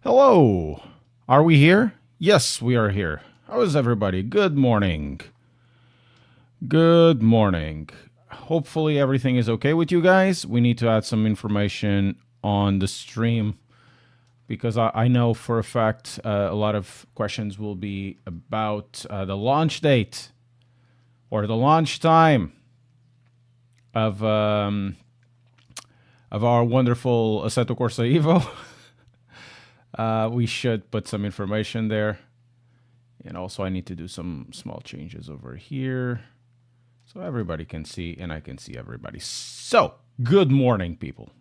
Hello. Are we here? Yes, we are here. How is everybody? Good morning. Good morning. Hopefully everything is okay with you guys. We need to add some information on the stream because I know for a fact a lot of questions will be about the launch date or the launch time of our wonderful Assetto Corsa EVO. We should put some information there. And also I need to do some small changes over here so everybody can see and I can see everybody. So, good morning, people.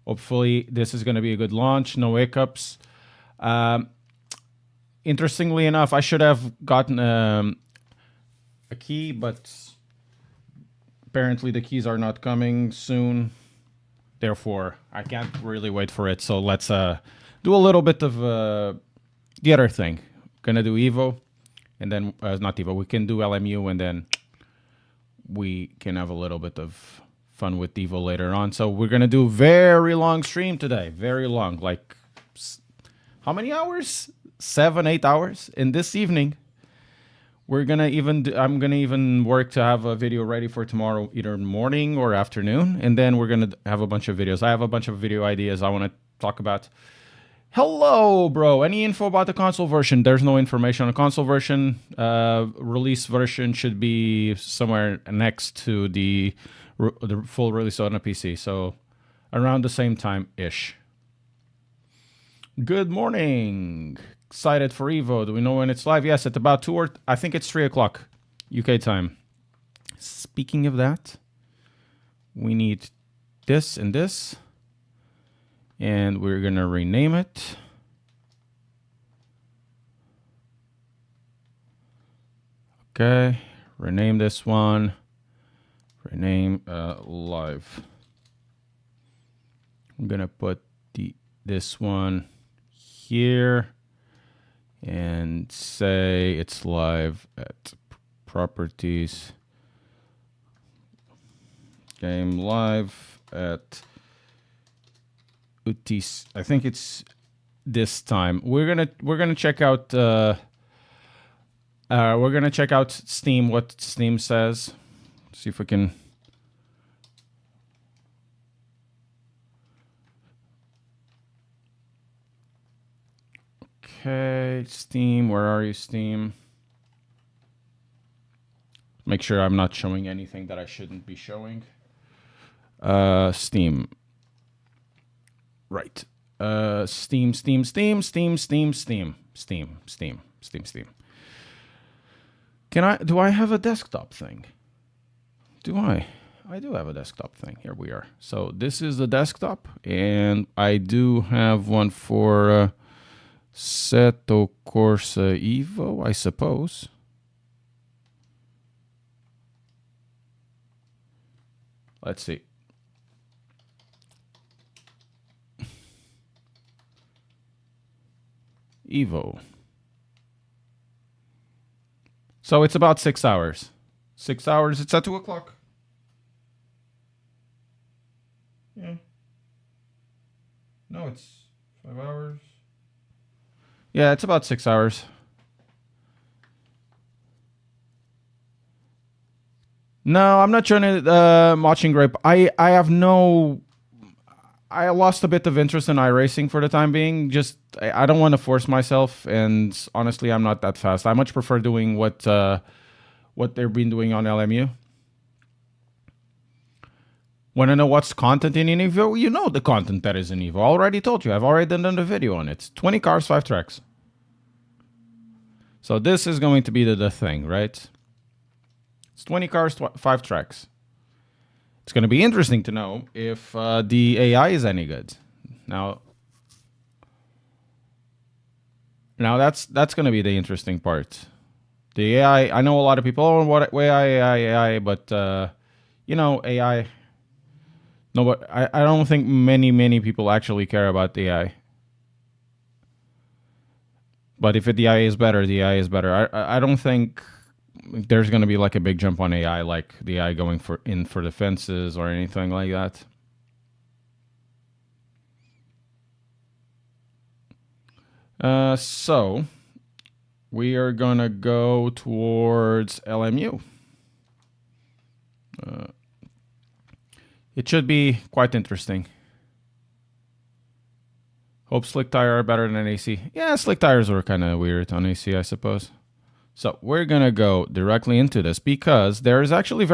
Hopefully this is going to be a good launch. No hiccups. Interestingly enough, I should have gotten a key, but apparently the keys are not coming soon. Therefore, I can't really wait for it. So let's do a little bit of the other thing. Gonna do EVO, and then not EVO. We can do LMU, and then we can have a little bit of fun with EVO later on. So we're gonna do a very long stream today. Very long, like how many hours? 7, 8 hours. In this evening, we're gonna even. I'm gonna even work to have a video ready for tomorrow, either morning or afternoon, and then we're gonna have a bunch of videos. I have a bunch of video ideas I want to talk about. Hello, bro. Any info about the console version? There's no information on the console version. Release version should be somewhere next to the full release on a PC. So around the same time-ish. Good morning. Excited for EVO. Do we know when it's live? Yes, at about 2 or I think it's 3 o'clock UK time. Speaking of that, we need this and this. And we're going to rename it. Okay. Rename this one. Rename live. I'm going to put this one here. And say it's live at properties. Game live at I think it's this time. We're gonna check out Steam, what Steam says. See if we can. Okay, Steam, where are you, Steam? Make sure I'm not showing anything that I shouldn't be showing. Steam. Right. Steam. Do I have a desktop thing? Do I? I do have a desktop thing. Here we are. So this is the desktop, and I do have one for Assetto Corsa EVO, I suppose. Let's see. EVO. So it's about 6 hours. 6 hours. It's at 2 o'clock. Yeah. No, it's 5 hours. Yeah, it's about 6 hours. No, I'm not trying to watching grape. I have no. I lost a bit of interest in iRacing for the time being. Just I don't want to force myself, and honestly, I'm not that fast. I much prefer doing what they've been doing on LMU. Want to know what's content in EVO? You know the content that is in EVO. I already told you. I've already done the video on it. 20 cars, 5 tracks. So this is going to be the thing, right? It's 20 cars, 5 tracks. It's going to be interesting to know if the AI is any good. Now that's going to be the interesting part. The AI, I know a lot of people, oh, what AI, but you know, AI. No, but I don't think many people actually care about the AI. But if the AI is better, the AI is better. I don't think there's going to be like a big jump on AI, like the AI going for the fences or anything like that. So we are gonna go towards LMU. It should be quite interesting. Hope slick tire are better than AC. Yeah, slick tires were kind of weird on AC, I suppose. So we're gonna go directly into this because there is actually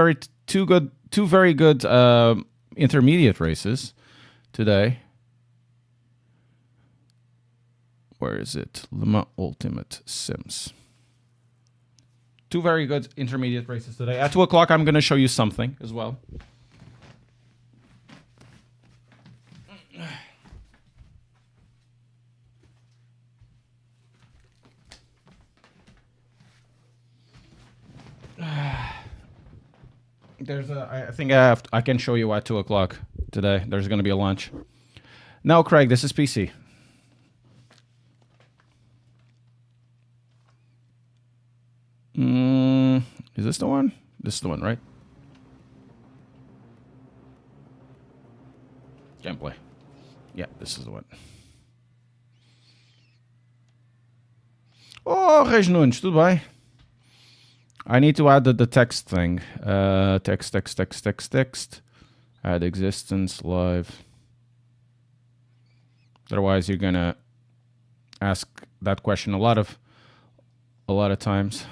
two very good intermediate races today. Where is it? LMU Ultimate Sims. Two very good intermediate races today. At 2 o'clock, I'm gonna show you something as well. I think I can show you at 2 o'clock today. There's going to be a launch. No, Craig, this is PC. Is this the one? This is the one, right? Gameplay. Yeah, this is the one. Oh, Reis tudo bem? I need to add the text thing. Text. Add existence live. Otherwise, you're gonna ask that question a lot of times.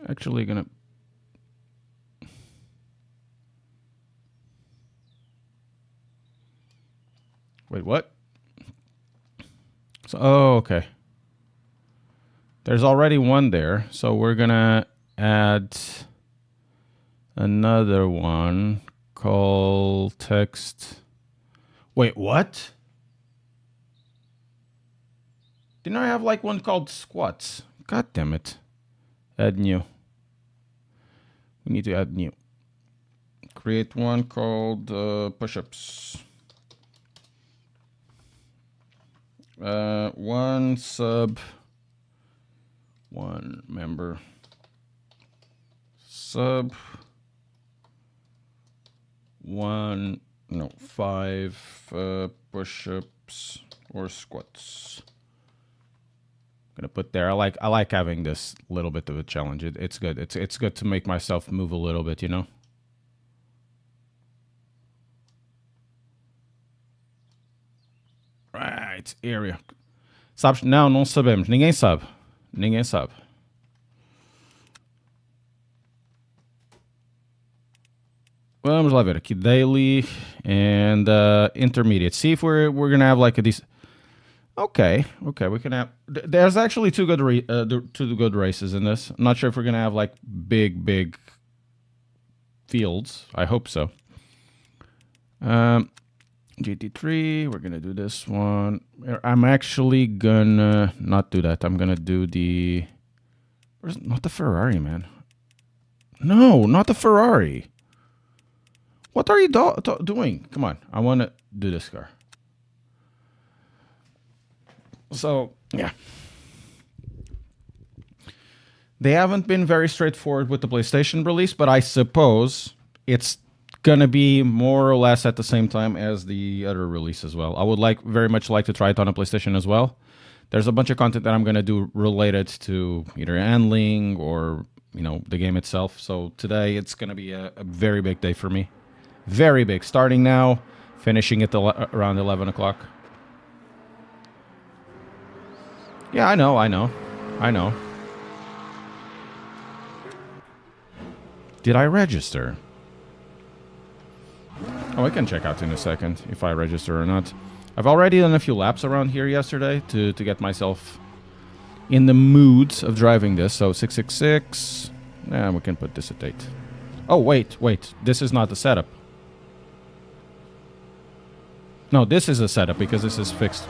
Actually, gonna. Wait, what? So, oh, okay. There's already one there, so we're gonna add another one called text. Wait, what? Didn't I have like one called squats? God damn it. Add new. We need to add new. Create one called push-ups. One sub, one member, sub, 5 push-ups or squats. Gonna put there. I like having this little bit of a challenge. It's good. It's good to make myself move a little bit, you know. Right, area. Sabes? Não, não sabemos. Ninguém sabe. Ninguém sabe. Vamos lá ver aqui. Daily and intermediate. See if we're gonna have like a decent. Okay, we can have. There's actually two good races in this. I'm not sure if we're gonna have like big fields. I hope so. GT3, we're gonna do this one. I'm actually gonna not do that. I'm gonna do the. Not the Ferrari, man. No, not the Ferrari. What are you doing? Come on, I want to do this car. So, yeah. They haven't been very straightforward with the PlayStation release, but I suppose it's gonna be more or less at the same time as the other release as well. I would very much like to try it on a PlayStation as well. There's a bunch of content that I'm gonna do related to either handling or, you know, the game itself. So today it's gonna be a very big day for me. Very big. Starting now, finishing at around 11 o'clock. Yeah, I know. Did I register? Oh, I can check out in a second if I register or not. I've already done a few laps around here yesterday to get myself in the mood of driving this. So 666. Yeah, we can put this at 8. Oh, wait. This is not the setup. No, this is a setup because this is fixed.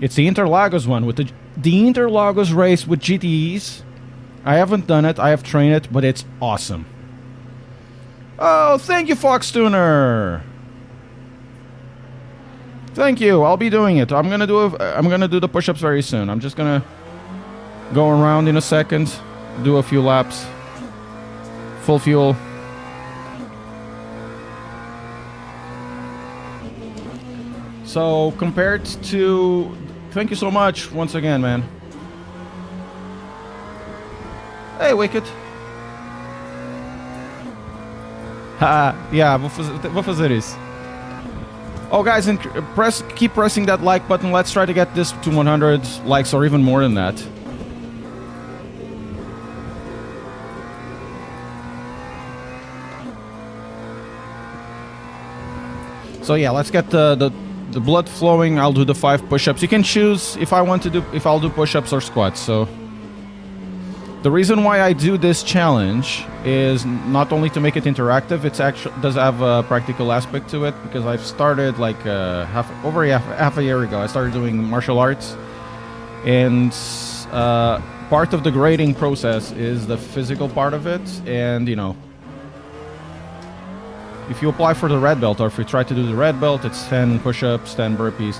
It's the Interlagos one with the Interlagos race with GTEs. I haven't done it. I have trained it, but it's awesome. Oh, thank you, Fox Tuner. Thank you. I'll be doing it. I'm gonna do the push-ups very soon. I'm just gonna Go around in a second. Do a few laps. Full fuel. So compared to... Thank you so much once again, man. Hey, Wicked. Haha, yeah, vou fazer isso. Oh, guys, and keep pressing that like button. Let's try to get this to 100 likes or even more than that. So yeah, let's get the blood flowing. I'll do the 5 push-ups. You can choose if I'll do push-ups or squats. So the reason why I do this challenge is not only to make it interactive, it's actually does have a practical aspect to it, because I've started like half a year ago. I started doing martial arts, and part of the grading process is the physical part of it. And you know, if you apply for the red belt, or if you try to do the red belt, it's 10 push-ups, 10 burpees,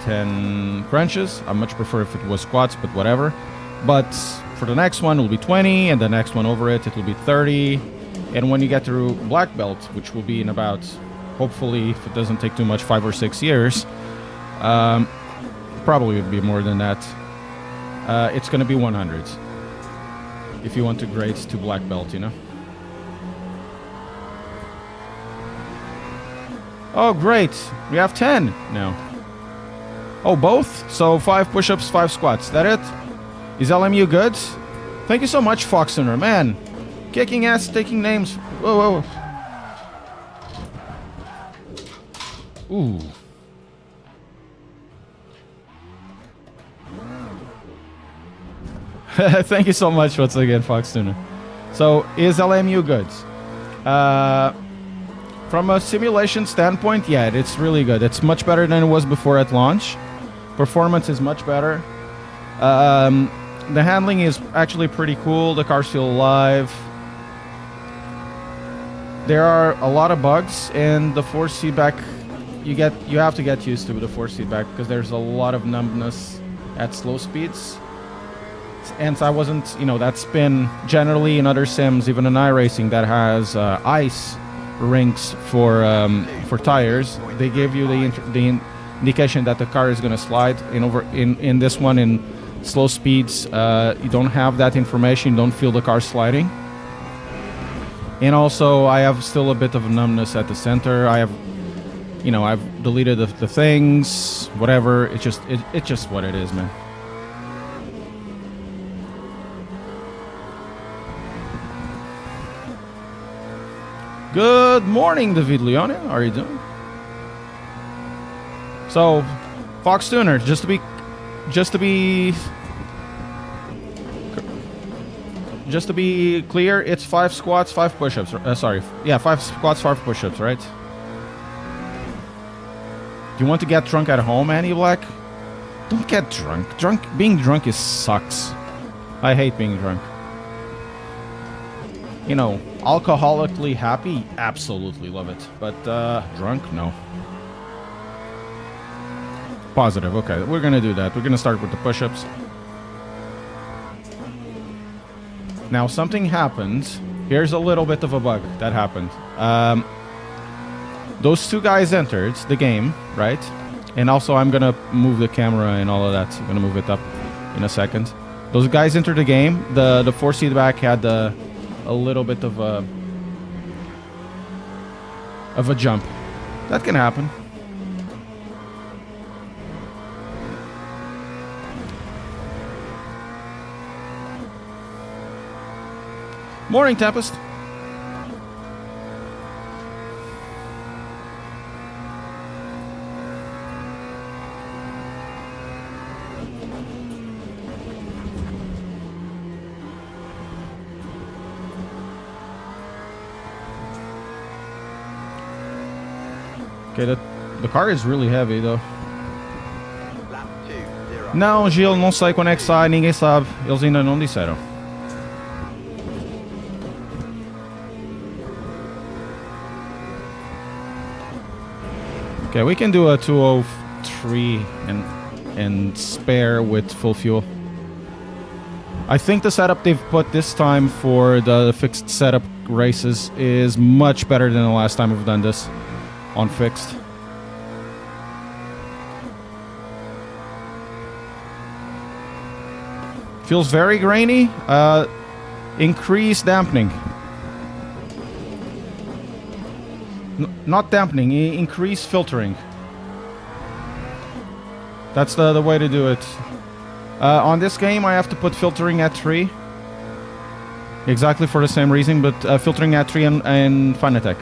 10 crunches. I much prefer if it was squats, but whatever. But for the next one, it will be 20, and the next one over it will be 30. And when you get through black belt, which will be in about, hopefully, if it doesn't take too much, 5 or 6 years, probably would be more than that, it's going to be 100. If you want to grade to black belt, you know. Oh, great. We have 10 now. Oh, both? So 5 push-ups, 5 squats. That it? Is LMU good? Thank you so much, Foxtuner. Man, kicking ass, taking names. Whoa, whoa. Ooh. Thank you so much once again, Foxtuner. So, is LMU good? From a simulation standpoint, yeah, it's really good. It's much better than it was before at launch. Performance is much better. The handling is actually pretty cool. The cars feel alive. There are a lot of bugs, and the force feedback, you have to get used to the force feedback, because there's a lot of numbness at slow speeds. And I wasn't, you know, that's been generally in other sims, even in iRacing, that has ice rinks for tires. They give you the indication that the car is going to slide. In this one, in slow speeds, you don't have that information. You don't feel the car sliding. And also, I have still a bit of a numbness at the center. I've deleted the things, whatever. It's just what it is, man. Good morning, David Leone. How are you doing? So, Foxtuner, just to be clear, it's 5 squats, 5 push-ups. 5 squats, 5 push-ups, right? Do you want to get drunk at home, Annie Black? Don't get drunk. Being drunk sucks. I hate being drunk. You know, alcoholically happy, absolutely love it. But drunk, no. Positive, okay. We're gonna do that. We're gonna start with the push-ups. Now, something happened. Here's a little bit of a bug that happened. Those 2 guys entered the game, right? And also, I'm gonna move the camera and all of that. I'm gonna move it up in a second. Those guys entered the game. The force feedback had a little bit of a jump. That can happen. Morning, Tempest. Okay, the car is really heavy, though. Não, Gil, não sei quando é que sai, ninguém sabe. Eles ainda não disseram. Okay, we can do a 203 and spare with full fuel. I think the setup they've put this time for the fixed setup races is much better than the last time we've done this on fixed. Feels very grainy. Increase dampening. Not dampening, increase filtering. That's the way to do it. On this game, I have to put filtering at 3. Exactly for the same reason, but filtering at 3 in Fanatec,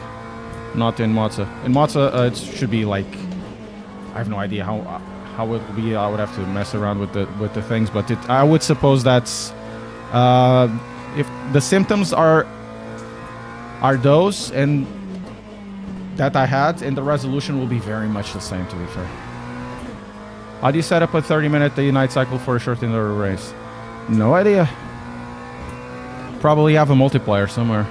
not in Monza. In Monza, it should be like... I have no idea how it will be. I would have to mess around with the things, but I would suppose that's... if the symptoms are those, and that I had, and the resolution will be very much the same, to be fair. How do you set up a 30-minute Unite cycle for a short indoor race? No idea. Probably have a multiplier somewhere.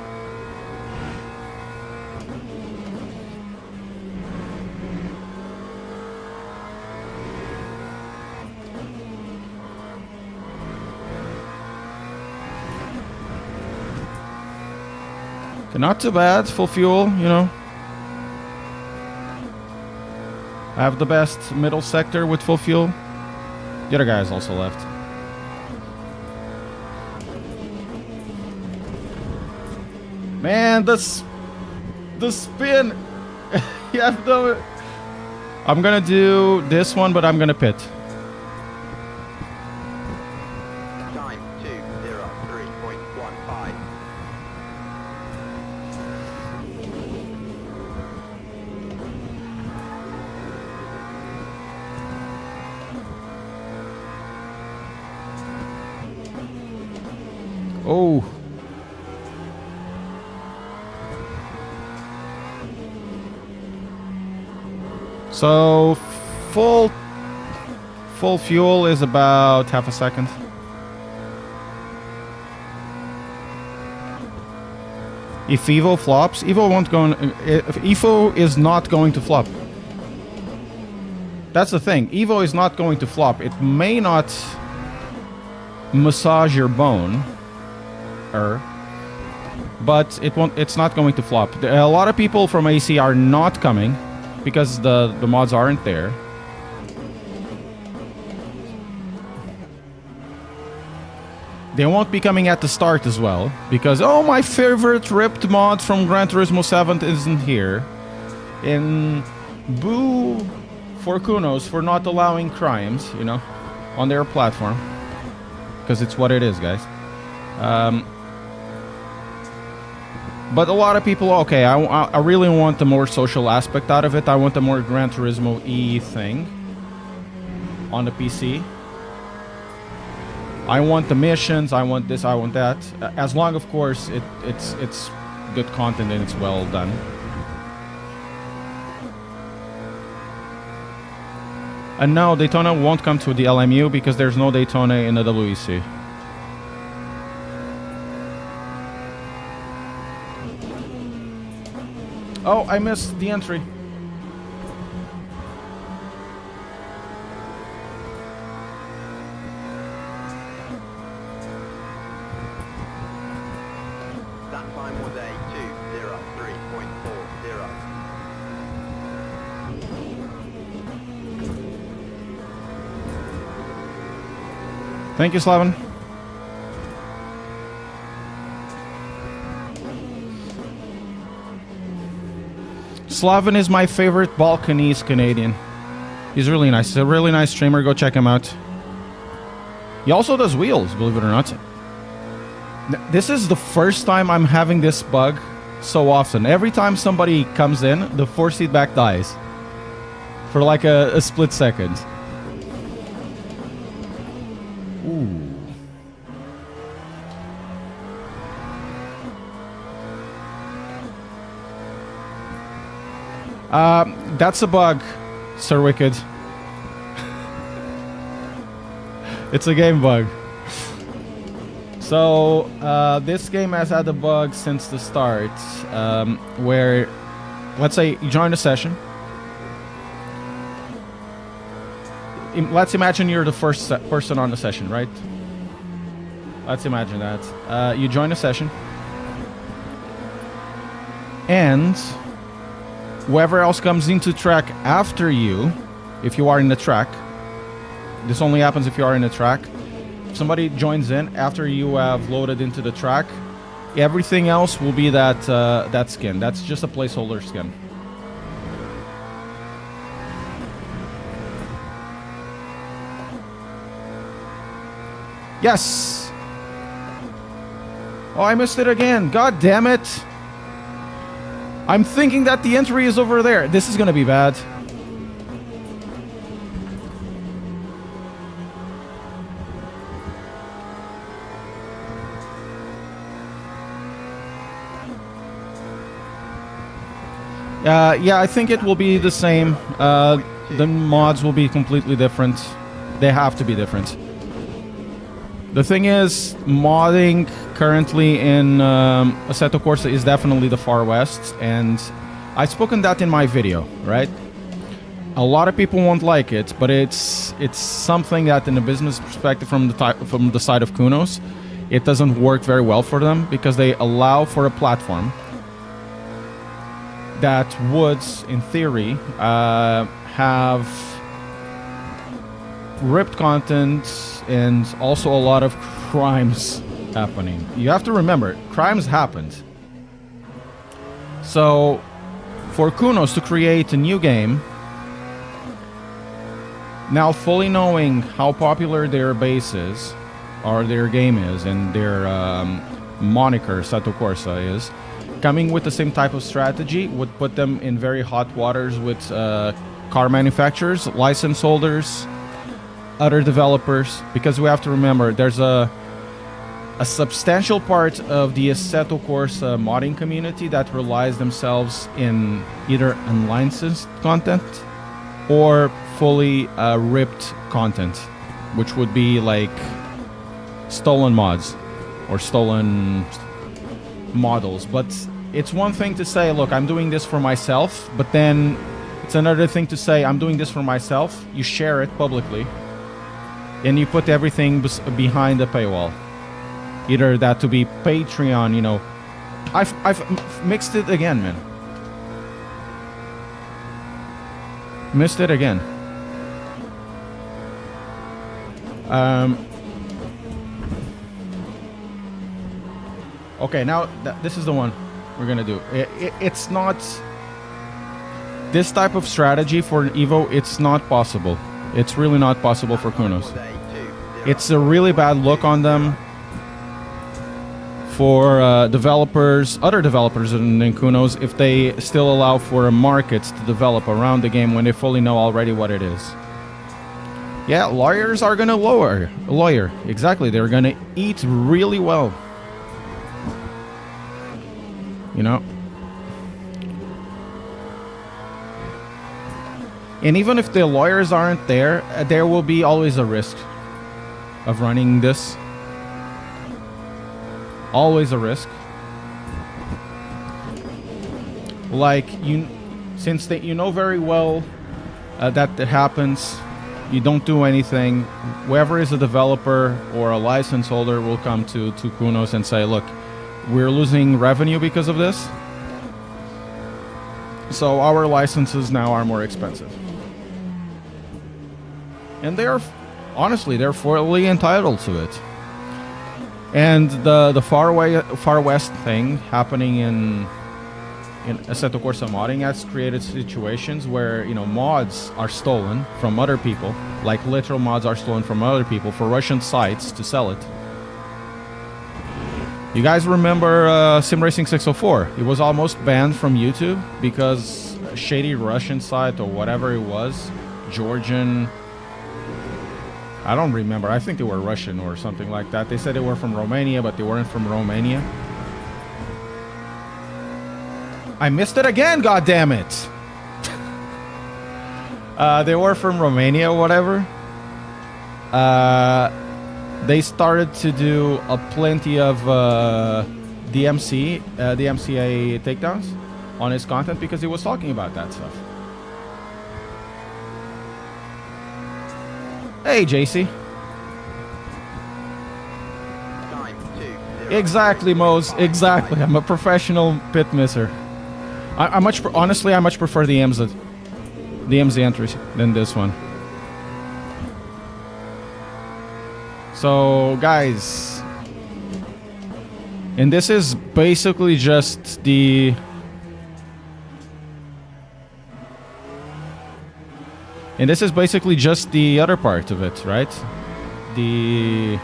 Okay, not too bad. Full fuel, you know. I have the best middle sector with full fuel. The other guys also left. Man, the spin. You have no... I'm gonna do this one, but I'm gonna pit. Time 2:03.15. Oh. So full fuel is about half a second. If EVO flops, EVO won't go. If EVO is not going to flop. That's the thing. EVO is not going to flop. It may not massage your bone, but it won't. It's not going to flop. A lot of people from AC are not coming because the mods aren't there. They won't be coming at the start as well because, oh, my favorite ripped mod from Gran Turismo 7 isn't here. And boo for Kunos for not allowing crimes, you know, on their platform. Because it's what it is, guys. But a lot of people, okay, I really want the more social aspect out of it. I want the more Gran Turismo E thing on the PC. I want the missions, I want this, I want that. As long, of course, it's good content and it's well done. And no, Daytona won't come to the LMU because there's no Daytona in the WEC. Oh, I missed the entry. That time was a 2:03.40. Thank you, Slaven. Slaven is my favorite Balkanese Canadian. He's really nice. He's a really nice streamer. Go check him out. He also does wheels, believe it or not. This is the first time I'm having this bug so often. Every time somebody comes in, the force feedback dies. For like a split second. Ooh. That's a bug, Sir Wicked. It's a game bug. So, this game has had a bug since the start, where, let's say, you join a session. Let's imagine you're the first person on the session, right? Let's imagine that. You join a session. And whoever else comes into track after you, if you are in the track, this only happens if you are in the track. If somebody joins in after you have loaded into the track, everything else will be that skin. That's just a placeholder skin. Yes! Oh, I missed it again. God damn it. I'm thinking that the entry is over there. This is gonna be bad. Yeah, I think it will be the same. The mods will be completely different. They have to be different. The thing is, modding currently in Assetto Corsa is definitely the Far West, and I've spoken that in my video, right? A lot of people won't like it, but it's something that, in a business perspective, from the side of Kunos, it doesn't work very well for them because they allow for a platform that would, in theory, have ripped content and also a lot of crimes happening. You have to remember, crimes happened. So, for Kunos to create a new game, now fully knowing how popular their base is, or their game is, and their moniker, Assetto Corsa, is, coming with the same type of strategy would put them in very hot waters with car manufacturers, license holders, other developers, because we have to remember there's a substantial part of the Assetto Corsa modding community that relies themselves in either unlicensed content or fully ripped content, which would be like stolen mods or stolen models. But it's one thing to say, look, I'm doing this for myself, but then it's another thing to say, I'm doing this for myself. You share it publicly and you put everything behind the paywall. Either that to be Patreon, you know. I've mixed it again, man. Missed it again. Okay, now this is the one we're gonna do. It's not this type of strategy for EVO. It's not possible. It's really not possible for Kunos. It's a really bad look on them for developers, other developers in Kunos, if they still allow for markets to develop around the game when they fully know already what it is. Yeah, lawyers are gonna lawyer. Exactly, they're gonna eat really well. You know? And even if the lawyers aren't there, there will be always a risk of running this. Always a risk. Like, since you know very well that it happens, you don't do anything. Whoever is a developer or a license holder will come to Kunos and say, look, we're losing revenue because of this, so our licenses now are more expensive. And honestly, they're fully entitled to it. And the Far West thing happening in Assetto Corsa modding has created situations where, you know, mods are stolen from other people, like literal mods are stolen from other people for Russian sites to sell it. You guys remember Sim Racing 604? It was almost banned from YouTube because a shady Russian site or whatever it was, Georgian, I don't remember. I think they were Russian or something like that. They said they were from Romania, but they weren't from Romania. I missed it again, god damn it! They were from Romania or whatever. They started to do plenty of DMCA takedowns on his content because he was talking about that stuff. Hey, JC. Exactly, Mose. Exactly. I'm a professional pit misser. I honestly, I much prefer the MZ entries than this one. So, guys, and this is basically just the... And this is basically just the other part of it, right? The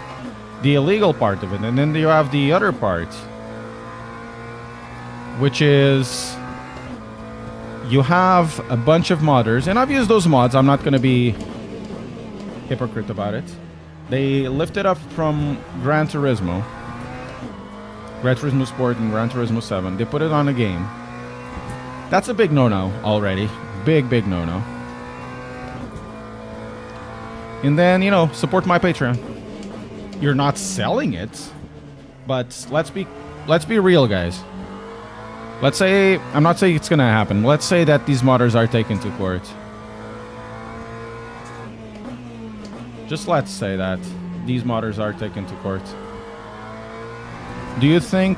illegal part of it. And then you have the other part, which is you have a bunch of modders, and I've used those mods. I'm not going to be hypocrite about it. They lifted up from Gran Turismo Sport and Gran Turismo 7. They put it on a game. That's a big no-no already. Big no-no. And then, you know, support my Patreon. You're not selling it, but let's be real, guys. Let's say, I'm not saying it's gonna happen. Let's say that these modders are taken to court. Just let's say that these modders are taken to court. Do you think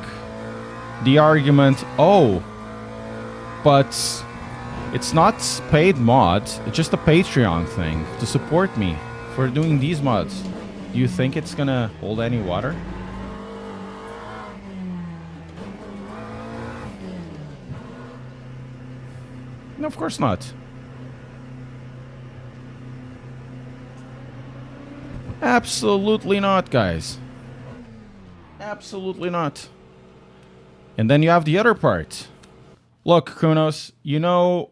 the argument, oh, but it's not paid mods, it's just a Patreon thing to support me for doing these mods, do you think it's gonna hold any water? No, of course not. Absolutely not, guys. Absolutely not. And then you have the other part. Look, Kunos, you know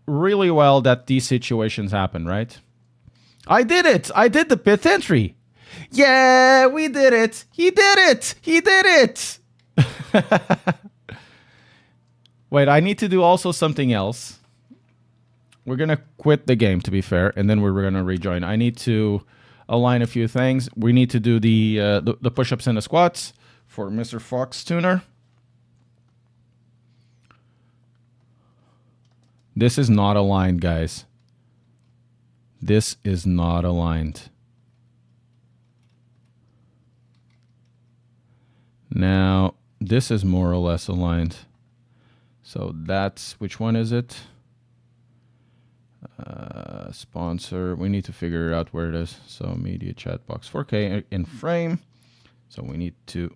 really well that these situations happen, right? I did it! I did the pit entry! Yeah, we did it! He did it! He did it! Wait, I need to do also something else. We're gonna quit the game, to be fair, and then we're gonna rejoin. I need to align a few things. We need to do the push-ups and the squats for Mr. Fox Tuner. This is not aligned, guys. This is not aligned. Now, this is more or less aligned. So that's, which one is it? Sponsor. We need to figure out where it is. So media chat box 4K in frame. So we need to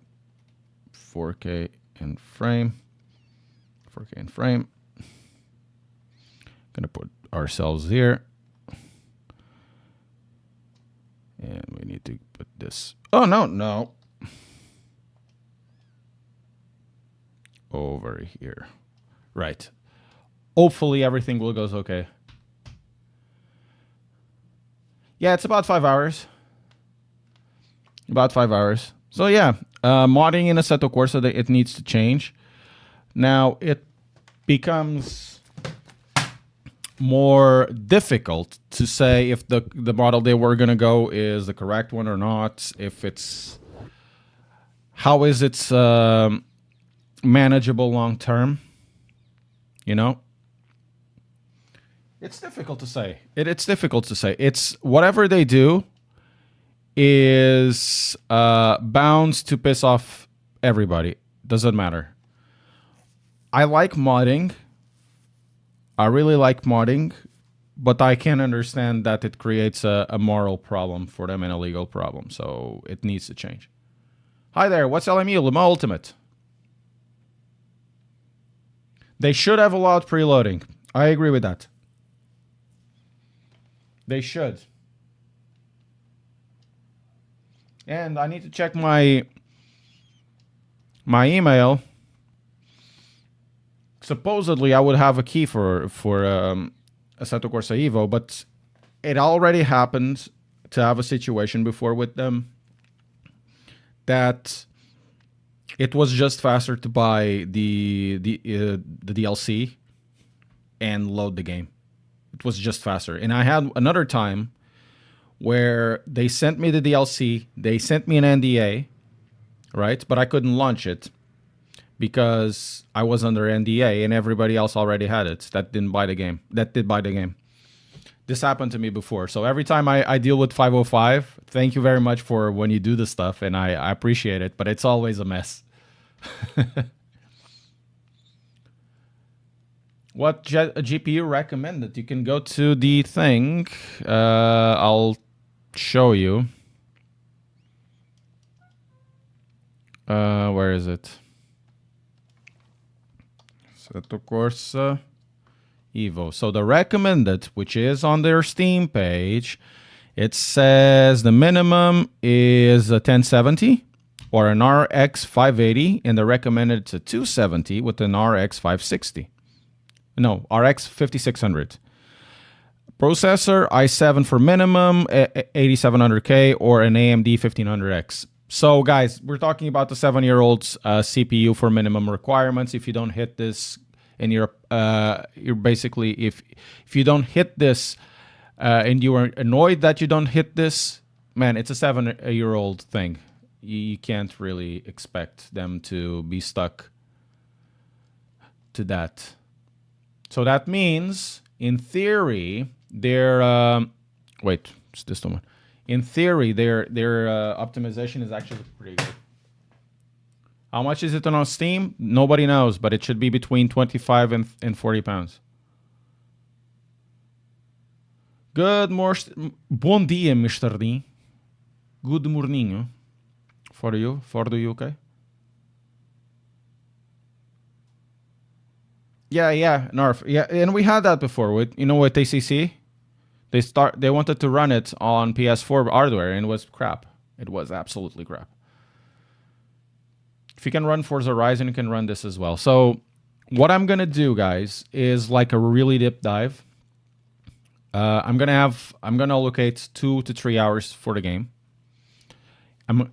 4K in frame. 4K in frame. Gonna put ourselves here. And we need to put this. Oh, no. Over here. Right. Hopefully everything will goes okay. Yeah, it's about 5 hours. About 5 hours. So yeah, modding in Assetto Corsa, it needs to change. Now, it becomes more difficult to say if the model they were going to go is the correct one or not. If it's... How is it manageable long term? You know? It's difficult to say. It's difficult to say. It's whatever they do is bound to piss off everybody. Doesn't matter. I like modding. I really like modding, but I can understand that it creates a moral problem for them and a legal problem. So it needs to change. Hi there. What's LMU? Lima Ultimate. They should have allowed preloading. I agree with that. They should. And I need to check my email. Supposedly, I would have a key for Assetto Corsa EVO, but it already happened to have a situation before with them that it was just faster to buy the DLC and load the game. It was just faster. And I had another time where they sent me the DLC, they sent me an NDA, right? But I couldn't launch it because I was under NDA and everybody else already had it that didn't buy the game. That did buy the game. This happened to me before. So every time I deal with 505 thank you very much for when you do the stuff, and I appreciate it, but it's always a mess. What GPU recommended? You can go to the thing. I'll show you. Where is it? Assetto Corsa EVO. So the recommended, which is on their Steam page, it says the minimum is a 1070 or an RX 580, and the recommended is a 270 with an RX 560. No, RX 5600. Processor i7 for minimum, 8700K, or an AMD 1500X. So, guys, we're talking about the 7-year-old's CPU for minimum requirements. If you don't hit this, and you're basically if you don't hit this, and you are annoyed that you don't hit this, man, it's a 7-year-old thing. You can't really expect them to be stuck to that. So that means, in theory, their wait, it's this one. In theory, their optimization is actually pretty good. How much is it on Steam? Nobody knows, but it should be between 25 and 40 pounds. Good morning. Bom dia, Mr. D. Good morning. For you, for the UK. Yeah, Narf. Yeah, and we had that before with with ACC. They wanted to run it on PS4 hardware, and it was crap. It was absolutely crap. If you can run Forza Horizon, you can run this as well. So what I'm gonna do, guys, is like a really deep dive. I'm gonna allocate 2 to 3 hours for the game. I'm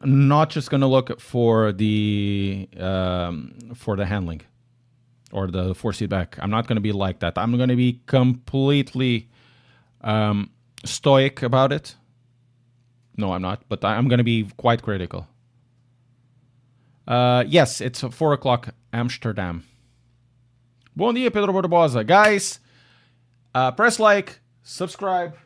not just gonna look for the handling or the force feedback. I'm not gonna be like that. I'm gonna be completely stoic about it. No, I'm not, but I'm gonna be quite critical. Yes, it's 4 o'clock Amsterdam. Bom dia, Pedro Barbosa. Guys, press like, subscribe,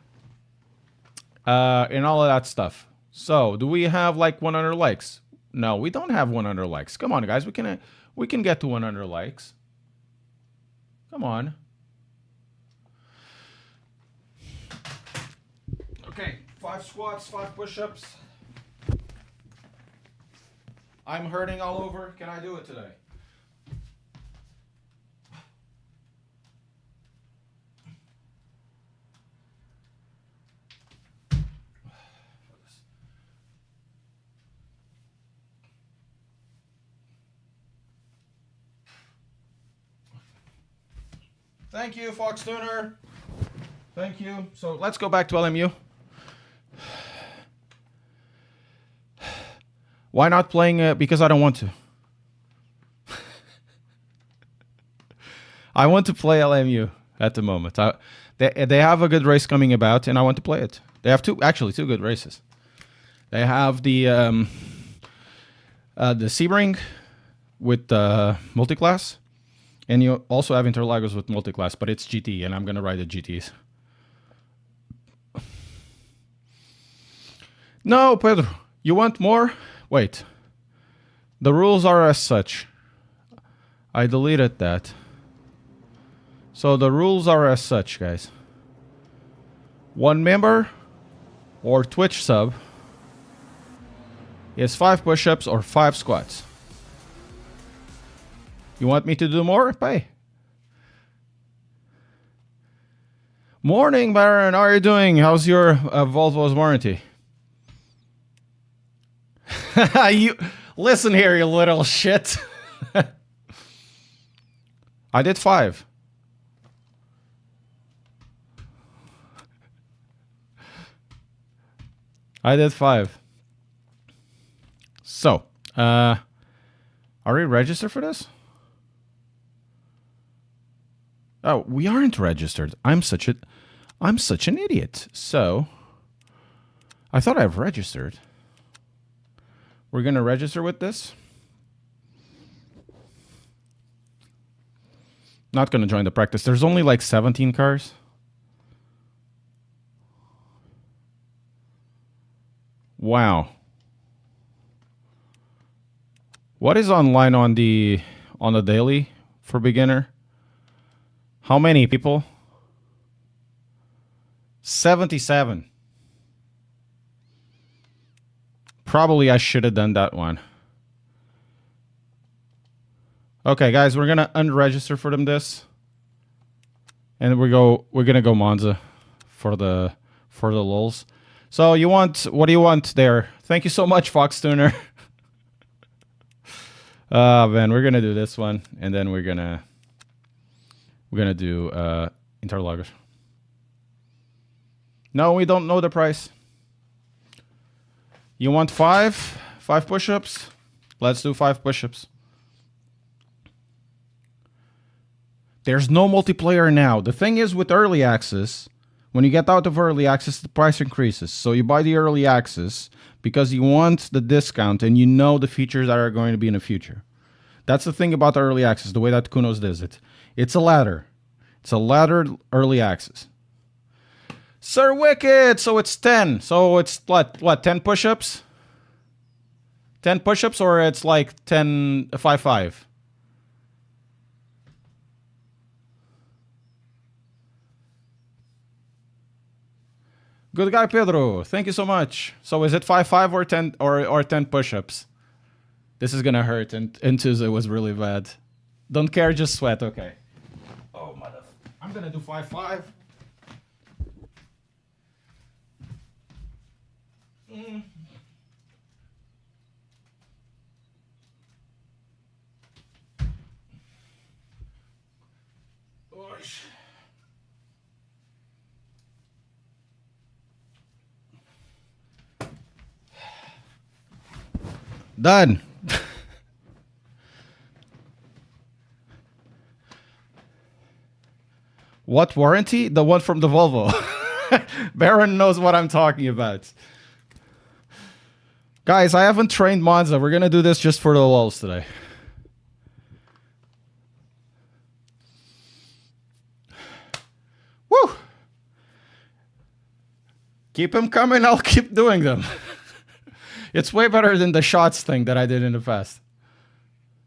and all of that stuff. So, do we have like 100 likes? No, we don't have 100 likes. Come on, guys, we can get to 100 likes. Come on. Okay, 5 squats, 5 push-ups. I'm hurting all over. Can I do it today? Thank you, Fox Tuner. Thank you. So let's go back to LMU. Why not playing? Because I don't want to. I want to play LMU at the moment. They have a good race coming about, and I want to play it. They have two good races. They have the Sebring with multiclass, and you also have Interlagos with multiclass, but it's GT, and I'm gonna ride the GTs. No, Pedro, you want more? Wait. The rules are as such. I deleted that. So the rules are as such, guys. 1 member or Twitch sub is 5 push-ups or 5 squats. You want me to do more? Pay. Morning, Baron. How are you doing? How's your Volvo's warranty? You listen here, you little shit. I did 5. I did 5. So, are we registered for this? Oh, we aren't registered. I'm such an idiot. So, I thought I've registered. We're going to register with this. Not going to join the practice. There's only like 17 cars. Wow. What is online on the daily for beginner? How many people? 77. Probably I should have done that one. Okay, guys, we're gonna unregister for them this, and we're gonna go Monza for the lulz. So what do you want there? Thank you so much, Fox Tuner. Man, we're gonna do this one, and then we're gonna do Interlagos. No, we don't know the price. You want 5 push-ups? Let's do 5 push-ups. There's no multiplayer now. The thing is with early access, when you get out of early access, the price increases. So you buy the early access because you want the discount and you know the features that are going to be in the future. That's the thing about the early access, the way that Kunos does it. It's a ladder. It's a laddered early access. Sir Wicked! So it's 10. So it's what 10 push-ups? 10 push-ups, or it's like 10, 5. Good guy, Pedro. Thank you so much. So is it 5 or 10 or 10 push-ups? This is gonna hurt, and Tuesday was really bad. Don't care, just sweat. Okay. Oh mother! I'm gonna do 5. Done. What warranty? The one from the Volvo. Baron knows what I'm talking about. Guys, I haven't trained Monza. We're gonna do this just for the lulz today. Woo! Keep them coming, I'll keep doing them. It's way better than the shots thing that I did in the past.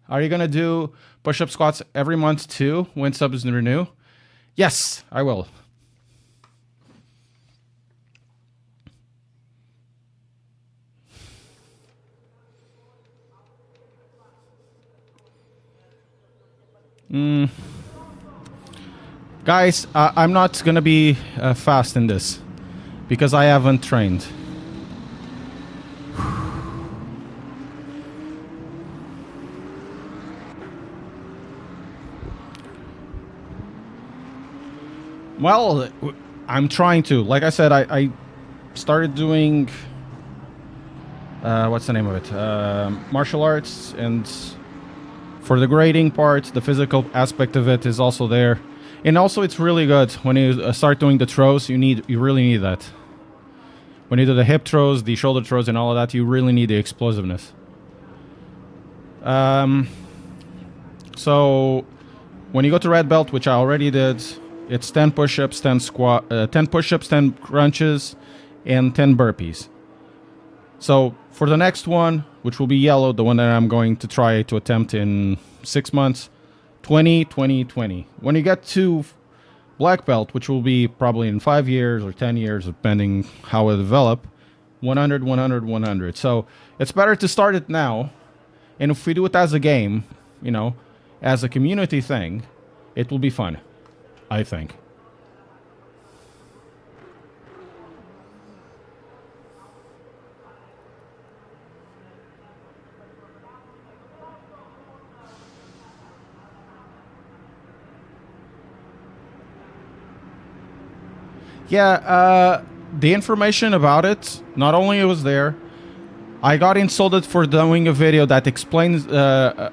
Are you gonna do push-up squats every month too when subs renew? Yes, I will. Guys, I'm not gonna be fast in this because I haven't trained. Well, I'm trying to. Like I said, I started doing what's the name of it? Martial arts, and for the grading part, the physical aspect of it is also there. And also, it's really good when you start doing the throws. You really need that. When you do the hip throws, the shoulder throws, and all of that, you really need the explosiveness. So when you go to red belt, which I already did, it's 10 push-ups, 10 push-ups, 10 crunches, and 10 burpees. So for the next one, which will be yellow, the one that I'm going to try to attempt in 6 months, 20, 20, 20. When you get to black belt, which will be probably in 5 years or 10 years, depending how it develop, 100, 100, 100. So it's better to start it now. And if we do it as a game, you know, as a community thing, it will be fun, I think. Yeah, the information about it, not only it was there, I got insulted for doing a video that explains that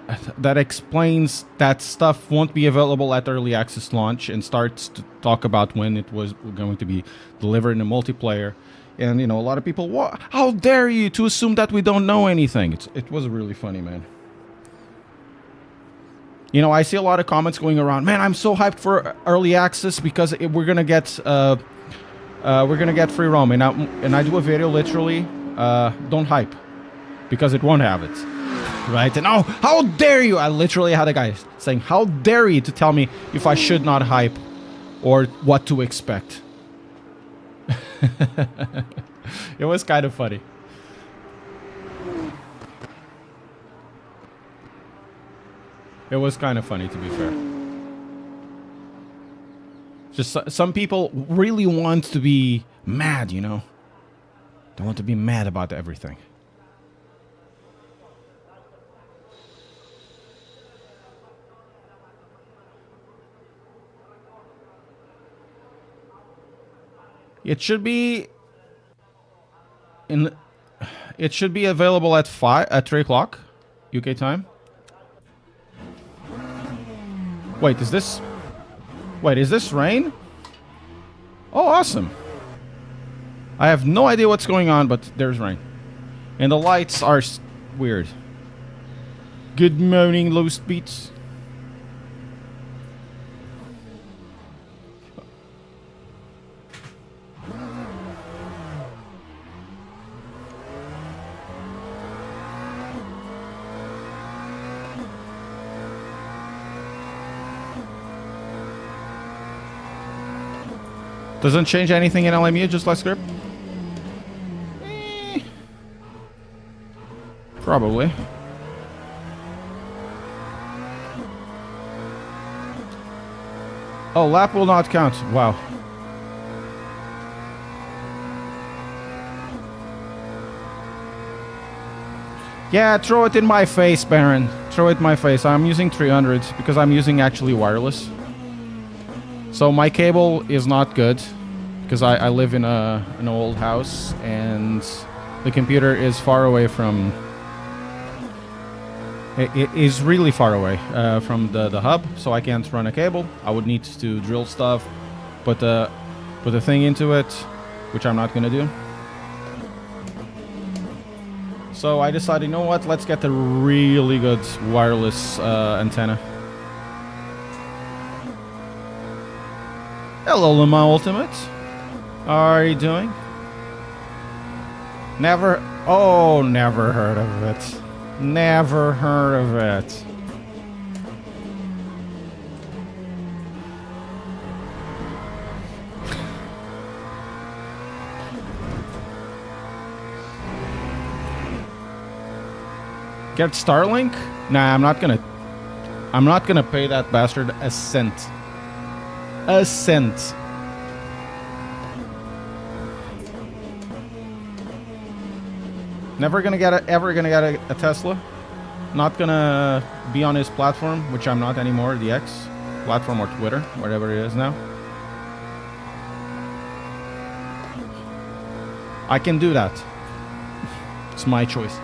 stuff won't be available at early access launch, and starts to talk about when it was going to be delivered in a multiplayer. And, you know, a lot of people, what? How dare you to assume that we don't know anything? It was really funny, man. You know, I see a lot of comments going around, man, I'm so hyped for early access because we're gonna get free roam, and I do a video literally don't hype. Because it won't have it. Right? And oh, how dare you! I literally had a guy saying, how dare you to tell me if I should not hype or what to expect. It was kind of funny. It was kind of funny, to be fair. Just some people really want to be mad, you know? They want to be mad about everything. It should be it should be available at 3 o'clock UK time. Wait, is this rain? Oh, awesome. I have no idea what's going on, but there's rain. And the lights are weird. Good morning, Loose Beats. Doesn't change anything in LMU, just less grip? Probably. Oh, lap will not count. Wow. Yeah, throw it in my face, Baron. Throw it in my face. I'm using 300 because I'm using actually wireless. So my cable is not good because I live in an old house and the computer is far away from... It is really far away from the hub, so I can't run a cable. I would need to drill stuff, put the thing into it, which I'm not going to do. So I decided, you know what, let's get the really good wireless antenna. Hello, Lima Ultimate. How are you doing? Never heard of it. Never heard of it. Get Starlink? Nah, I'm not gonna pay that bastard a cent. A cent. Never gonna get a Tesla. Not gonna be on his platform, which I'm not anymore, the X platform or Twitter, whatever it is now. I can do that. It's my choice.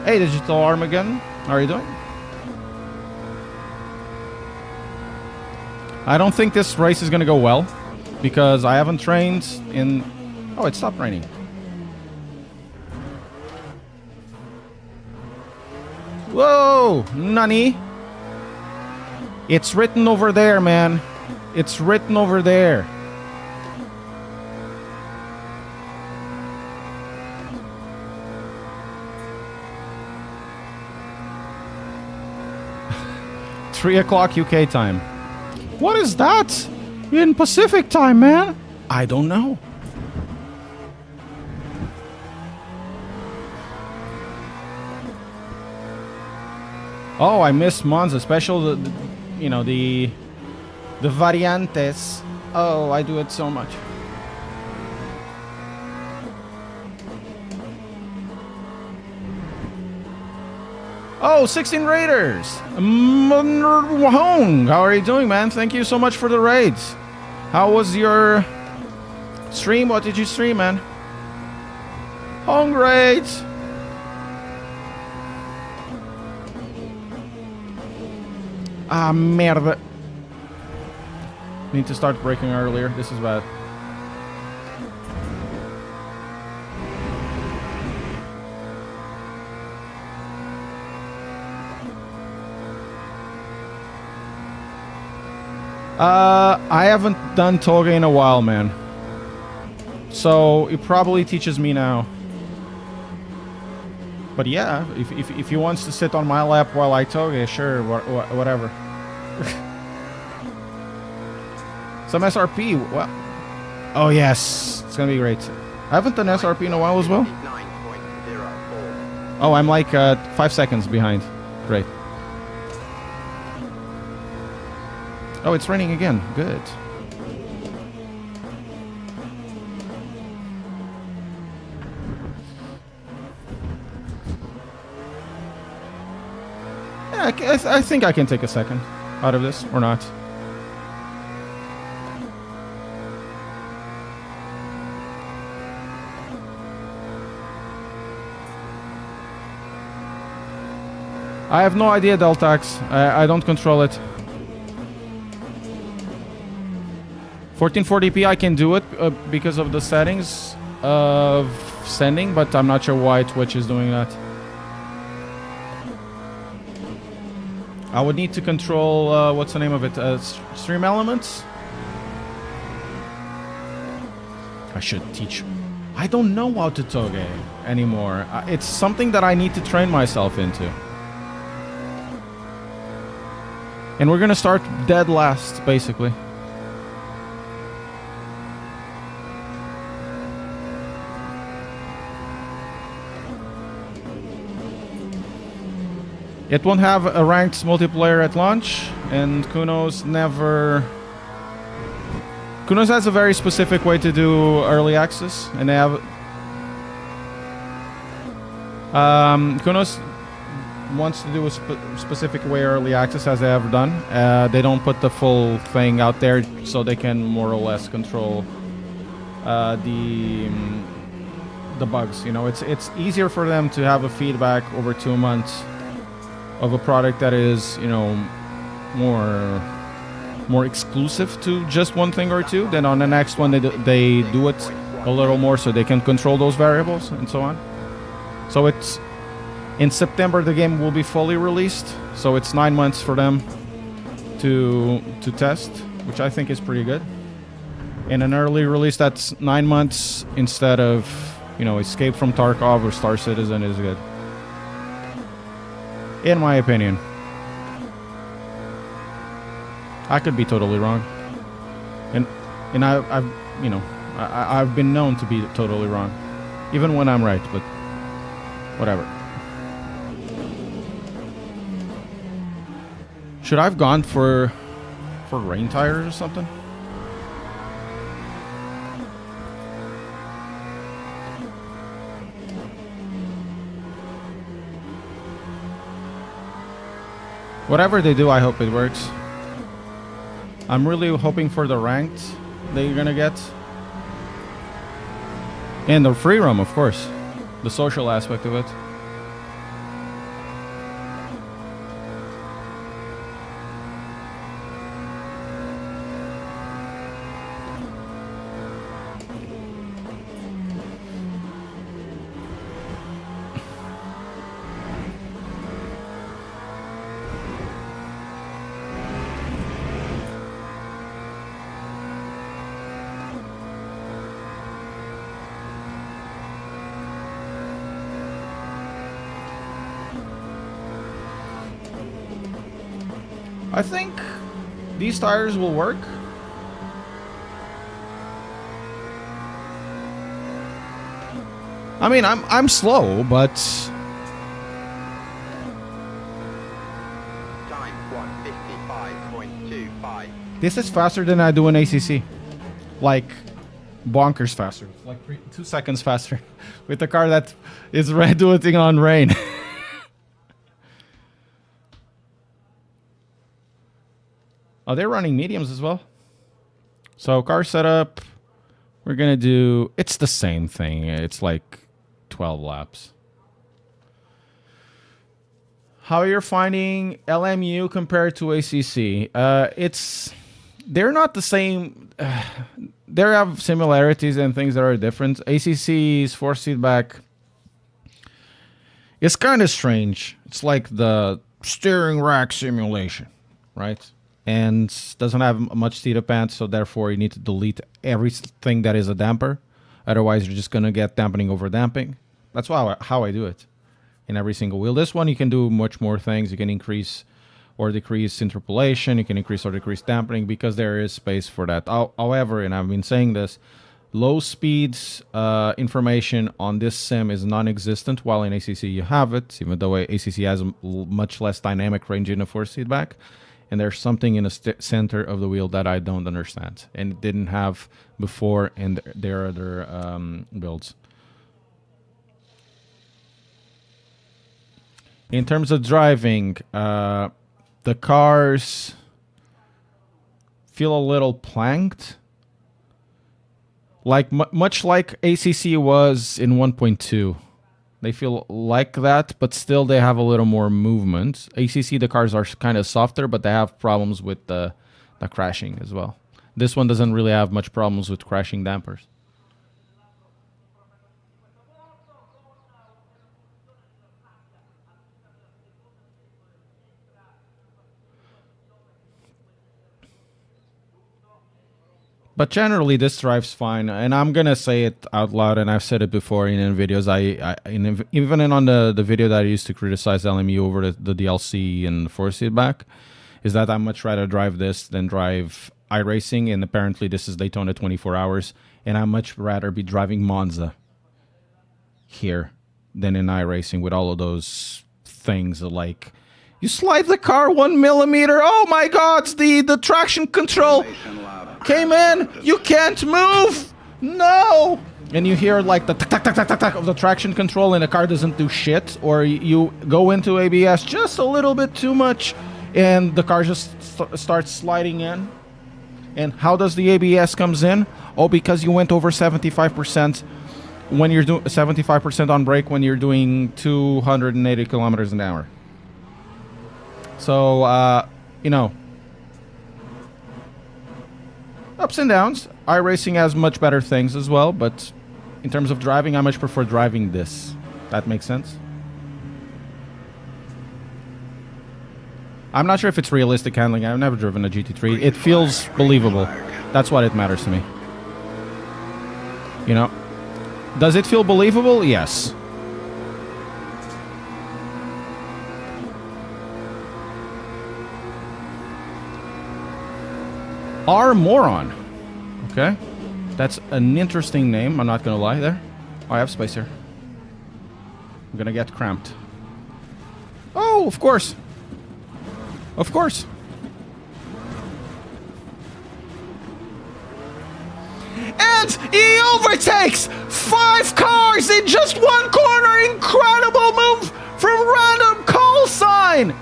Hey, Digital Armageddon, how are you doing? I don't think this race is gonna go well because I haven't trained in... Oh, it stopped raining. Whoa, Nani. It's written over there, man. It's written over there. Three o'clock UK time. What is that? In Pacific time, man? I don't know. Oh, I missed Monza special. You know, the variantes. Oh, I do it so much. Oh, 16 Raiders. Hong, how are you doing, man? Thank you so much for the raids. How was your stream? What did you stream, man? Hong raids. Ah, merda. Need to start braking earlier. This is bad. I haven't done toga in a while, man. So it probably teaches me now. But yeah, if he wants to sit on my lap while I toge, sure, whatever. Some SRP. Well, oh yes, it's gonna be great. I haven't done SRP in a while as well. 59.04. Oh, I'm like 5 seconds behind. Great. Oh, it's raining again. Good. Yeah, I think I can take a second out of this, or not. I have no idea, Deltax. I don't control it. 1440p, I can do it because of the settings of sending, but I'm not sure why Twitch is doing that. I would need to control, what's the name of it? Stream elements? I should teach. I don't know how to toge anymore. It's something that I need to train myself into. And we're gonna start dead last, basically. It won't have a ranked multiplayer at launch, and Kunos never... Kunos has a very specific way to do early access, and they have... Kunos wants to do a specific way early access, as they have done. They don't put the full thing out there, so they can more or less control the bugs. You know, it's easier for them to have a feedback over 2 months of a product that is, you know, more exclusive to just one thing or two. Then on the next one, they do it a little more, so they can control those variables and so on. So it's in September the game will be fully released, so it's 9 months for them to test, which I think is pretty good. In an early release, that's 9 months instead of, you know, Escape from Tarkov or Star Citizen is good, in my opinion. I could be totally wrong, and I've you know I've been known to be totally wrong, even when I'm right. But whatever. Should I have gone for rain tires or something? Whatever they do, I hope it works. I'm really hoping for the ranked that you're gonna get. And the free roam, of course. The social aspect of it. I think these tires will work. I mean, I'm slow, but Time 1:55.25. this is faster than I do in ACC. Like bonkers faster. Like 2 seconds faster with a car that is doing on rain. Oh, they're running mediums as well. So car setup, we're gonna do, it's the same thing. It's like 12 laps. How you're finding LMU compared to ACC? They're not the same. They have similarities and things that are different. ACC's force feedback is kind of strange. It's like the steering rack simulation, right? And doesn't have much seat pants, so therefore you need to delete everything that is a damper. Otherwise, you're just gonna get dampening over damping. That's how I do it. in every single wheel. This one you can do much more things. You can increase or decrease interpolation. You can increase or decrease dampening because there is space for that. However, and I've been saying this, low speeds information on this sim is non-existent, while in ACC you have it, even though ACC has a much less dynamic range in the force feedback. And there's something in the center of the wheel that I don't understand, and it didn't have before in their other builds. In terms of driving, the cars feel a little planked. Like much like ACC was in 1.2. They feel like that, but still they have a little more movement. ACC, the cars are kind of softer, but they have problems with the crashing as well. This one doesn't really have much problems with crashing dampers. But generally, this drives fine, and I'm gonna say it out loud, and I've said it before in videos. Even on the video that I used to criticize LMU over the DLC and force feedback, is that I'd much rather drive this than drive iRacing, and apparently this is Daytona 24 hours, and I'd much rather be driving Monza here than in iRacing with all of those things like you slide the car 1 millimeter. Oh my God! The traction control came in. You can't move. No. And you hear like the tack, tack, tack, tack, tack of the traction control, and the car doesn't do shit. Or you go into ABS just a little bit too much, and the car just starts sliding in. And how does the ABS comes in? Oh, because you went over 75% when you're doing 75% on brake when you're doing 280 kilometers an hour. So you know. Ups and downs. iRacing has much better things as well, but in terms of driving, I much prefer driving this. That makes sense? I'm not sure if it's realistic handling. I've never driven a GT3. It feels believable. That's what it matters to me. You know? Does it feel believable? Yes. R-Moron. Okay. That's an interesting name. I'm not going to lie there. Oh, I have space here. I'm going to get cramped. Oh, of course. Of course. And he overtakes 5 cars in just 1 corner. Incredible move from random call sign.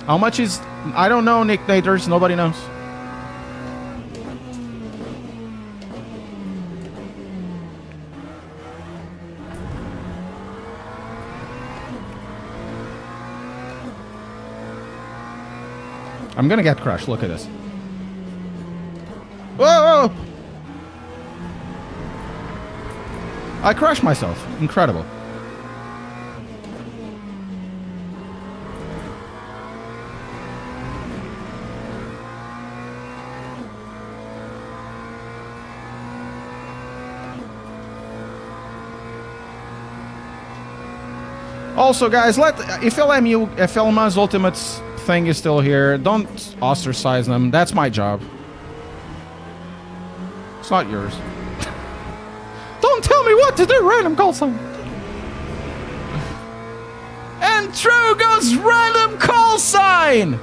How much is... I don't know, Nick Naders. Nobody knows. I'm gonna get crushed. Look at this. Whoa! I crushed myself. Incredible. Also, guys, if LMU's Ultimates thing is still here, don't ostracize them. That's my job. It's not yours. Don't tell me what to do, random call sign. And true goes random call sign.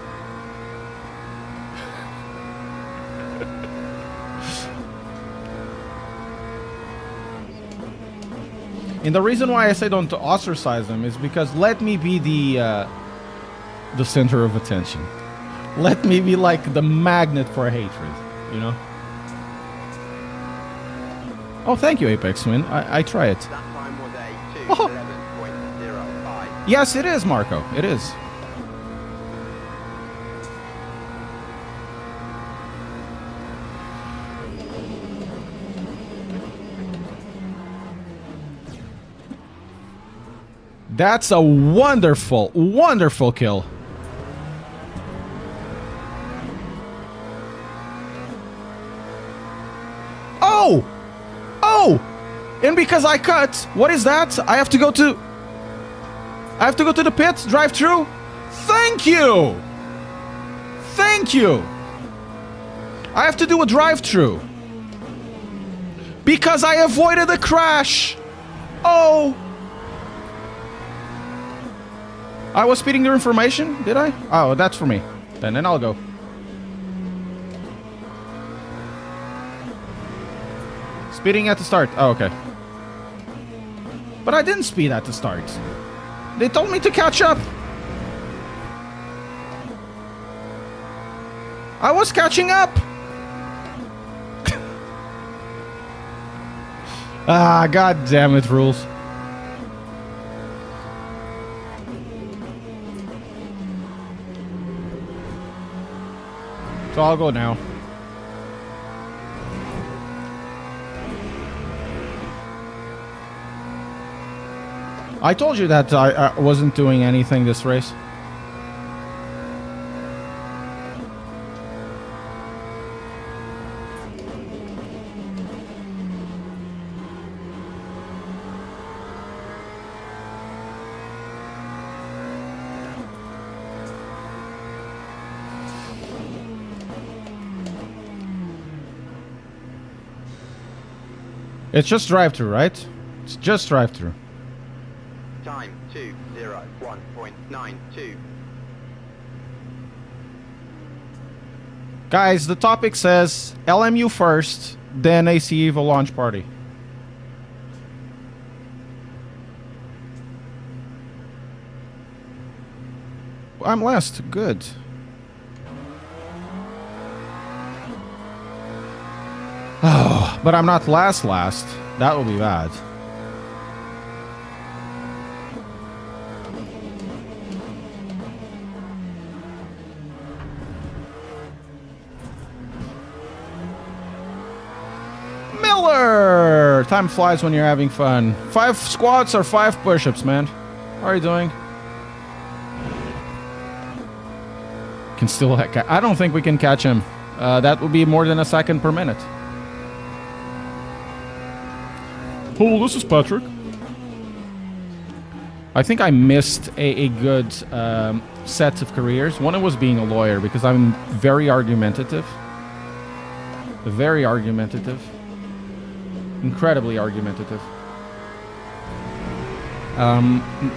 And the reason why I say don't ostracize them is because let me be the center of attention. Let me be like the magnet for hatred, you know? Oh, thank you, Apex Twin. I try it. That time was a Oh. 2:11.05. Yes, it is, Marco. It is. That's a wonderful, wonderful kill. Oh! Oh! Oh! And because I cut, what is that? I have to go to the pit, drive through. Thank you! Thank you! I have to do a drive-through. Because I avoided a crash. Oh! I was speeding your information, did I? Oh, that's for me. Then I'll go. Speeding at the start. Oh, okay. But I didn't speed at the start. They told me to catch up. I was catching up. Ah, god damn it, rules. So I'll go now. I told you that I wasn't doing anything this race. It's just drive-through, right? It's just drive-through. Time 2:01.92. Guys, the topic says LMU first, then AC EVO launch party. I'm last. Good. Oh, but I'm not last. That will be bad. Miller! Time flies when you're having fun. 5 squats or 5 push-ups, man. How are you doing? Can still... I don't think we can catch him. That would be more than a second per minute. Oh, this is Patrick. I think I missed a good set of careers. One was being a lawyer because I'm very argumentative. Very argumentative. Incredibly argumentative.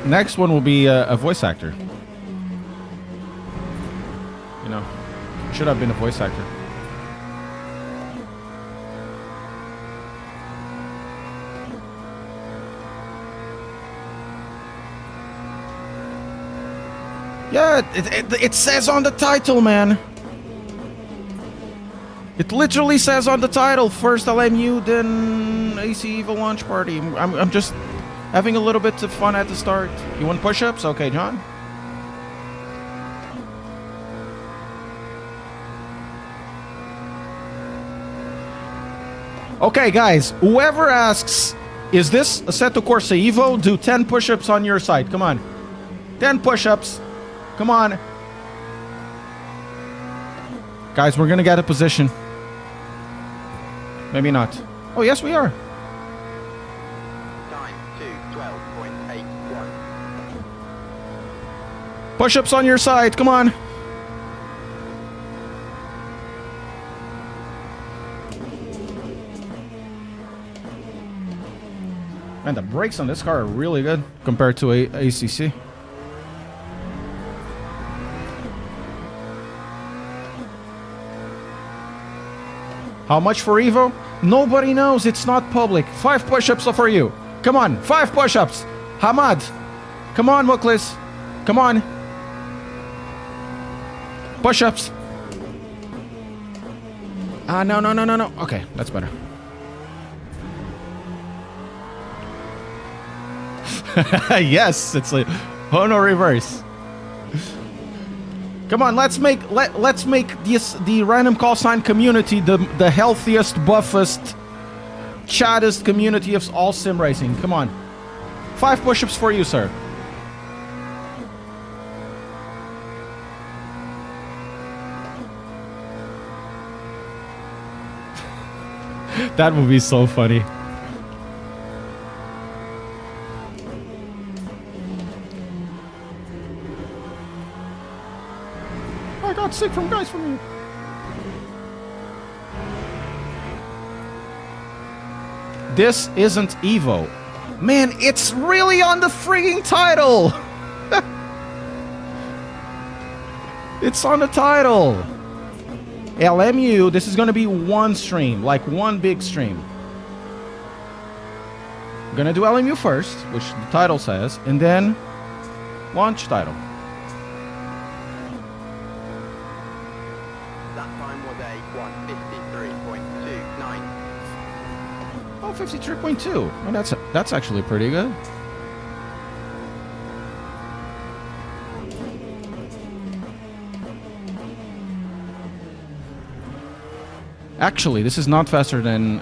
Next one will be a voice actor. You know, should have been a voice actor. Yeah, it says on the title, man. It literally says on the title, first LMU, then AC EVO launch party. I'm just having a little bit of fun at the start. You want push-ups? Okay, John. Okay, guys, whoever asks, is this Assetto Corsa EVO? Do 10 push-ups on your side. Come on. 10 push-ups. Come on. Guys, we're gonna get a position. Maybe not. Oh, yes, we are. Time 2:12.81. Push-ups on your side. Come on. Man, the brakes on this car are really good compared to ACC. How much for EVO? Nobody knows. It's not public. 5 push-ups for you. Come on. 5 push-ups. Hamad. Come on, Muklis. Come on. Push-ups. No. Okay, that's better. Yes, it's like... Oh, no, reverse. Come on, let's make this the random call sign community the healthiest, buffest, chattest community of all sim racing. Come on, 5 push-ups for you, sir. That would be so funny. sick from guys from you. This isn't EVO. Man, it's really on the frigging title. It's on the title. LMU, this is gonna be one stream, like one big stream. I'm gonna do LMU first, which the title says, and then launch title. That time was a 153.29. Oh, 53.2. Oh, that's actually pretty good. Actually, this is not faster than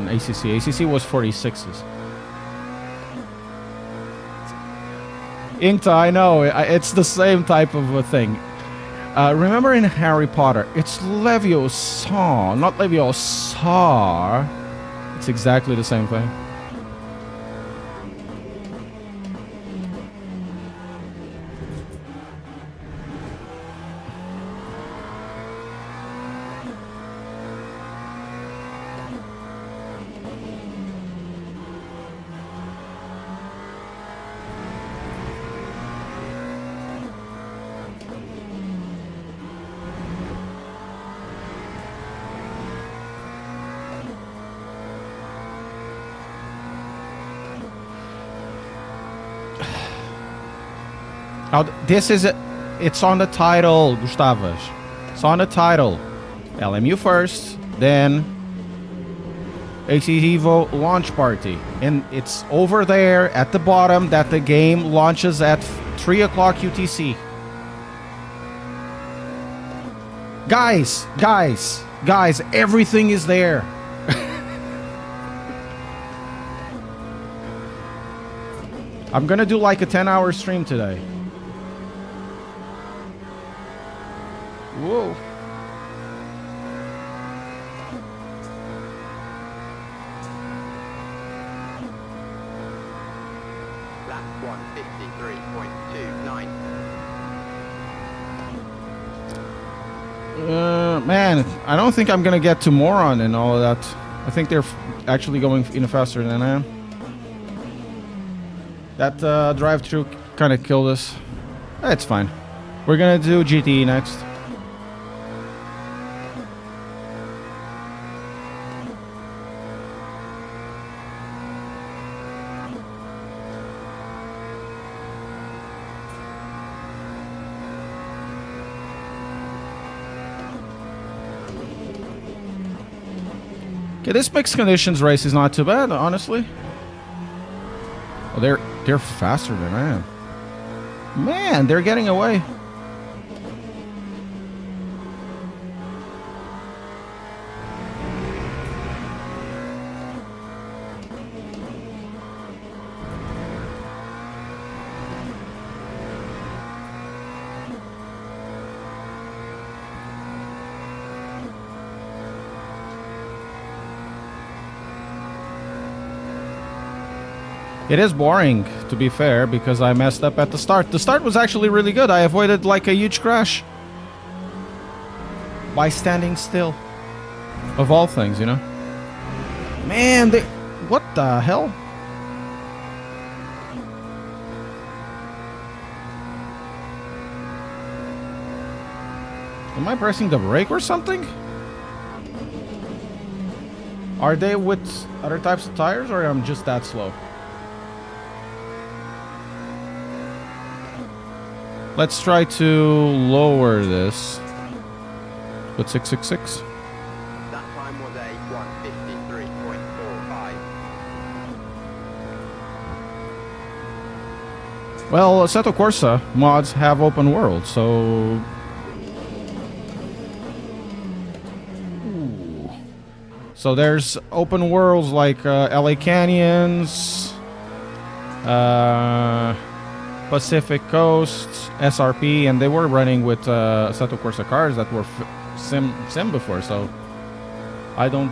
ACC. ACC was 46s. Inkta, I know. It's the same type of a thing. Remember in Harry Potter, it's Leviosa, not Leviosa. It's exactly the same thing. Now, this is it's on the title, Gustavas. It's on the title. LMU first, then EVO launch party. And it's over there at the bottom that the game launches at 3 o'clock UTC. Guys, everything is there. I'm gonna do like a 10-hour stream today. Whoa. Lap 153.29. Man, I don't think I'm gonna get to Moron and all of that. I think they're actually going in faster than I am. That drive-through kind of killed us. It's fine. We're gonna do GTE next. Okay, this mixed conditions race is not too bad, honestly. Oh, they're faster than I am. Man, they're getting away. It is boring, to be fair, because I messed up at the start. The start was actually really good. I avoided like a huge crash by standing still. Of all things, you know. Man, what the hell? Am I pressing the brake or something? Are they with other types of tires, or I'm just that slow? Let's try to lower this. Put 666. That time was a 153.45. Well, Assetto Corsa mods have open world, so... Ooh. So there's open worlds like LA Canyons, Pacific Coast, SRP, and they were running with Assetto Corsa cars that were sim before, so I don't...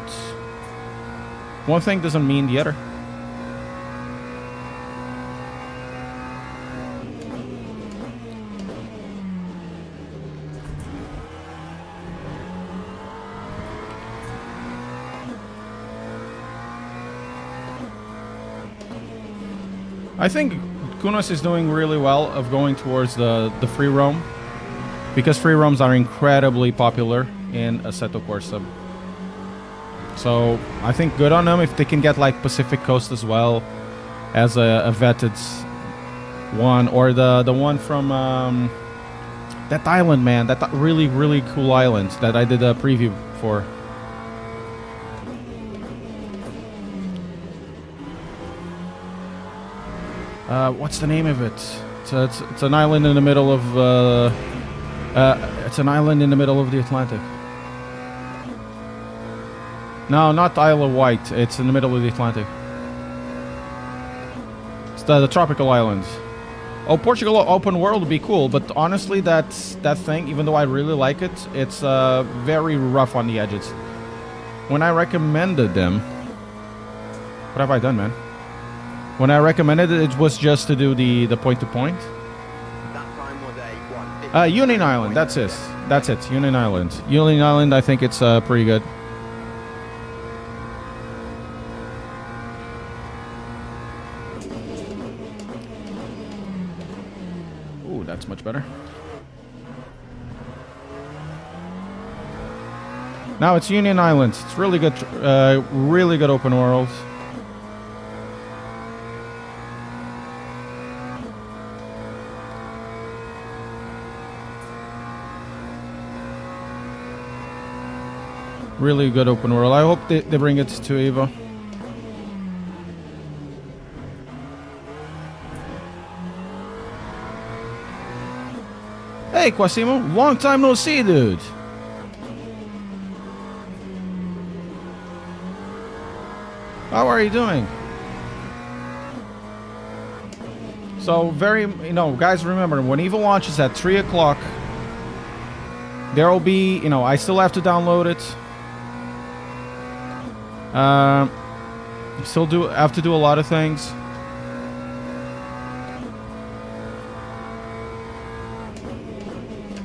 One thing doesn't mean the other. I think Kunos is doing really well of going towards the free roam, because free roams are incredibly popular in Assetto Corsa. So I think good on them if they can get like Pacific Coast as well as a vetted one, or the one from that island, man, that really cool island that I did a preview for. What's the name of it? It's an island in the middle of it's an island in the middle of the Atlantic. No, not Isle of Wight. It's in the middle of the Atlantic. It's the tropical islands. Oh, Portugal open world would be cool, but honestly, that thing, even though I really like it, it's very rough on the edges. When I recommended them, what have I done, man? When I recommended it, it was just to do the point-to-point. That time was a 1:50. Union Island, that's it. That's it, Union Island. Union Island, I think it's pretty good. Ooh, that's much better. Now it's Union Island. It's really good open world. Really good open world. I hope they bring it to EVO. Hey, Quasimo. Long time no see, dude. How are you doing? So, guys, remember, when EVO launches at 3 o'clock, there will be, I still have to download it. Still have to do a lot of things.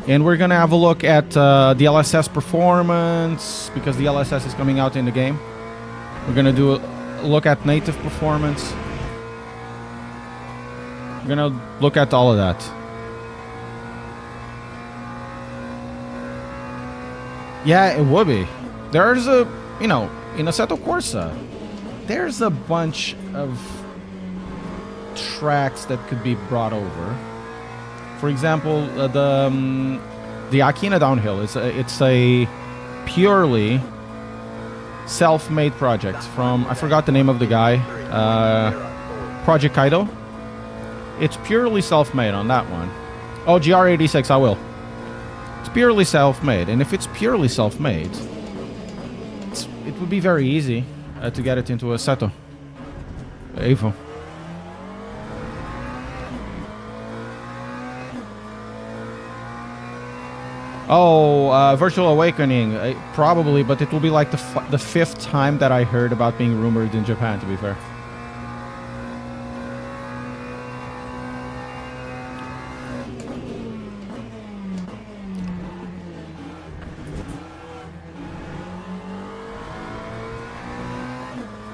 And we're gonna have a look at the LSS performance, because the LSS is coming out in the game. We're gonna do a look at native performance. We're gonna look at all of that. Yeah, it would be. There's a, in Assetto Corsa, there's a bunch of tracks that could be brought over. For example, the Aquina Downhill it's a purely self-made project from, I forgot the name of the guy, Project Kaido. It's purely self-made on that one. Oh, GR86, I will. It's purely self-made, and if it's purely self-made, it would be very easy to get it into Assetto. EVO. Oh, Virtual Awakening, probably, but it will be like the fifth time that I heard about being rumored in Japan, to be fair.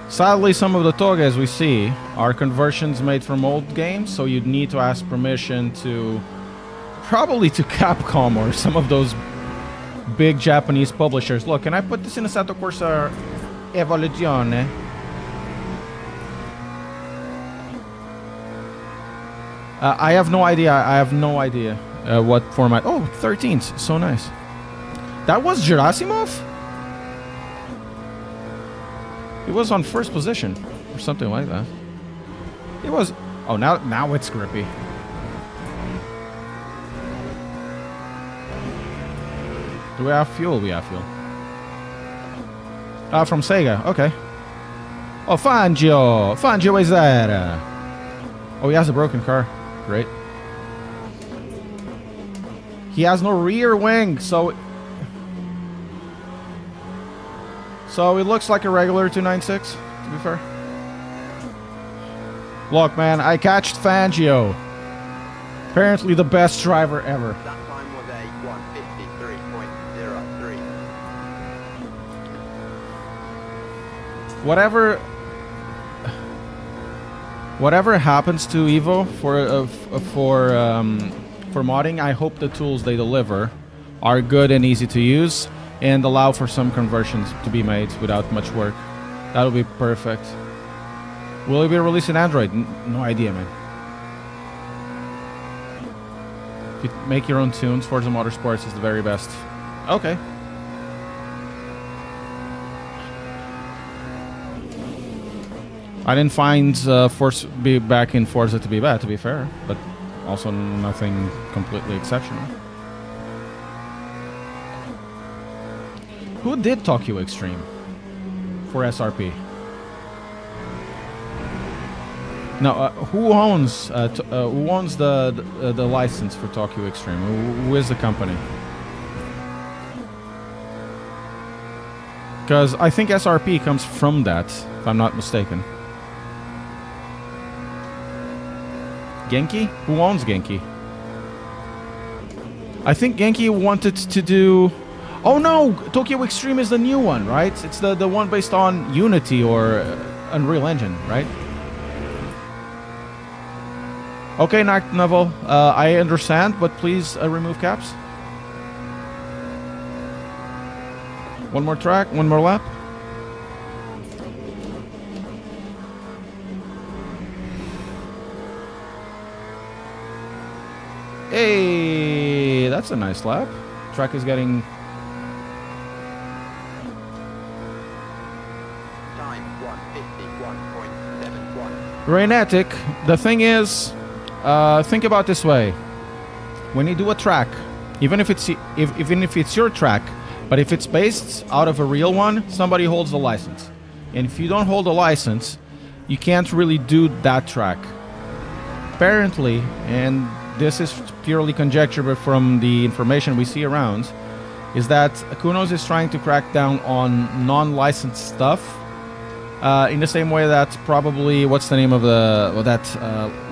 Sadly, some of the toges we see are conversions made from old games, so you'd need to ask permission to probably to Capcom or some of those big Japanese publishers. Look, can I put this in Assetto Corsa Evoluzione? I have no idea. I have no idea what format. Oh, 13s. So nice. That was Gerasimov? He was on first position or something like that. He was. Oh, now it's grippy. Do we have fuel? We have fuel. From Sega. Okay. Oh, Fangio. Fangio is there. Oh, he has a broken car. Great. He has no rear wing, so it looks like a regular 296, to be fair. Look, man, I catched Fangio. Apparently the best driver ever. That time was a 1:53.03. Whatever. Whatever happens to EVO for modding, I hope the tools they deliver are good and easy to use and allow for some conversions to be made without much work. That'll be perfect. Will it be released in Android? No idea, man. If you make your own tunes, Forza Motorsports is the very best. Okay. I didn't find back in Forza to be bad, to be fair, but also nothing completely exceptional. Who did Tokyo Extreme for SRP? No, who owns the license for Tokyo Extreme? Who is the company? Because I think SRP comes from that, if I'm not mistaken. Genki? Who owns Genki? I think Genki wanted to do... Oh no! Tokyo Extreme is the new one, right? It's the one based on Unity or Unreal Engine, right? Okay, Night Novel, I understand, but please remove caps. One more track, one more lap. Hey, that's a nice lap. Track is getting... Time 1:51.71. Rainetic, the thing is, think about this way. When you do a track, even if it's your track, but if it's based out of a real one, somebody holds the license. And if you don't hold a license, you can't really do that track. Apparently, and this is purely conjecture, but from the information we see around, is that Kunos is trying to crack down on non-licensed stuff in the same way that probably, what's the name of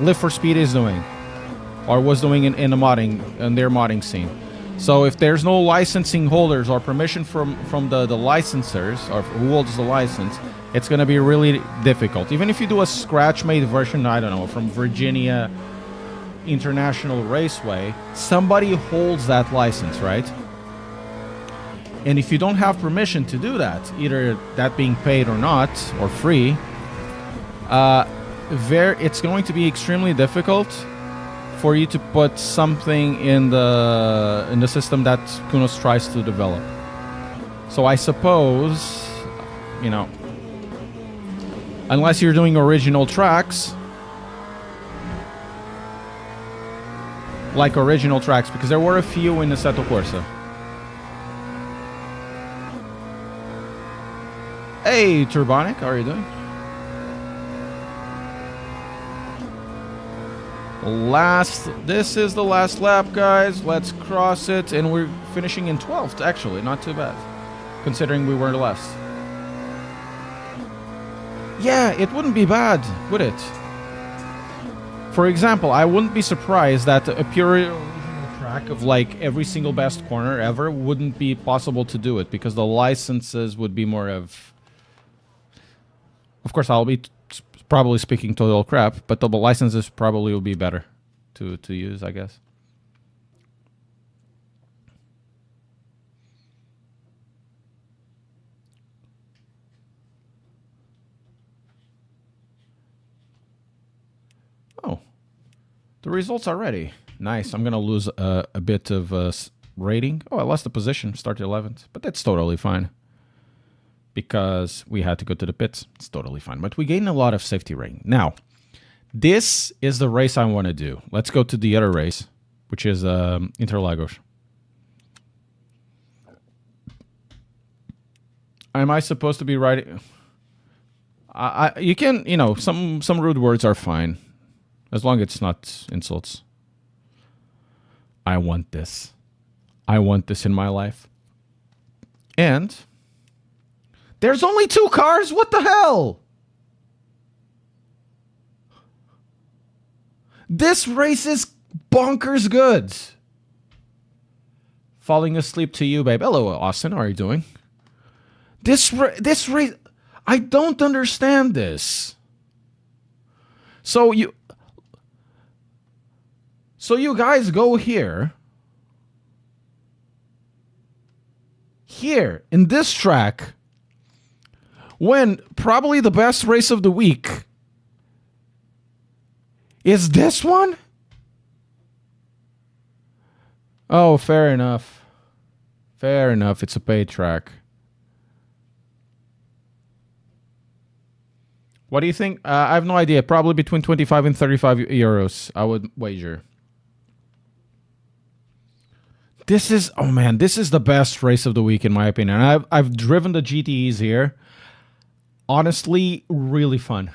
Live for Speed is doing, or was doing in their modding scene. So if there's no licensing holders or permission from the licensors, or who holds the license, it's going to be really difficult. Even if you do a scratch-made version, I don't know, from Virginia International Raceway, somebody holds that license, right? And if you don't have permission to do that, either that being paid or not, or free, it's going to be extremely difficult for you to put something in the system that Kunos tries to develop. So I suppose, you know, unless you're doing original tracks, because there were a few in Assetto Corsa. Hey, Turbonic, how are you doing? This is the last lap, guys. Let's cross it, and we're finishing in 12th, actually. Not too bad, considering we were last. Yeah, it wouldn't be bad, would it? For example, I wouldn't be surprised that a pure original track of like every single best corner ever wouldn't be possible to do it, because the licenses would be more of... Of course, I'll be probably speaking total crap, but the licenses probably will be better to use, I guess. Oh, the results are ready. Nice. I'm going to lose a bit of rating. Oh, I lost the position, started 11th, but that's totally fine, because we had to go to the pits. It's totally fine. But we gained a lot of safety rating. Now, this is the race I want to do. Let's go to the other race, which is Interlagos. Am I supposed to be riding? You can, you know, some rude words are fine, as long as it's not insults. I want this. I want this in my life. And... there's only 2 cars? What the hell? This race is bonkers good. Falling asleep to you, babe. Hello, Austin. How are you doing? This race... I don't understand this. So you guys go here in this track when probably the best race of the week is this one? Oh, fair enough. Fair enough. It's a paid track. What do you think? I have no idea. Probably between 25 and 35 euros, I would wager. This is, oh man, this is the best race of the week in my opinion. I've driven the GTEs here. Honestly, really fun.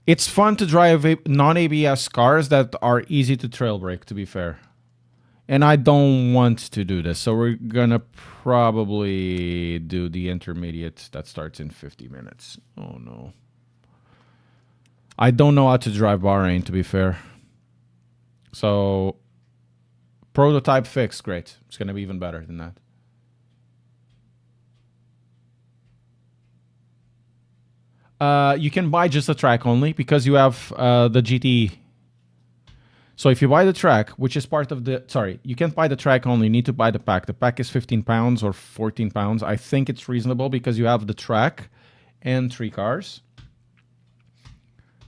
It's fun to drive non-ABS cars that are easy to trail brake, to be fair. And I don't want to do this, so we're gonna probably do the intermediate that starts in 50 minutes. Oh no. I don't know how to drive Bahrain, to be fair. So, prototype fixed, great. It's gonna be even better than that. You can buy just the track only because you have the GT. So if you buy the track, which is part of the... Sorry, you can't buy the track only. You need to buy the pack. The pack is £15 or £14. I think it's reasonable because you have the track and 3 cars.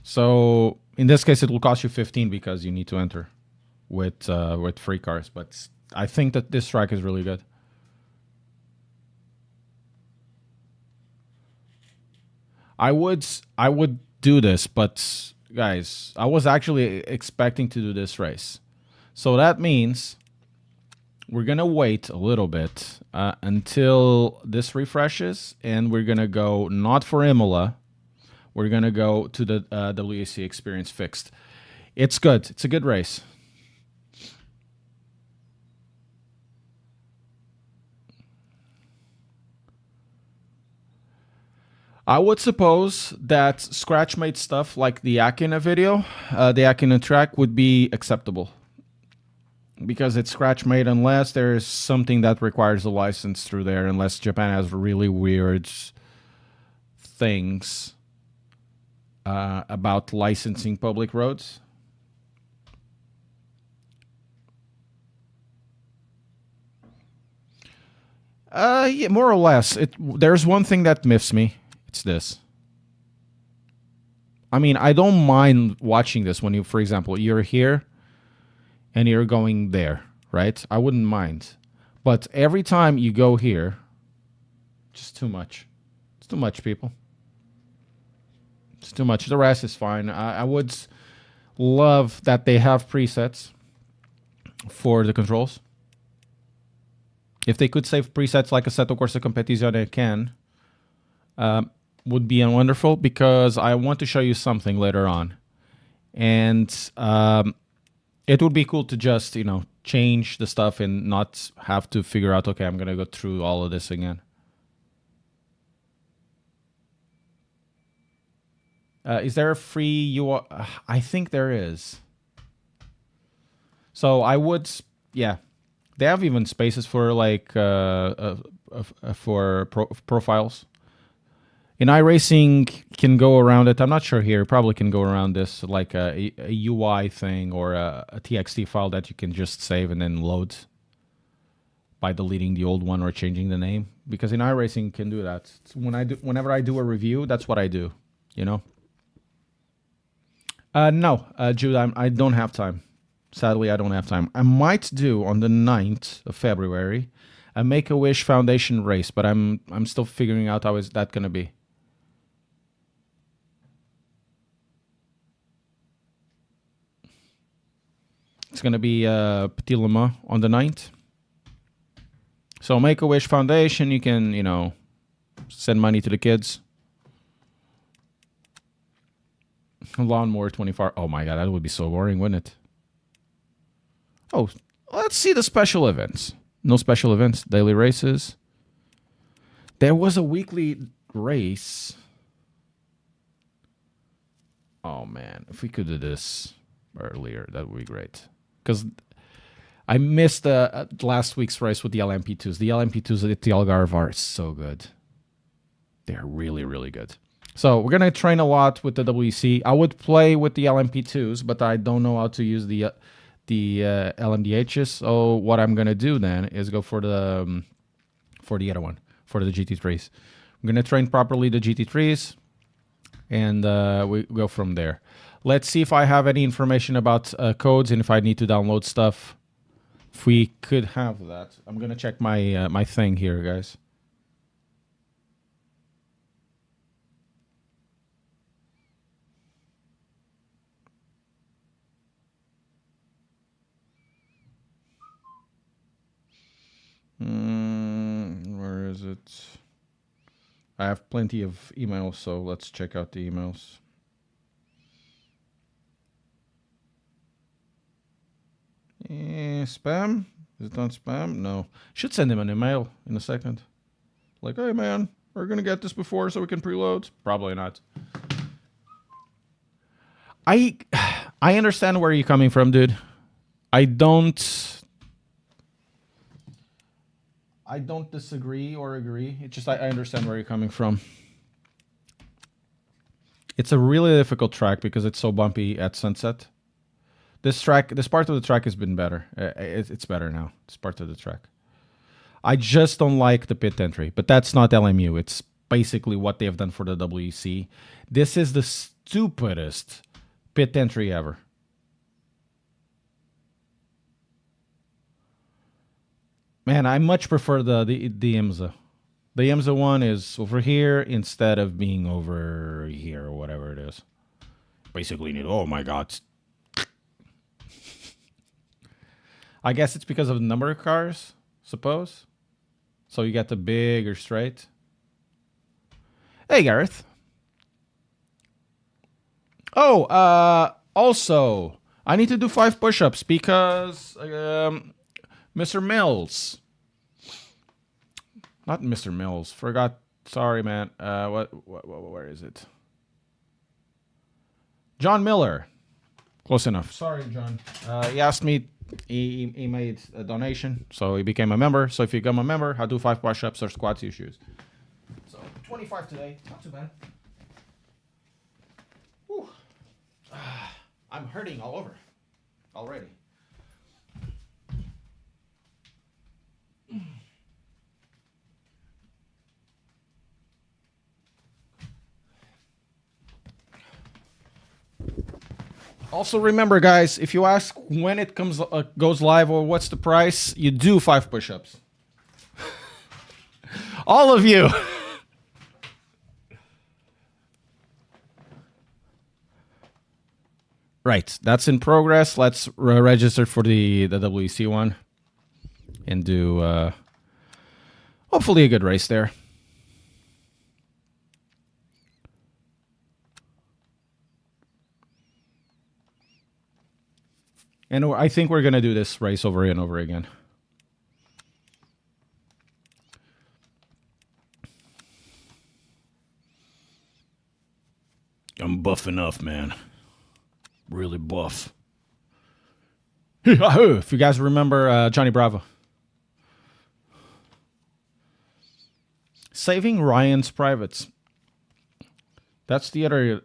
So in this case, it will cost you 15 because you need to enter with 3 cars. But I think that this track is really good. I would do this, but guys, I was actually expecting to do this race. So that means we're going to wait a little bit until this refreshes, and we're going to go not for Imola. We're going to go to the WEC Experience Fixed. It's good. It's a good race. I would suppose that scratch-made stuff like the Akina video, the Akina track, would be acceptable. Because it's scratch-made unless there's something that requires a license through there, unless Japan has really weird things about licensing public roads. Yeah, more or less. There's one thing that miffs me. It's this. I mean, I don't mind watching this when you, for example, you're here and you're going there, right? I wouldn't mind. But every time you go here, just too much. It's too much, people. It's too much. The rest is fine. I would love that they have presets for the controls. If they could save presets like Assetto Corsa Competizione can, would be wonderful, because I want to show you something later on. And it would be cool to just, change the stuff and not have to figure out, okay, I'm going to go through all of this again. Is there a free UI? I think there is. So I would, yeah. They have even spaces for like profiles. In iRacing, can go around it. I'm not sure here. Probably can go around this like a UI thing or a TXT file that you can just save and then load by deleting the old one or changing the name. Because in iRacing, you can do that. Whenever I do a review, that's what I do. No, Jude, I don't have time. Sadly, I don't have time. I might do on the 9th of February a Make-A-Wish Foundation race, but I'm still figuring out how is that going to be. It's going to be Petit Le Mans on the 9th. So Make-A-Wish Foundation, you can, send money to the kids. Lawnmower 24. Oh my God, that would be so boring, wouldn't it? Oh, let's see the special events. No special events, daily races. There was a weekly race. Oh man, if we could do this earlier, that would be great. Because I missed last week's race with the LMP2s. The LMP2s at the Algarve are so good. They're really, really good. So we're gonna train a lot with the WEC. I would play with the LMP2s, but I don't know how to use the LMDHs. So what I'm gonna do then is go for the other one, for the GT3s. I'm gonna train properly the GT3s, and we go from there. Let's see if I have any information about codes and if I need to download stuff. If we could have that, I'm gonna check my my thing here, guys. Where is it? I have plenty of emails, so let's check out the emails. Spam? Is it on spam? No. Should send him an email in a second. Like, hey man, we're gonna get this before so we can preload. Probably not. I understand where you're coming from, dude. I don't disagree or agree. It's just I understand where you're coming from. It's a really difficult track because it's so bumpy at sunset. This part of the track has been better. It's better now. This part of the track. I just don't like the pit entry, but that's not LMU. It's basically what they have done for the WEC. This is the stupidest pit entry ever. Man, I much prefer the IMSA. The IMSA one is over here instead of being over here or whatever it is. Basically, oh my god. I guess it's because of the number of cars, suppose. So you get the bigger straight. Hey, Gareth. Oh, also, I need to do 5 push-ups because Mr. Mills. Not Mr. Mills. Forgot. Sorry, man. Where is it? John Miller. Close enough. Sorry, John. He asked me. He made a donation, so he became a member. So if you become a member, I'll do 5 push-ups or squats you choose. So 25 today. Not too bad. Whew. I'm hurting all over already. Also remember, guys, if you ask when it goes live or what's the price, you do 5 push-ups. All of you. Right, that's in progress. Let's register for the WEC one and do hopefully a good race there. And I think we're going to do this race over and over again. I'm buff enough, man. Really buff. If you guys remember Johnny Bravo. Saving Ryan's Privates. That's the other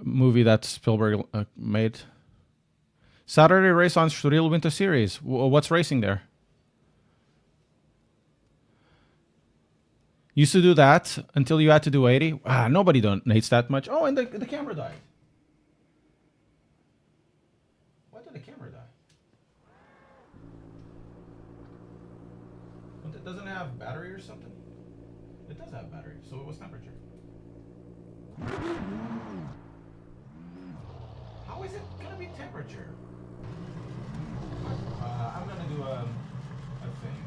movie that Spielberg made. Saturday race on Estoril Winter Series. What's racing there? Used to do that until you had to do 80. Nobody donates that much. Oh, and the camera died. Why did the camera die? It doesn't have battery or something? It does have battery, so it was temperature. How is it gonna be temperature? I'm gonna do a thing.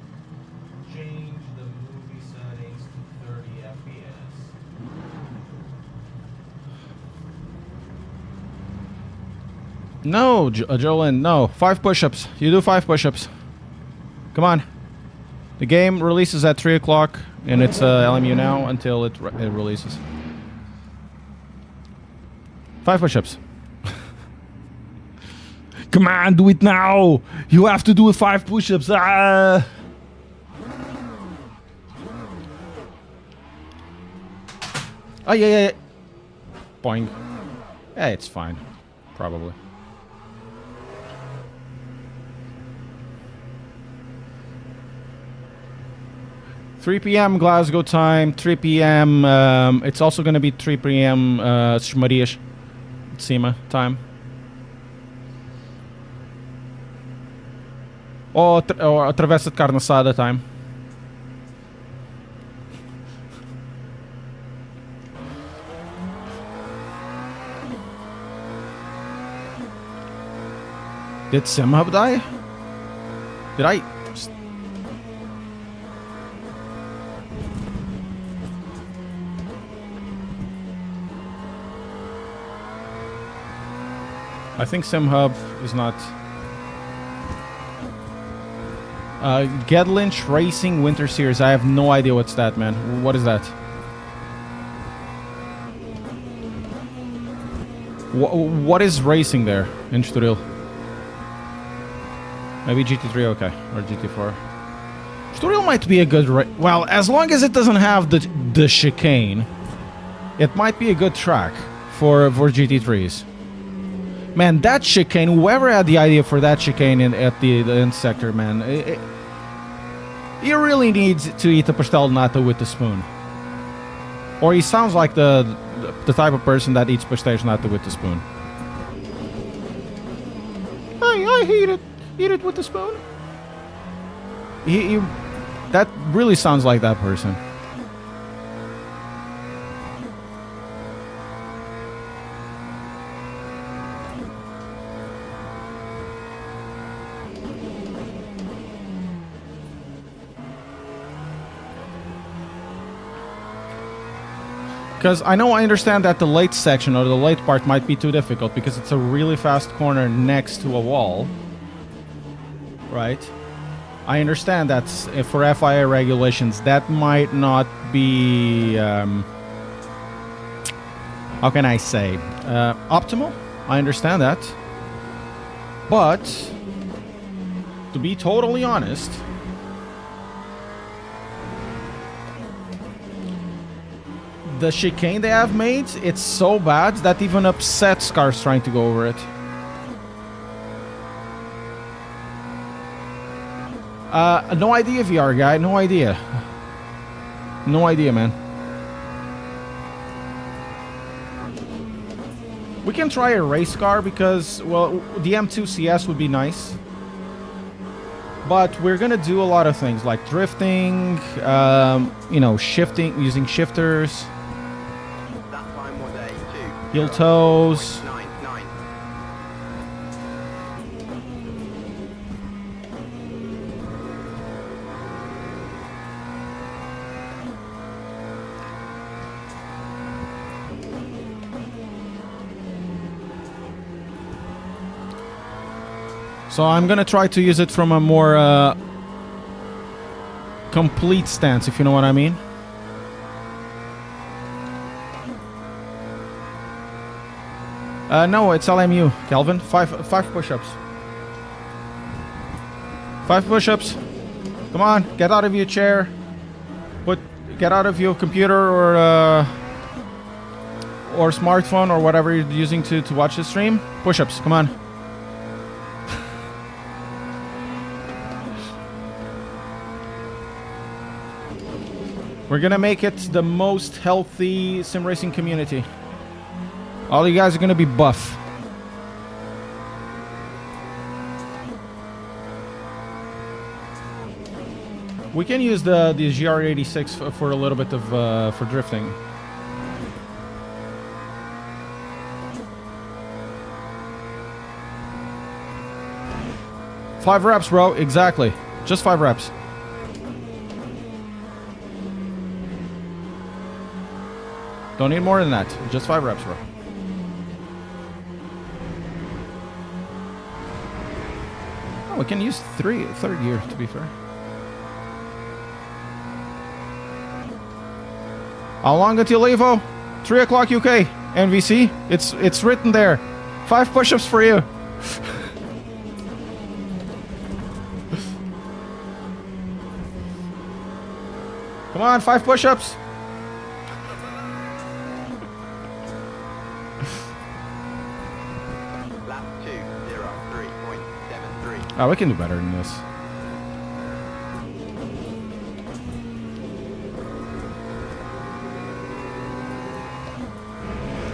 Change the movie settings to 30 FPS. No, Jolene, no. 5 push-ups. You do 5 push-ups. Come on. The game releases at 3 o'clock, and it's LMU now until it releases. 5 push-ups. Come on, do it now. You have to do 5 push-ups. Oh, yeah. Boing. Yeah, it's fine. Probably. $3 p.m. Glasgow time, 3 p.m. It's also going to be 3 p.m. Schmarias, Cima time. Or Travessa de Carne Assada time. Did SimHub die? Did I... I think SimHub is not... Gedlinch Racing Winter Series. I have no idea what's that, man. What is that? What is racing there in Estoril? Maybe GT3, okay. Or GT4. Estoril might be a good... Well, as long as it doesn't have the chicane, it might be a good track for GT3s. Man, that chicane, whoever had the idea for that chicane at the end sector, man, he really needs to eat the pastel nata with the spoon. Or he sounds like the type of person that eats pastel nata with the spoon. I eat it with the spoon. That really sounds like that person. Because I understand that the late section or the late part might be too difficult because it's a really fast corner next to a wall. Right? I understand that for FIA regulations that might not be... how can I say? Optimal. I understand that. But, to be totally honest... The chicane they have made, it's so bad that even upsets cars trying to go over it. No idea, VR guy. No idea. No idea, man. We can try a race car because, well, the M2 CS would be nice. But we're gonna do a lot of things like drifting, you know, shifting, using shifters. Heel toes. So I'm gonna try to use it from a more complete stance, if you know what I mean. No, it's LMU, Kelvin. Five push-ups. 5 push-ups. Come on, get out of your chair. Get out of your computer or smartphone or whatever you're using to watch the stream. Push-ups, come on. We're gonna make it the most healthy sim racing community. All you guys are gonna be buff. We can use the GR86 for a little bit of for drifting. Five reps, bro. Exactly. Just 5 reps. Don't need more than that. Just 5 reps, bro. Oh, we can use third gear, to be fair. How long until EVO? 3 o'clock UK. NVC. It's written there. 5 push-ups for you. Come on, 5 push-ups. Oh, we can do better than this.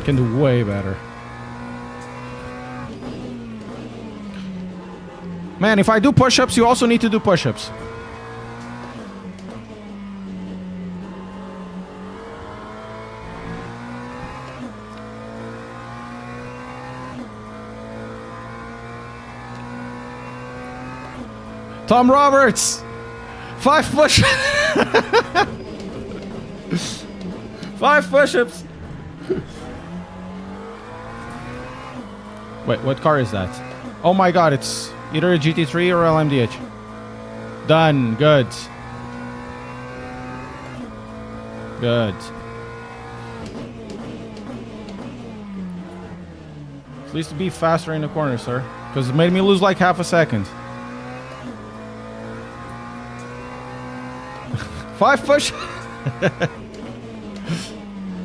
Can do way better. Man, if I do push-ups, you also need to do push-ups. Tom Roberts! 5 push 5 push-ups! Wait, what car is that? Oh my god, it's either a GT3 or LMDH. Done. Good. Good. At least be faster in the corner, sir. Because it made me lose like half a second. 5 push.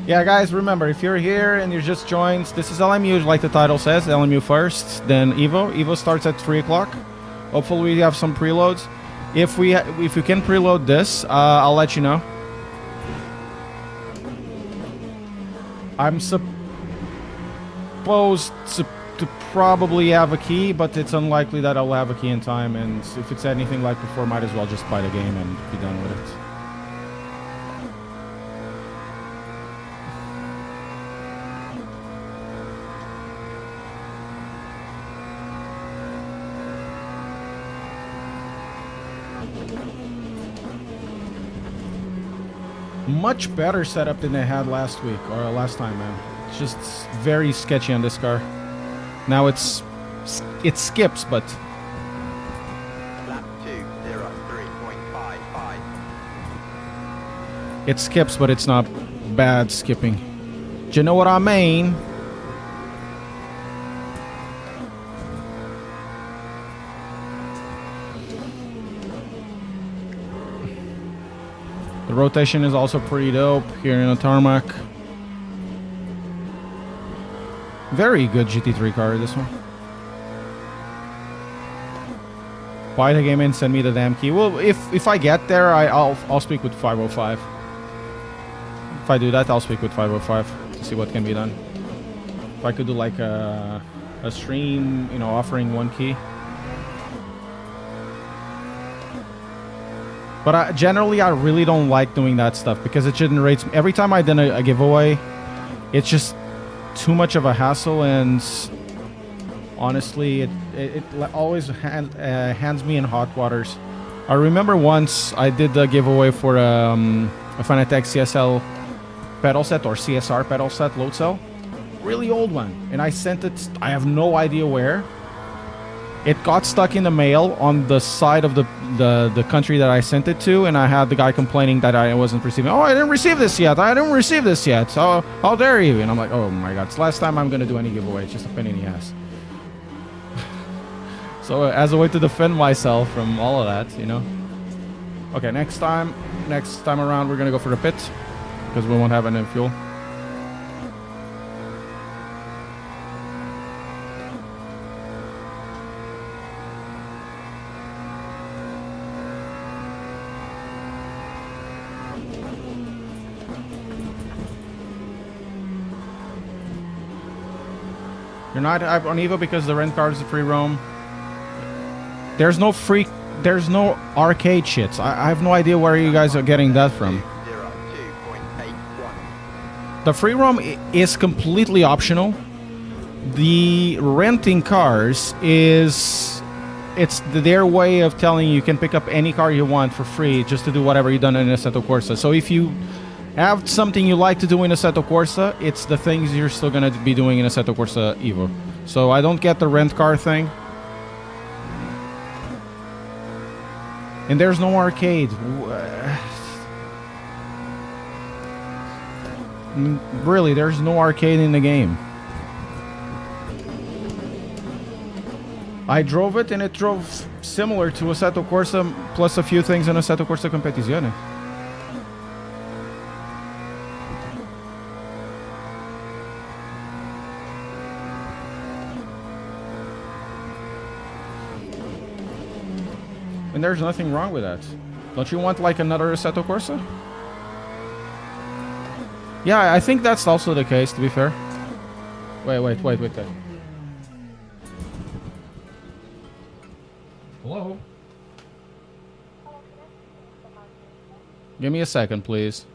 Yeah, guys, remember, if you're here and you just joined, this is LMU, like the title says. LMU first, then EVO. EVO starts at 3 o'clock. Hopefully we have some preloads. If we can preload this, I'll let you know. I'm supposed to probably have a key, but it's unlikely that I'll have a key in time. And if it's anything like before, might as well just buy the game and be done with it. Much better setup than they had last week or last time, man. It's just very sketchy on this car. Now it skips, but Lap 2:03.55. it skips, but it's not bad skipping. Do you know what I mean? The rotation is also pretty dope here in a tarmac. Very good GT3 car, this one. Buy the game and send me the damn key. Well, if I get there, I'll speak with 505. If I do that, I'll speak with 505 to see what can be done. If I could do like a stream, you know, offering 1 key. But generally, I really don't like doing that stuff because it generates... Every time I did a giveaway, it's just too much of a hassle, and honestly, it always hands me in hot waters. I remember once I did the giveaway for a Fanatec CSL pedal set, or CSR pedal set load cell. Really old one. And I sent it... I have no idea where. It got stuck in the mail on the side of the country that I sent it to, and I had the guy complaining that I wasn't receiving. Oh, I didn't receive this yet. I didn't receive this yet. So how dare you? And I'm like, oh my god, it's the last time I'm gonna do any giveaway. It's just a pain in the ass. So as a way to defend myself from all of that, you know. Okay, next time around, we're gonna go for the pit because we won't have any fuel. You're not on EVO because the rent car is a free roam. There's no arcade shits. I have no idea where you guys are getting that from. 02.81. The free roam is completely optional. The renting cars it's their way of telling you can pick up any car you want for free just to do whatever you've done in Assetto Corsa. So if you have something you like to do in Assetto Corsa, it's the things you're still going to be doing in Assetto Corsa EVO. So I don't get the rent car thing. And there's no arcade. Really, there's no arcade in the game. I drove it and it drove similar to Assetto Corsa plus a few things in Assetto Corsa Competizione. And there's nothing wrong with that. Don't you want like another Assetto Corsa? Yeah, I think that's also the case, to be fair. Wait. Hello? Give me a second, please.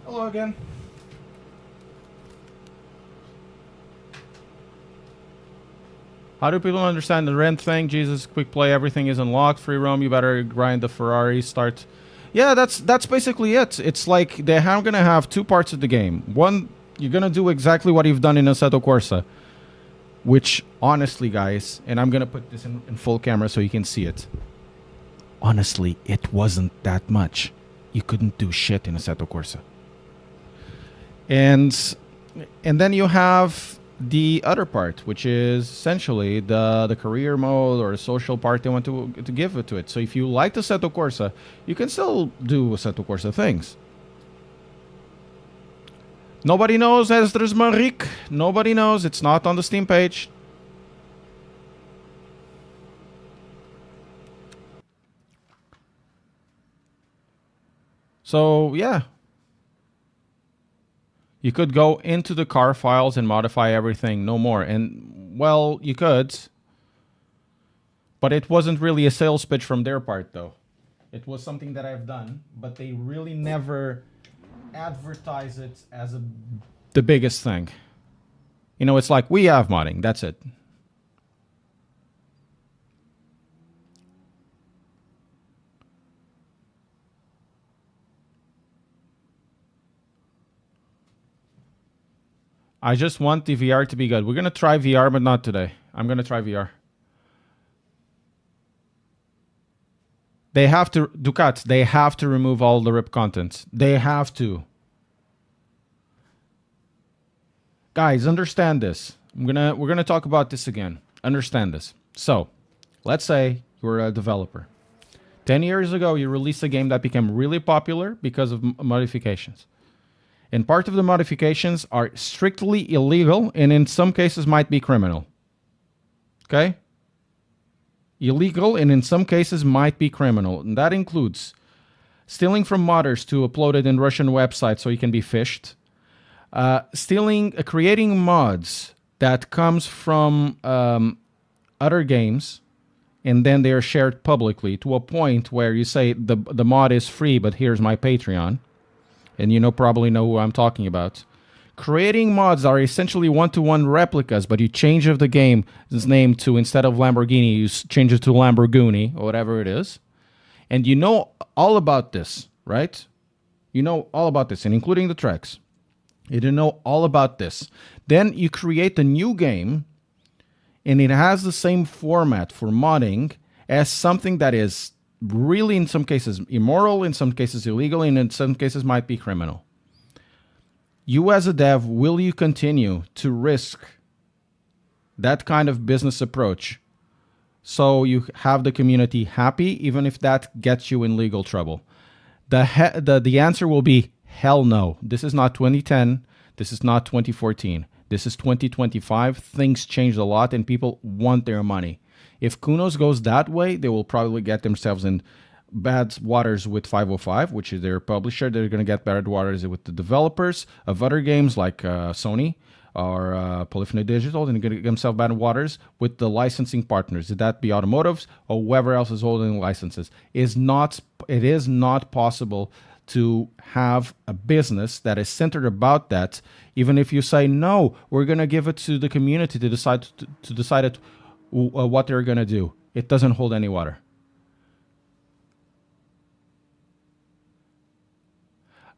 Hello again. How do people understand the rent thing? Jesus, quick play, everything is unlocked, free roam, you better grind the Ferrari, start. Yeah, that's basically it. It's like they're gonna have two parts of the game. One, you're gonna do exactly what you've done in Assetto Corsa, which honestly, guys, and I'm gonna put this in full camera so you can see it. Honestly, it wasn't that much. You couldn't do shit in Assetto Corsa. And then you have the other part, which is essentially the career mode or the social part they want to give it to it. So if you like the Assetto Corsa, you can still do Assetto Corsa things. Nobody knows Esdras Marik. Nobody knows. It's not on the Steam page. So yeah. You could go into the car files and modify everything, no more. And, well, you could. But it wasn't really a sales pitch from their part, though. It was something that I've done, but they really never advertise it as the biggest thing. You know, it's like, we have modding, that's it. I just want the VR to be good. We're going to try VR, but not today. I'm going to try VR. They have to, Ducats, they have to remove all the RIP content. They have to. Guys, understand this. We're gonna talk about this again. Understand this. So, let's say you're a developer. 10 years ago, you released a game that became really popular because of modifications. And part of the modifications are strictly illegal and in some cases might be criminal. Okay? Illegal and in some cases might be criminal. And that includes stealing from modders to upload it in Russian websites so you can be phished. Creating mods that comes from other games and then they are shared publicly to a point where you say the mod is free, but here's my Patreon. And you probably know who I'm talking about. Creating mods are essentially one-to-one replicas, but you change the game's name to, instead of Lamborghini, you change it to Lamborghini, or whatever it is. And you know all about this, right? You know all about this, and including the tracks. You know all about this. Then you create a new game, and it has the same format for modding as something that is really in some cases immoral, in some cases illegal, and in some cases might be criminal. You as a dev, will you continue to risk that kind of business approach so you have the community happy, even if that gets you in legal trouble? The answer will be hell no. This is not 2010. This is not 2014. This is 2025. Things changed a lot and people want their money. If Kunos goes that way, they will probably get themselves in bad waters with 505, which is their publisher. They're going to get bad waters with the developers of other games like Sony or Polyphony Digital. They're going to get themselves bad waters with the licensing partners. Did that be automotives or whoever else is holding licenses? It is not possible to have a business that is centered about that, even if you say, no, we're going to give it to the community to decide it what they're going to do. It doesn't hold any water.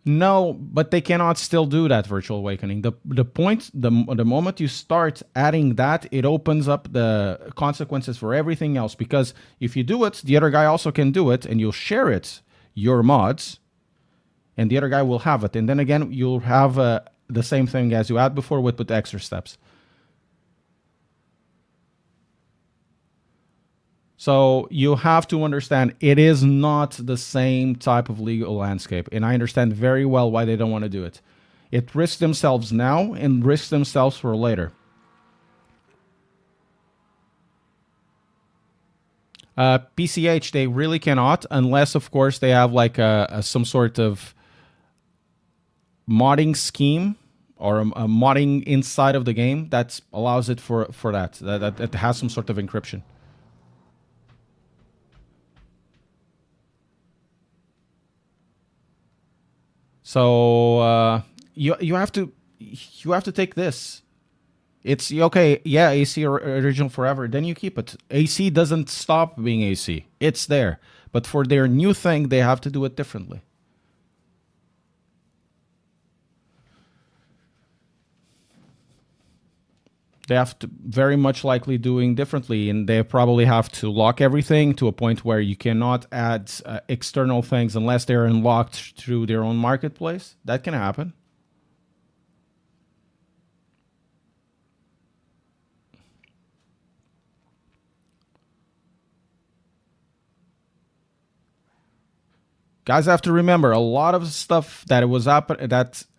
No, but they cannot still do that virtual awakening. The point, the moment you start adding that, it opens up the consequences for everything else. Because if you do it, the other guy also can do it, and you'll share it, your mods, and the other guy will have it. And then again, you'll have the same thing as you had before with the extra steps. So you have to understand it is not the same type of legal landscape. And I understand very well why they don't want to do it. It risks themselves now and risks themselves for later. PCH, they really cannot, unless, of course, they have like some sort of modding scheme or a modding inside of the game that allows it for that has some sort of encryption. So you have to take this. It's okay, yeah, AC original forever. Then you keep it. AC doesn't stop being AC. It's there, but for their new thing, they have to do it differently. They have to very much likely doing differently, and they probably have to lock everything to a point where you cannot add external things unless they're unlocked through their own marketplace. That can happen. Guys have to remember a lot of stuff that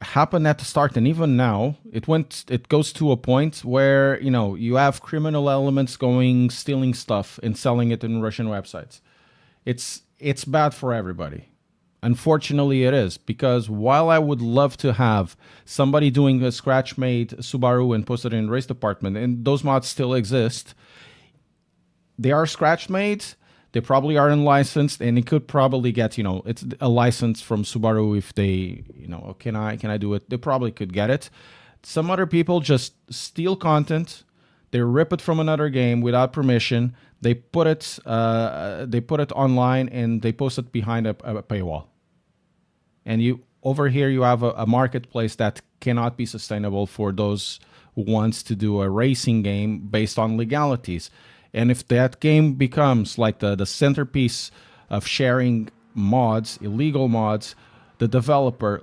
happened at the start, and even now it goes to a point where you have criminal elements stealing stuff and selling it in Russian websites. It's bad for everybody. Unfortunately, it is, because while I would love to have somebody doing a scratch-made Subaru and post it in the race department, and those mods still exist, they are scratch-made. They probably are unlicensed, and it could probably get, it's a license from Subaru if they, can I do it? They probably could get it. Some other people just steal content, they rip it from another game without permission, they put it online, and they post it behind a paywall. And over here you have a marketplace that cannot be sustainable for those who wants to do a racing game based on legalities. And if that game becomes like the centerpiece of sharing mods, illegal mods, the developer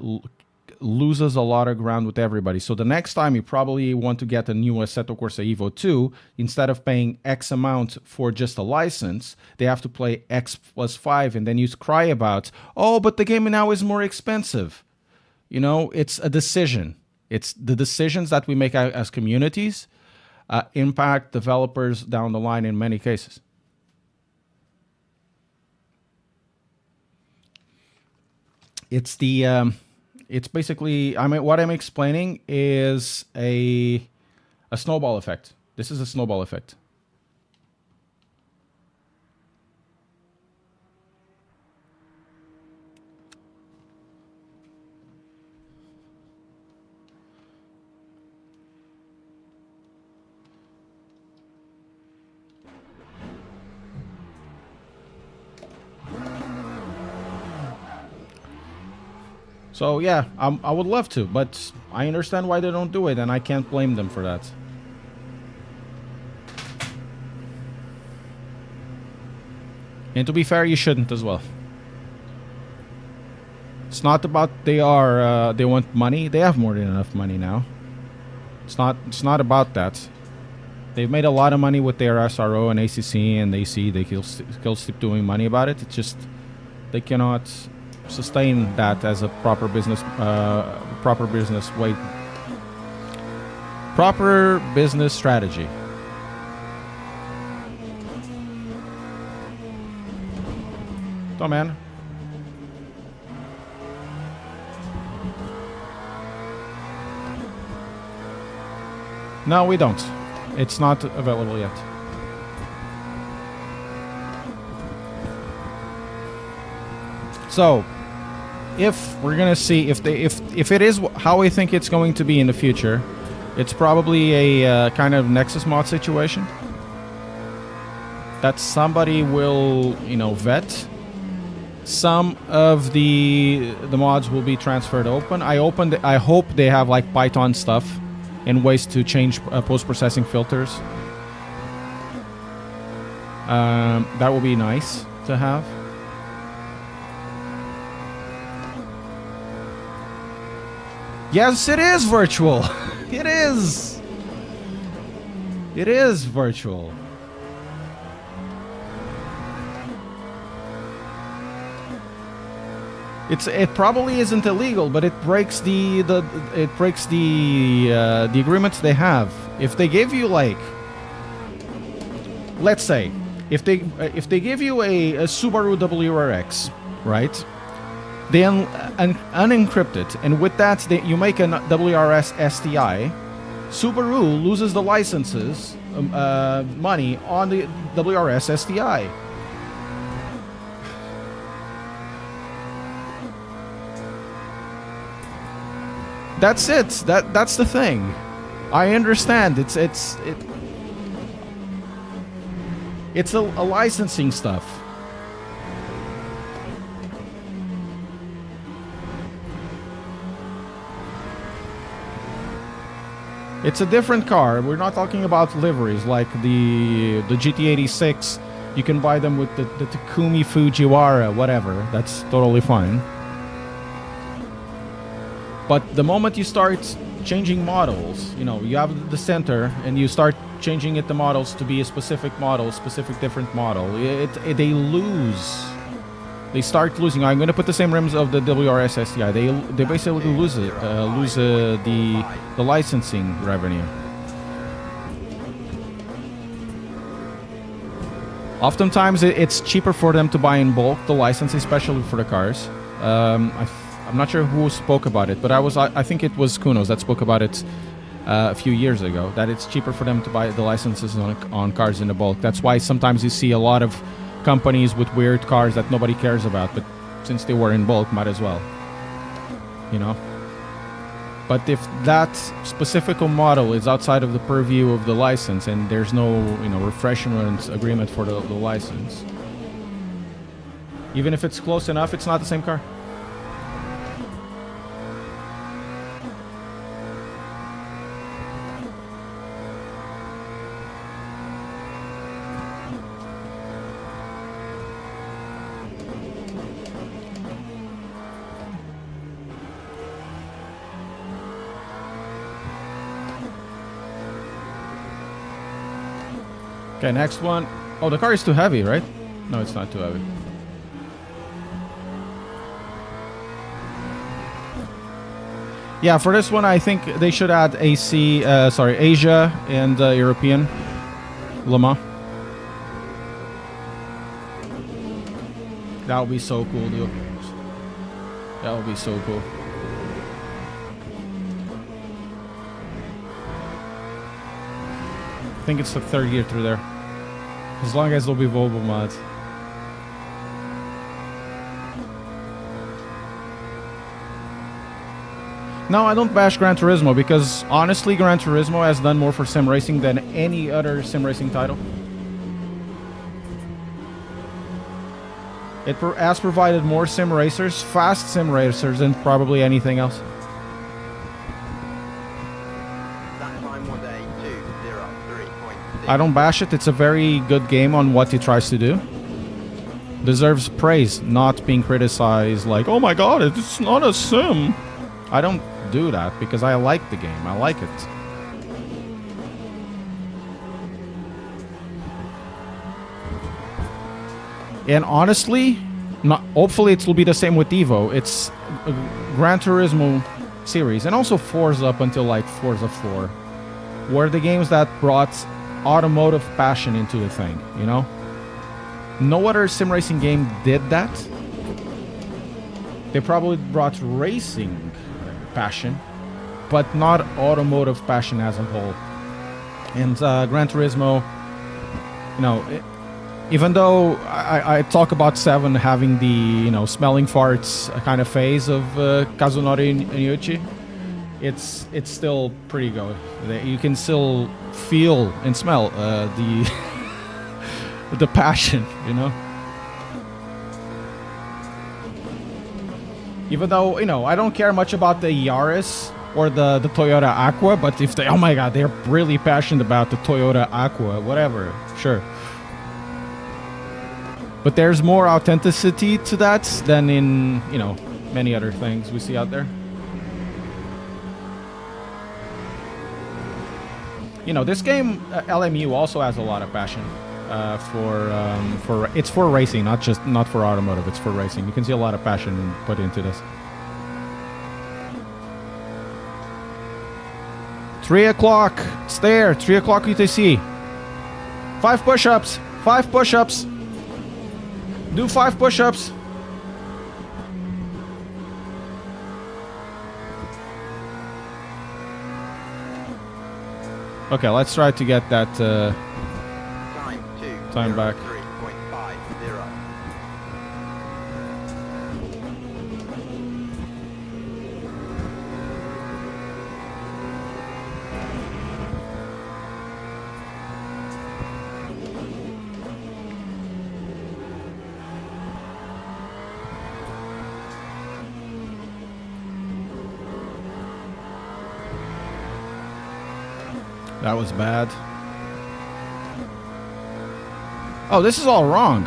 loses a lot of ground with everybody. So the next time you probably want to get a new Assetto Corsa EVO 2, instead of paying X amount for just a license, they have to pay X plus 5, and then you cry about, oh, but the game now is more expensive. It's a decision. It's the decisions that we make as communities impact developers down the line in many cases. It's basically, what I'm explaining is a snowball effect. This is a snowball effect. So yeah, I would love to, but I understand why they don't do it, and I can't blame them for that. And to be fair, you shouldn't as well. It's not about they want money. They have more than enough money now. It's not about that. They've made a lot of money with their SRO and ACC and AC. They still keep doing money about it. It's just they cannot sustain that as a proper business strategy. Oh man. No, we don't. It's not available yet. So, if we're gonna see if it is how we think it's going to be in the future, it's probably a kind of Nexus mod situation. that somebody will, you know, vet. Some of the mods will be transferred open. I hope they have like Python stuff and ways to change post-processing filters. That would be nice to have. Yes, it is virtual. It is. It is virtual. It probably isn't illegal, but it breaks the agreements they have. If they give you like, let's say, if they give you a Subaru WRX, right? They unencrypt it, and with that you make a WRS STI. Subaru loses the licenses money on the WRS STI. That's it. That's the thing. I understand. It's a licensing stuff. It's a different car. We're not talking about liveries like the GT86. You can buy them with the Takumi Fujiwara, whatever. That's totally fine. But the moment you start changing models, you know, you have the center and you start changing the models to be a specific model, specific different model, they lose. They start losing. I'm going to put the same rims of the WRS STI. They basically lose the licensing revenue. Oftentimes, it's cheaper for them to buy in bulk the license, especially for the cars. I'm not sure who spoke about it, but I think it was Kunos that spoke about it a few years ago, that it's cheaper for them to buy the licenses on cars in the bulk. That's why sometimes you see a lot of companies with weird cars that nobody cares about, but since they were in bulk, might as well, you know. But if that specific model is outside of the purview of the license and there's no, you know, refreshment agreement for the license, even if it's close enough, it's not the same car. Okay, next one. Oh, the car is too heavy, right? No, it's not too heavy. Yeah, for this one, I think they should add Asia and European Le Mans. That would be so cool, dude. That would be so cool. I think it's the third year through there. As long as there'll be Volvo mods. No, I don't bash Gran Turismo because honestly, Gran Turismo has done more for sim racing than any other sim racing title. It has provided more sim racers, fast sim racers, than probably anything else. I don't bash it. It's a very good game on what it tries to do. Deserves praise, not being criticized like, oh my god, it's not a sim. I don't do that because I like the game. I like it. And honestly, hopefully it will be the same with EVO. It's a Gran Turismo series and also Forza up until like Forza 4 were the games that brought automotive passion into the thing, you know? No other sim racing game did that. They probably brought racing passion, but not automotive passion as a whole. And Gran Turismo, you know, even though I talk about 7 having the, you know, smelling farts kind of phase of Kazunori Niuchi, it's still pretty good. You can still feel and smell the passion, you know. Even though, you know, I don't care much about the Yaris or the Toyota Aqua, but if they, oh my god, they're really passionate about the Toyota Aqua, whatever, sure. But there's more authenticity to that than in, you know, many other things we see out there. You know, this game, LMU also has a lot of passion for it's for racing, not for automotive. It's for racing. You can see a lot of passion put into this. 3 o'clock. It's there. 3 o'clock UTC. 5 push-ups. 5 push-ups. Do 5 push-ups. Okay, let's try to get that time back. 3.50. That was bad. Oh, this is all wrong.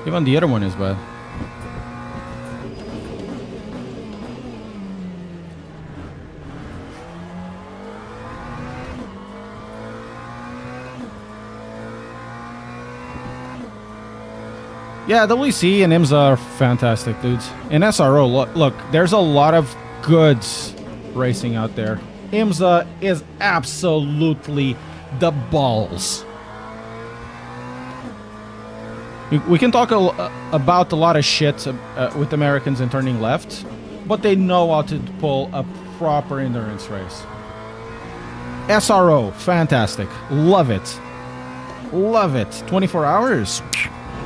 Even the other one is bad. Yeah, WC and IMSA are fantastic, dudes. In SRO, look, there's a lot of goods racing out there. IMSA is absolutely the balls. We can talk about a lot of shit with Americans in turning left, but they know how to pull a proper endurance race. SRO, fantastic. Love it. Love it. 24 hours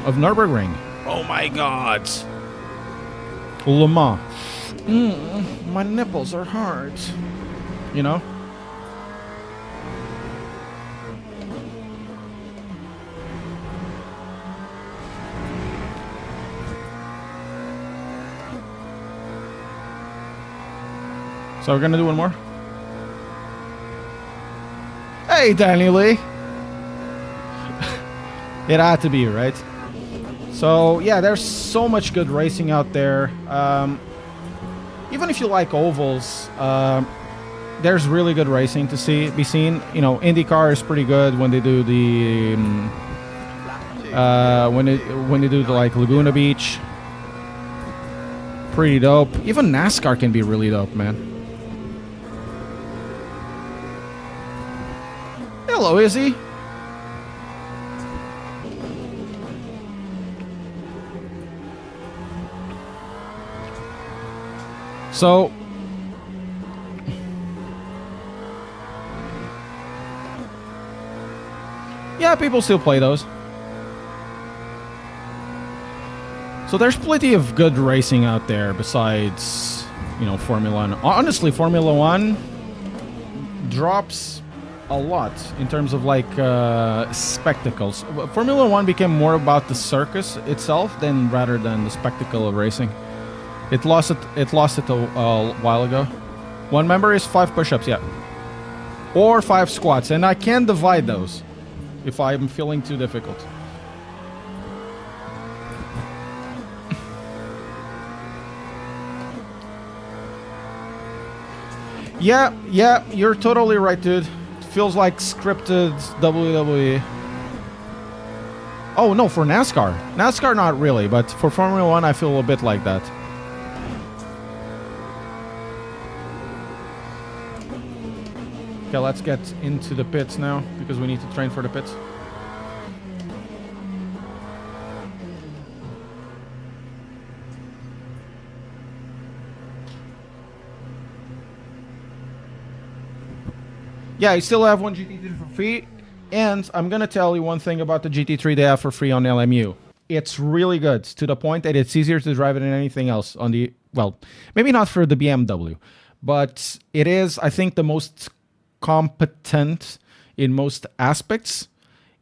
of Nürburgring. Oh my god. Le Mans. My nipples are hard. You know? So we're gonna do one more? Hey, Danny Lee! It had to be, right? So, yeah, there's so much good racing out there. Even if you like ovals, there's really good racing to be seen. You know, IndyCar is pretty good when they do the when they do the like Laguna Beach. Pretty dope. Even NASCAR can be really dope, man. Hello, Izzy. So, yeah, people still play those. So there's plenty of good racing out there besides, you know, Formula 1. Honestly, Formula 1 drops a lot in terms of like spectacles. Formula 1 became more about the circus itself rather than the spectacle of racing. It lost it a while ago. One member is 5 push-ups, yeah. Or 5 squats, and I can divide those if I'm feeling too difficult. Yeah, you're totally right, dude. It feels like scripted WWE. Oh, no, for NASCAR. NASCAR, not really, but for Formula 1, I feel a bit like that. Okay, let's get into the pits now, because we need to train for the pits. Yeah, you still have one GT3 for free, and I'm going to tell you one thing about the GT3 they have for free on LMU. It's really good, to the point that it's easier to drive it than anything else on the, well, maybe not for the BMW, but it is, I think, the most competent in most aspects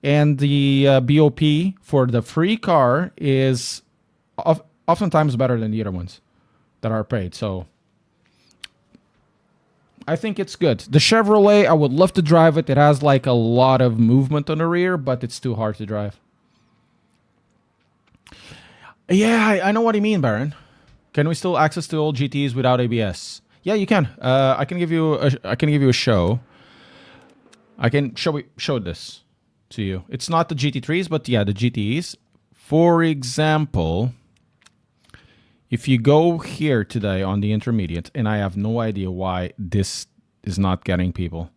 And the BOP for the free car is oftentimes better than the other ones that are paid. So I think it's good. The Chevrolet, I would love to drive it. It has like a lot of movement on the rear, but it's too hard to drive. Yeah, I know what you mean, Baron. Can we still access to old GTs without ABS? Yeah, you can. I can give you a show. I can show this to you. It's not the GT3s, but yeah, the GTEs. For example, if you go here today on the intermediate, and I have no idea why this is not getting people.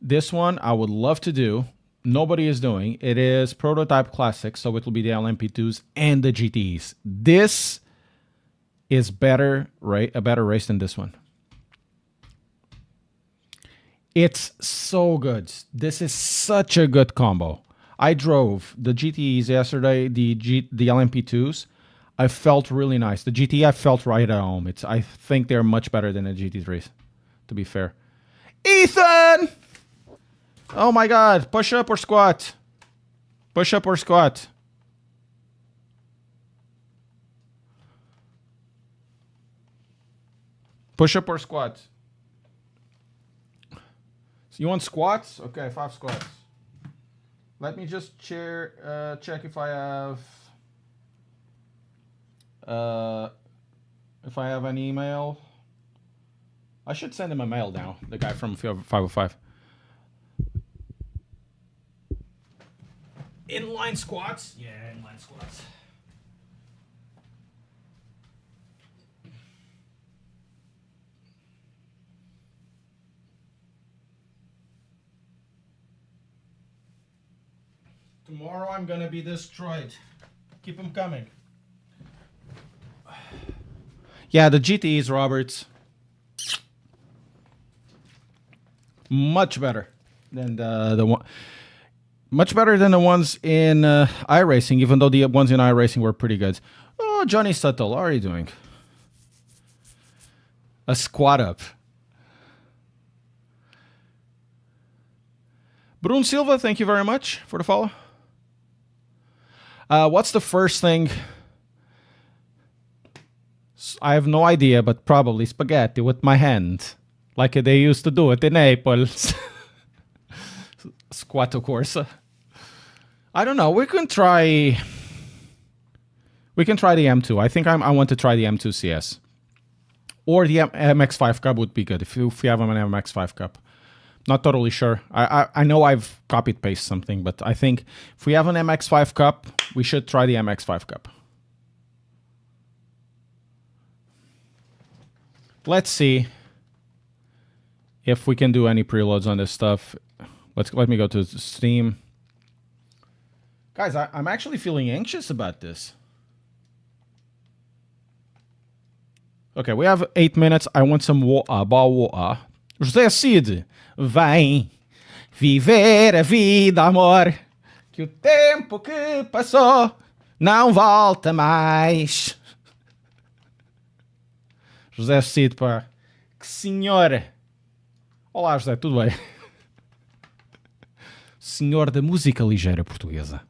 This one I would love to do. Nobody is doing. It is prototype classic, so it will be the LMP2s and the GTEs. This is better, right? A better race than this one. It's so good. This is such a good combo. I drove the GTEs yesterday, the LMP2s. I felt really nice. The GTE, I felt right at home. I think they're much better than the GT3s, to be fair. Ethan! Oh my God. Push up or squat? Push up or squat? Push up or squat? So you want squats? Okay, 5 squats. Let me just check if I have an email. I should send him a mail now, the guy from 505. Inline squats? Yeah, inline squats. Tomorrow I'm gonna be destroyed. Keep them coming. Yeah, the GTEs, Roberts. Much better than the one. Much better than the ones in iRacing, even though the ones in iRacing were pretty good. Oh, Johnny Suttle, how are you doing? A squat up. Brun Silva, thank you very much for the follow. What's the first thing? I have no idea, but probably spaghetti with my hand. Like they used to do it in Naples. Squatto Corsa. I don't know. We can try the M2. I think I want to try the M2 CS. Or the MX5 Cup would be good if you have an MX5 Cup. Not totally sure. I know I've copied paste something, but I think if we have an MX5 Cup, we should try the MX5 Cup. Let's see if we can do any preloads on this stuff. Let me go to Steam. Guys, I'm actually feeling anxious about this. Okay, we have 8 minutes. I want some ball water. José Cid, vem viver a vida, amor, que o tempo que passou não volta mais. José Cid, pá. Que senhora. Olá, José, tudo bem? Senhor da música ligeira portuguesa.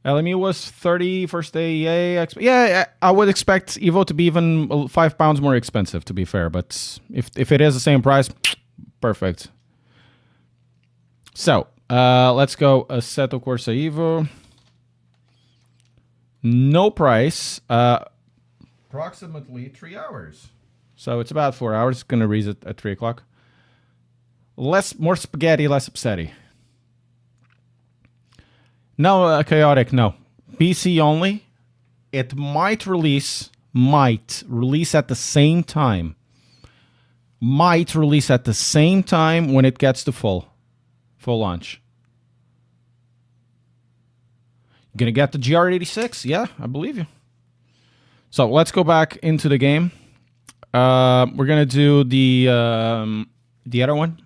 LMU was 30 first day. Yay. Yeah, I would expect EVO to be even £5 more expensive, to be fair. But if it is the same price, perfect. So, let's go Assetto Corsa EVO. No price. Approximately 3 hours. So it's about 4 hours. It's going to reset at 3 o'clock. More spaghetti, less upsetty. No, chaotic, no. PC only. It might release at the same time. Might release at the same time when it gets to full launch. You're gonna get the GR86? Yeah, I believe you. So let's go back into the game. We're gonna do the other one.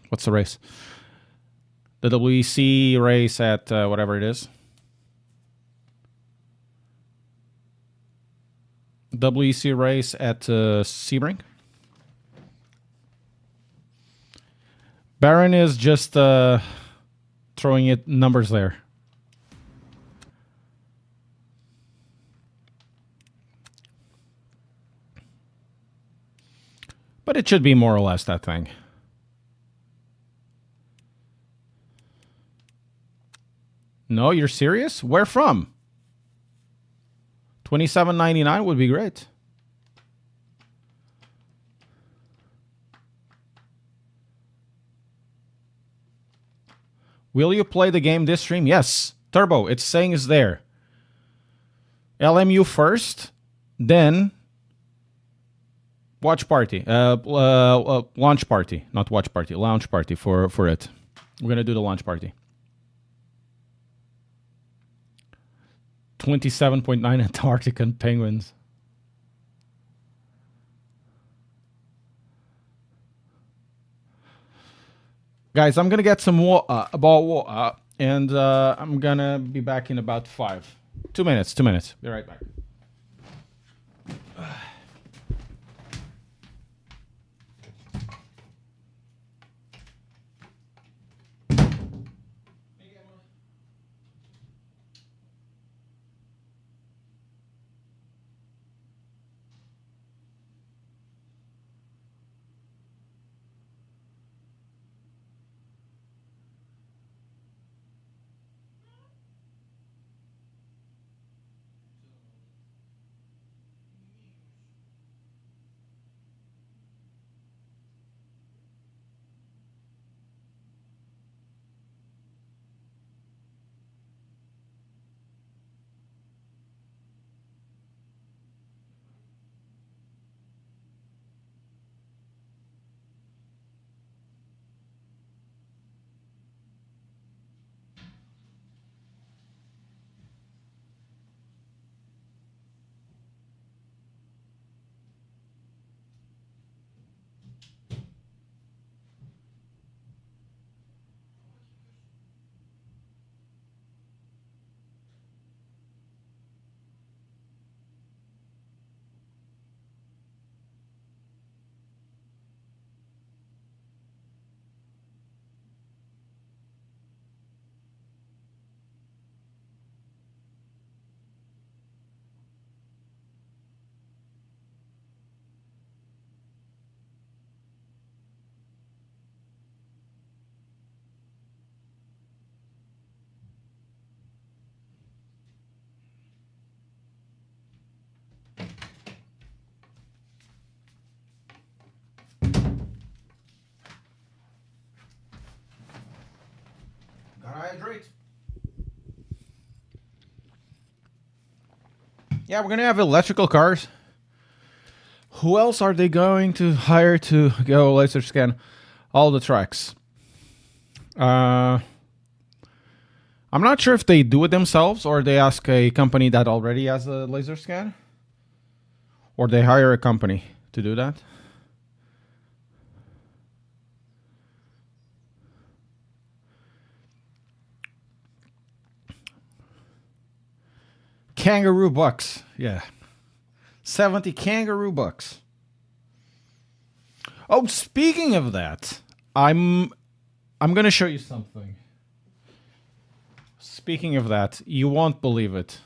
What's the race? The WEC race at whatever it is. WEC race at Sebring. Baron is just throwing it numbers there. But it should be more or less that thing. No, you're serious? Where from? $27.99 would be great. Will you play the game this stream? Yes. Turbo, it's saying it's there. LMU first, then watch party. Launch party. Not watch party. Launch party for it. We're going to do the launch party. 27.9 Antarctican penguins. Guys, I'm gonna get some about water, and I'm gonna be back in about 2 minutes. 2 minutes. Be right back. Hydrate. Yeah, we're gonna have electrical cars. Who else are they going to hire to go laser scan all the tracks? I'm not sure if they do it themselves or they ask a company that already has a laser scan, or they hire a company to do that. Kangaroo bucks, yeah. 70 kangaroo bucks. Oh, speaking of that, I'm gonna show you something. Speaking of that, you won't believe it.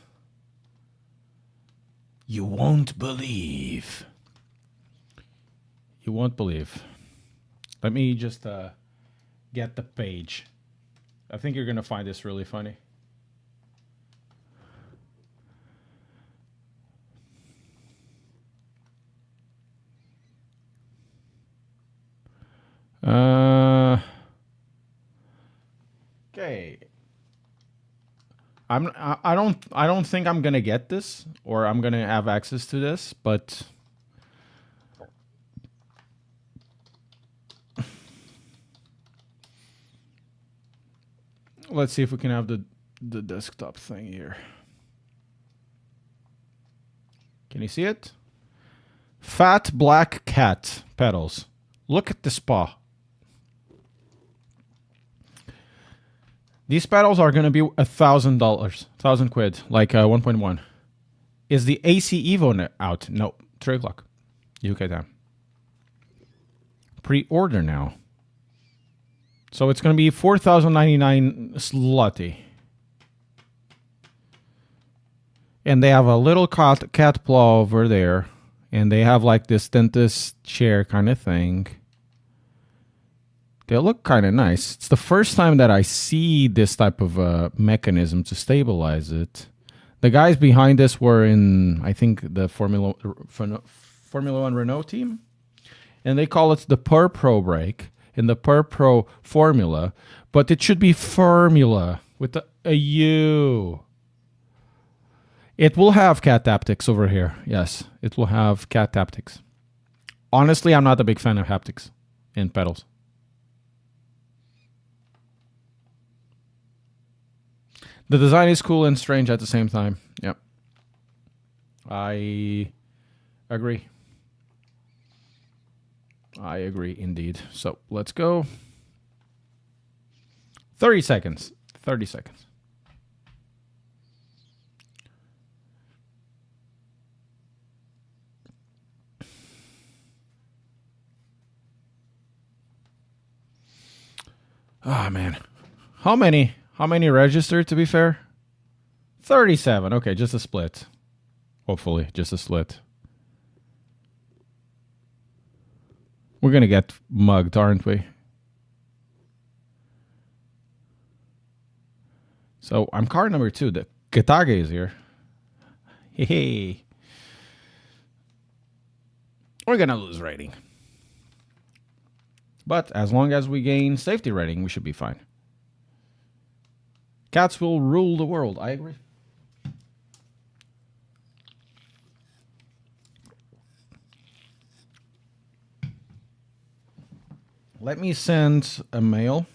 You won't believe. You won't believe. Let me just get the page. I think you're gonna find this really funny. Okay. I don't think I'm gonna get this or I'm gonna have access to this, but let's see if we can have the desktop thing here. Can you see it? Fat black cat pedals. Look at the spa. These pedals are going to be $1,000, 1,000 quid, like 1.1. Is the AC EVO out? No, 3 o'clock. UK time. Pre-order now. So it's going to be 4,099 slotty. And they have a little cat paw over there. And they have like this dentist chair kind of thing. They look kind of nice. It's the first time that I see this type of mechanism to stabilize it. The guys behind this were in, I think, the Formula 1 Renault team. And they call it the Per Pro brake in the Per Pro formula. But it should be Formula with a U. It will have cat haptics over here. Yes, it will have cat haptics. Honestly, I'm not a big fan of haptics in pedals. The design is cool and strange at the same time. Yep. I agree. I agree indeed. So let's go. 30 seconds. 30 seconds. Ah, man. How many registered, to be fair? 37. Okay, just a split. Hopefully, just a split. We're going to get mugged, aren't we? So, I'm car number 2. The Katage is here. Hey. We're going to lose rating. But as long as we gain safety rating, we should be fine. Cats will rule the world. I agree. Let me send a mail.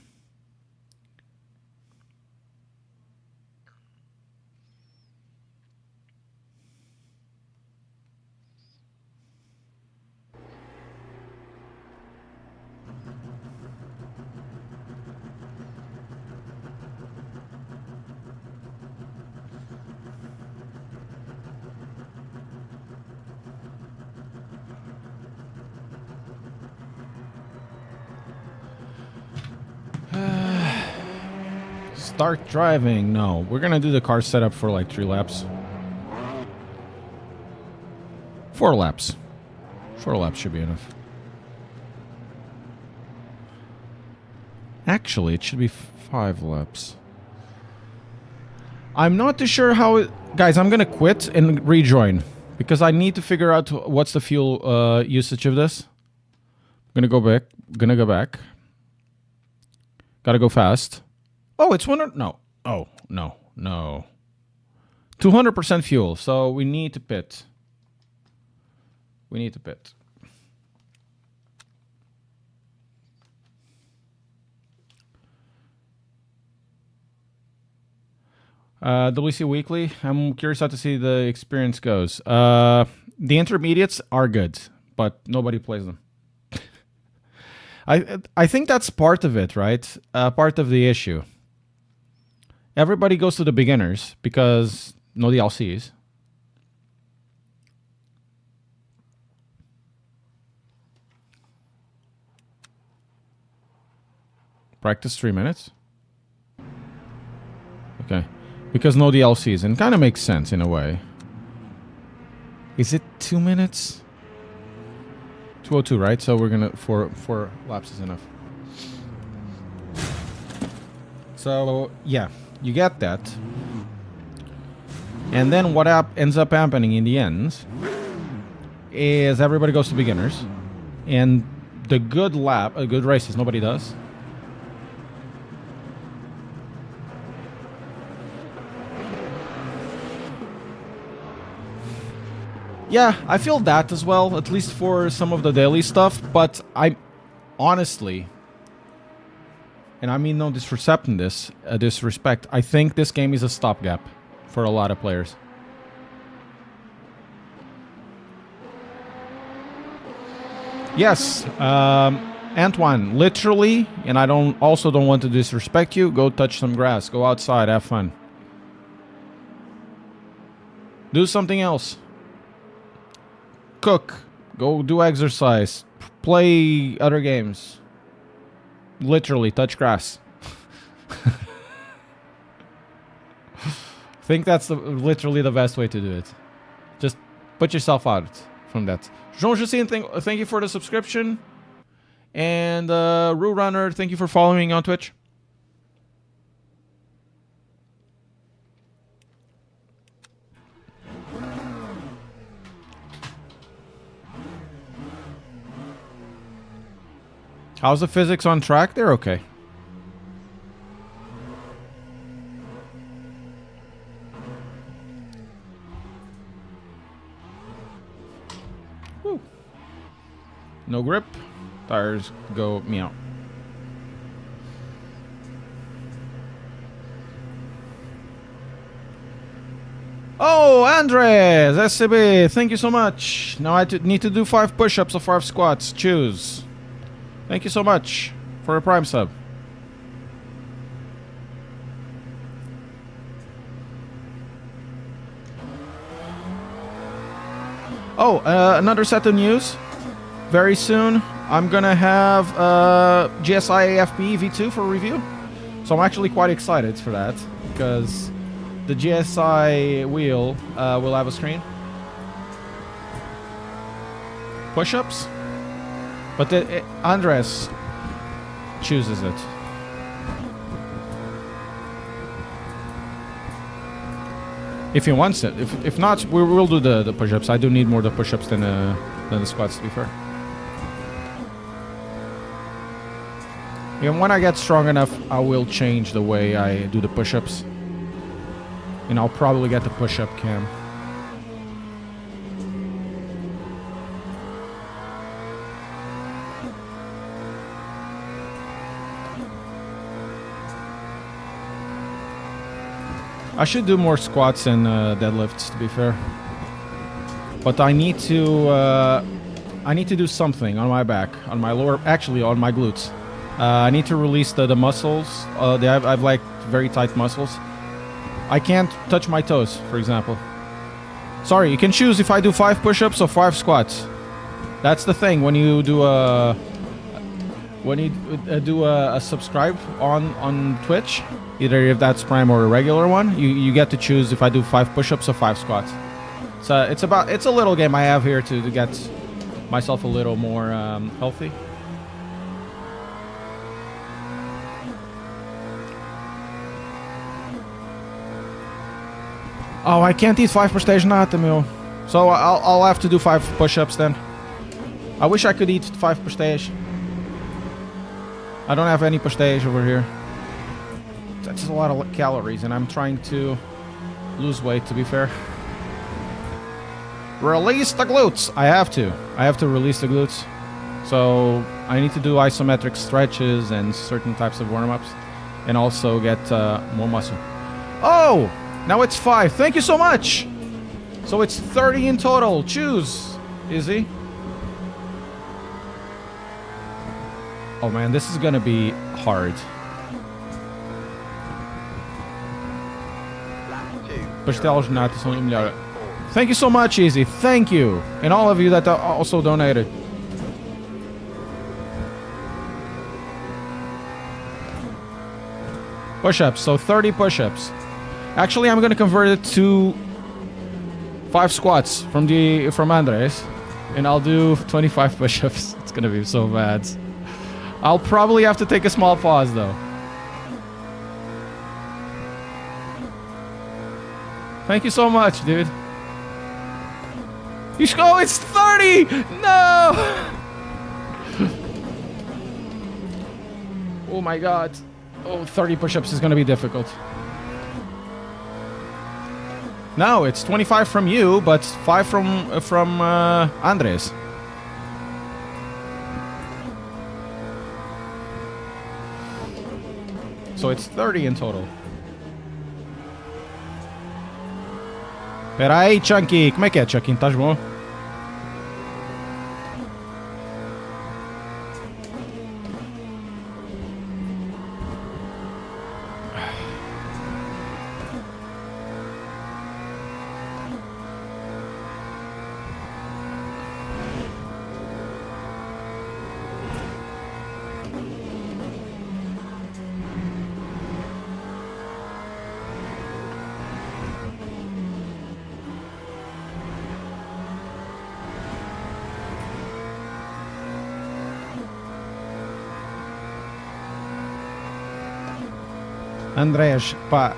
Start driving. No, we're gonna do the car setup for like 3 laps. 4 laps. 4 laps should be enough. Actually, it should be 5 laps. I'm not too sure how it... Guys, I'm gonna quit and rejoin because I need to figure out what's the fuel usage of this. I'm gonna go back. Gotta go fast. Oh, it's 100... No. Oh, no. 200% fuel, so we need to pit. WC Weekly. I'm curious how to see the experience goes. The intermediates are good, but nobody plays them. I think that's part of it, right? Part of the issue. Everybody goes to the beginners because no DLCs. Practice 3 minutes. Okay. Because no DLCs. And kind of makes sense in a way. Is it 2 minutes? 2:02, right? So we're gonna... Four laps is enough. So, yeah. You get that. And then what ends up happening in the end is everybody goes to beginners. And the good races nobody does. Yeah, I feel that as well, at least for some of the daily stuff. But I honestly... And I mean no disrespect. I think this game is a stopgap for a lot of players. Yes, Antoine, literally, and I don't want to disrespect you, go touch some grass, go outside, have fun. Do something else. Cook. Go do exercise. Play other games. Literally, touch grass. I think that's literally the best way to do it. Just put yourself out from that. Jean Justin, thank you for the subscription. And Rue Runner, thank you for following on Twitch. How's the physics on track? They're okay. Woo. No grip. Tires go meow. Oh, Andres! SCB, thank you so much. Now I need to do 5 push-ups or 5 squats. Choose. Thank you so much for a Prime sub. Oh, another set of news. Very soon, I'm gonna have GSI AFP V2 for review. So I'm actually quite excited for that, because the GSI wheel will have a screen. Push-ups. But Andres chooses it. If he wants it. If not, we'll do the push-ups. I do need more the push-ups than the squats, to be fair. Even when I get strong enough, I will change the way I do the push-ups. And I'll probably get the push-up cam. I should do more squats and deadlifts, to be fair. But I need to do something on my back, on my lower, actually on my glutes. I need to release the muscles. I've like very tight muscles. I can't touch my toes, for example. Sorry, you can choose if I do 5 push-ups or 5 squats. That's the thing when you do a subscribe on Twitch. Either if that's Prime or a regular one, you get to choose if I do 5 push-ups or 5 squats. So it's a little game I have here to get myself a little more healthy. Oh, I can't eat 5 per stage, not the meal. So I'll have to do 5 push-ups then. I wish I could eat 5 per stage. I don't have any per stage over here. That's a lot of calories, and I'm trying to lose weight, to be fair. Release the glutes! I have to release the glutes. So I need to do isometric stretches and certain types of warm-ups. And also get more muscle. Oh! Now it's 5. Thank you so much! So it's 30 in total. Choose, Izzy. Oh man, this is gonna be hard. Thank you so much, Easy. Thank you. And all of you that also donated. Push-ups. So 30 push-ups. Actually, I'm going to convert it to 5 squats from Andres. And I'll do 25 push-ups. It's going to be so bad. I'll probably have to take a small pause, though. Thank you so much, dude. Oh, it's 30! No! Oh my god. Oh, 30 push-ups is gonna be difficult. No, it's 25 from you, but 5 from Andres. So it's 30 in total. Pera aí, Chunky. Como é que é, Chunky? Estás bom? Andrés, pá,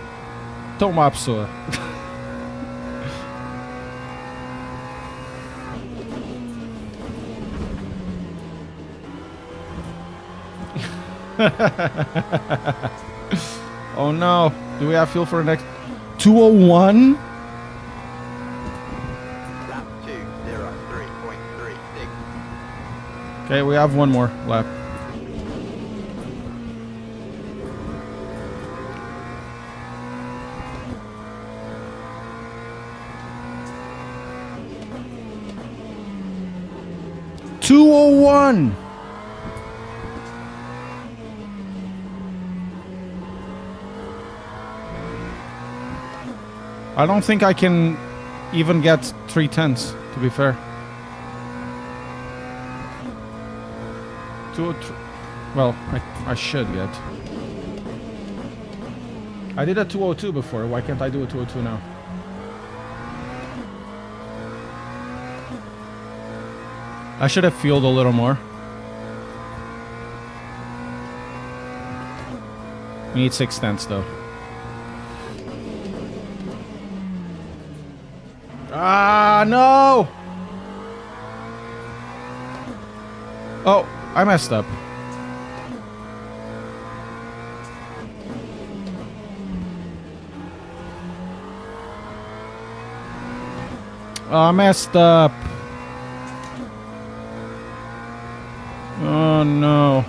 tão má pessoa. Oh no, do we have fuel for the next 201? Lap 2:03.36. Okay, we have one more lap. $201. I don't think I can even get 3/10, to be fair. 203. Well, I should get. I did a 202 before. Why can't I do a 202 now? I should have fueled a little more. We need 6/10 though. Ah, no! Oh, I messed up. Oh, I messed up. Oh, no.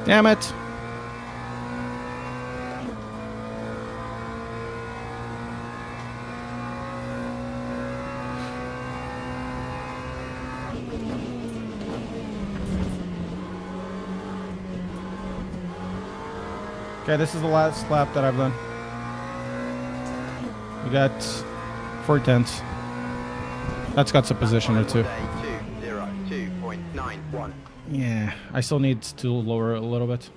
Damn it. Okay, this is the last lap that I've done. We got 4/10. That's got some position or two. 2:02.91. Yeah, I still need to lower it a little bit.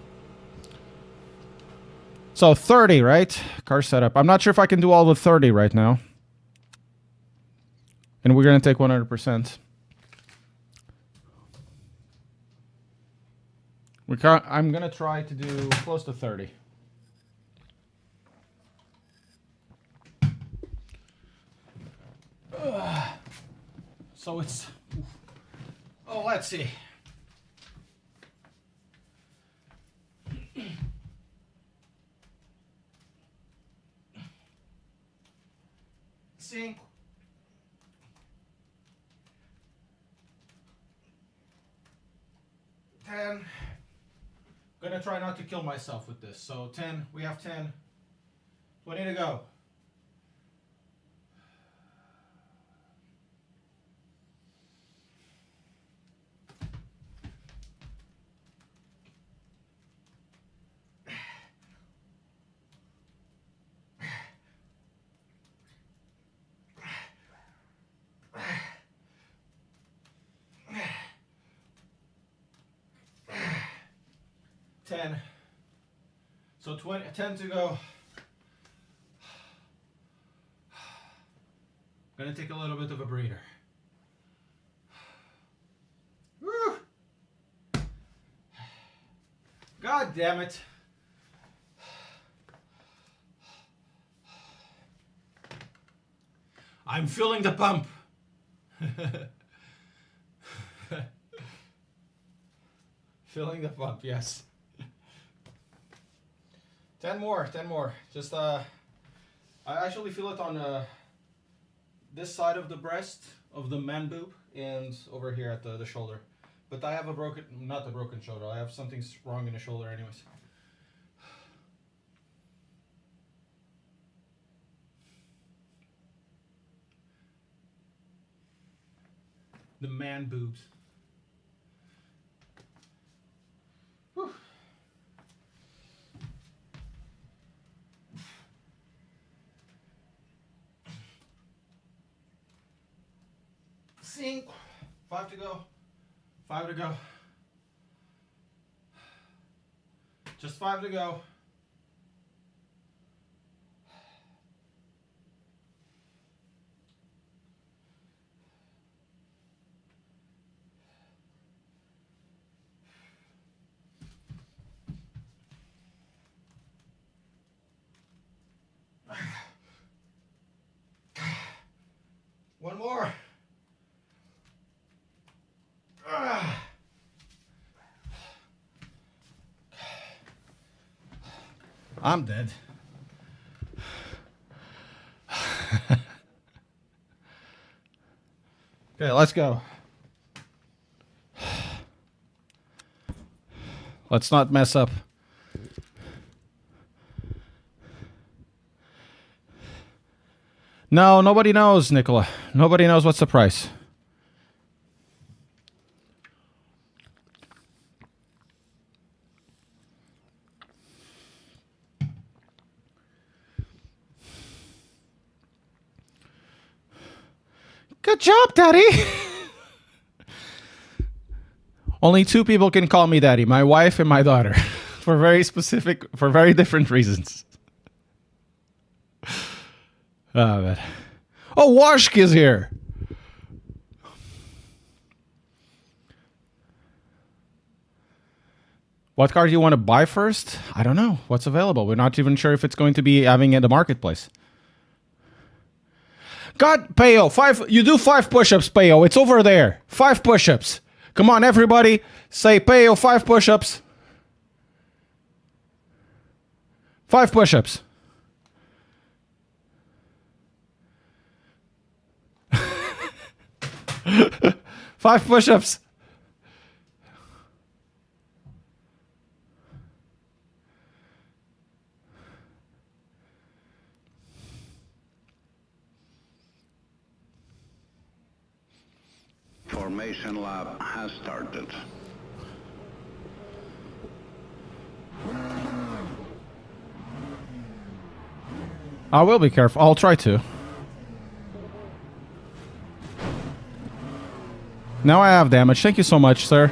So 30, right? Car setup. I'm not sure if I can do all the 30 right now. And we're going to take 100%. I'm going to try to do close to 30. So it's... Oh, let's see. Cinco. 10. Gonna try not to kill myself with this. So 10, we have 10. 20 to go. So 10 to go. Gonna take a little bit of a breather. Woo! God damn it. I'm feeling the pump. Feeling the pump, yes. 10 more. Just I actually feel it on this side of the breast of the man boob and over here at the shoulder. But I have not a broken shoulder. I have something wrong in the shoulder anyways. The man boobs. Whew. Cinco. 5 to go. 5 to go. Just 5 to go. One more. I'm dead. Okay, let's go. Let's not mess up. No, nobody knows, Nicola. Nobody knows what's the price. Good job, Daddy. Only 2 people can call me Daddy, my wife and my daughter. For very different reasons. Oh, man. Oh, Washk is here. What car do you want to buy first? I don't know. What's available? We're not even sure if it's going to be having in the marketplace. God, Payo, 5. You do 5 push-ups, Payo. It's over there. 5 push-ups. Come on, everybody. Say, Payo, 5 push-ups. 5 push-ups. Five push-ups. Formation lab has started. I will be careful. I'll try to. Now I have damage. Thank you so much, sir.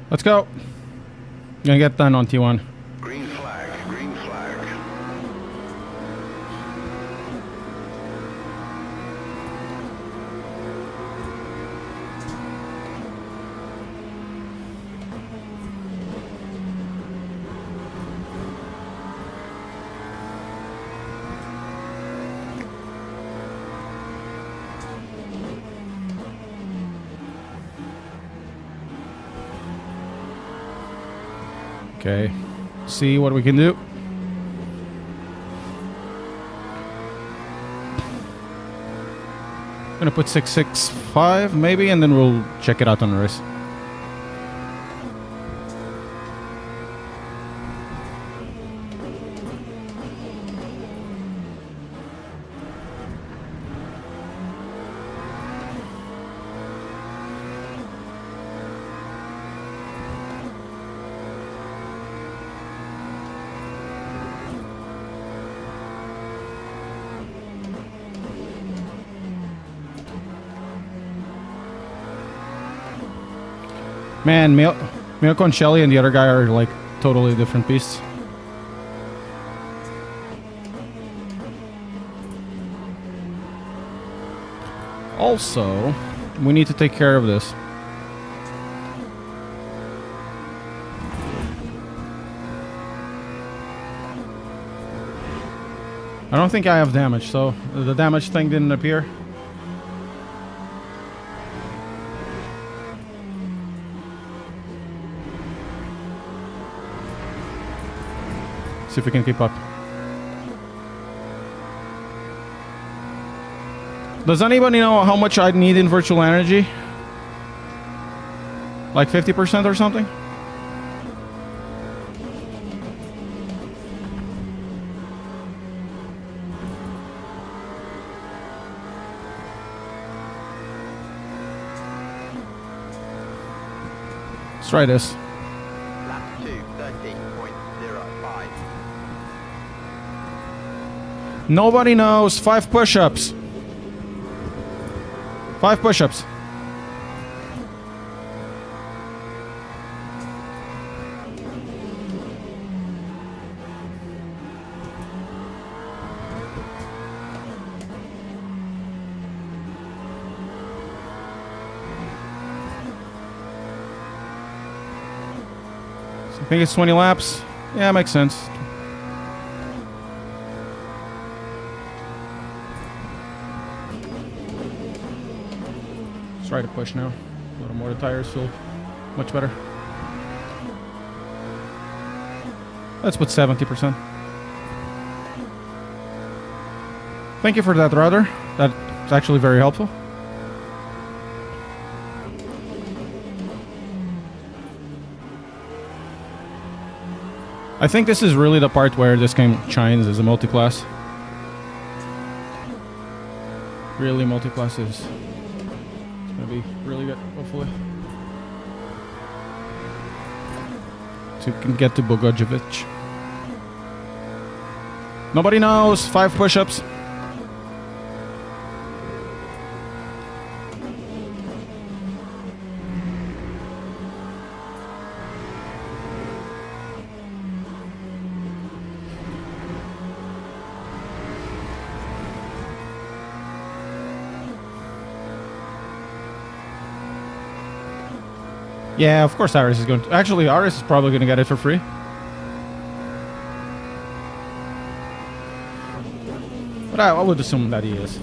Let's go. Gonna get done on T1. Green flag, green flag. Okay. See what we can do. Gonna put 665 maybe, and then we'll check it out on the race. Man, Milko and Shelly and the other guy are like totally different beasts. Also, we need to take care of this. I don't think I have damage, so the damage thing didn't appear. See if we can keep up. Does anybody know how much I'd need in virtual energy? Like 50% or something? Let's try this. Lap 2, 13.05. Nobody knows. 5 push-ups. 5 push-ups. I think it's 20 laps. Yeah, makes sense. Let's try to push now. A little more, the tires feel much better. Let's put 70%. Thank you for that, Rudder. That's actually very helpful. I think this is really the part where this game shines as a multi-class. Really, multi-class is gonna be really good, hopefully. So you can get to Bogojevic. Nobody knows. 5 push-ups. Yeah, of course Aris is going to... Actually, Aris is probably going to get it for free. But I would assume that he is.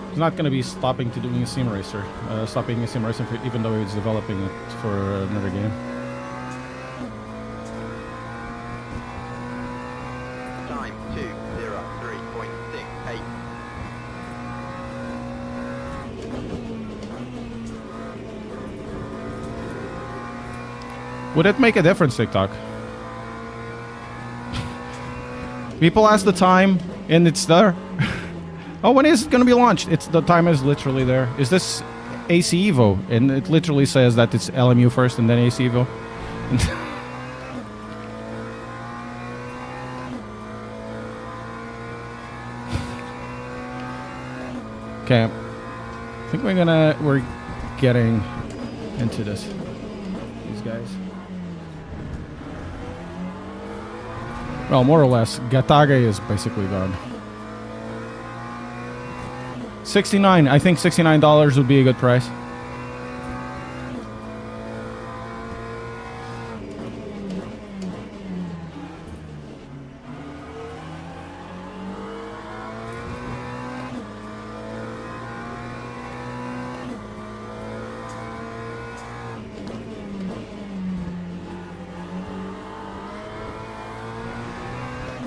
He's not going to be stopping to doing a sim racer. Stopping a sim racer even though he's developing it for another game. Time 2:03.68. Would it make a difference, TikTok? People ask the time, and it's there. Oh, when is it going to be launched? The time is literally there. Is this AC EVO? And it literally says that it's LMU first and then AC EVO. Okay, I think we're getting into this. These guys. Well, more or less, Gatage is basically gone. 69. I think $69 would be a good price.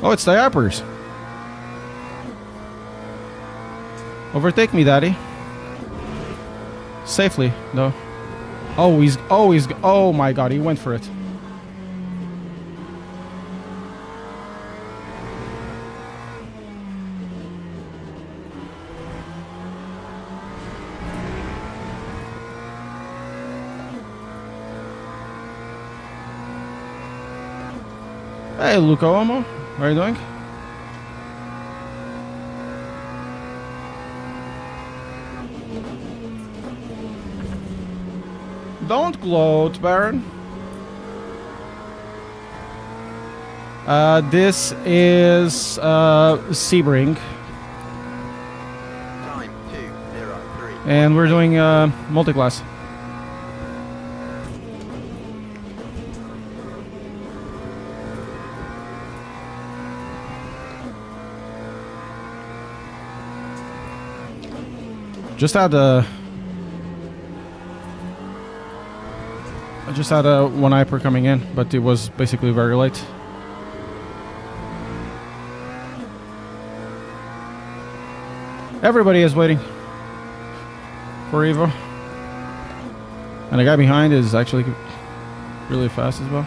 Oh, it's the Yappers. Overtake me, Daddy. Safely, though. Oh my God, he went for it. Hey, Luca Omo. How are you doing? Don't gloat, Baron. This is Sebring. Time 2:03. And we're doing multi-class. Just had a... I just had a one hyper coming in, but it was basically very late. Everybody is waiting for EVO. And the guy behind is actually really fast as well.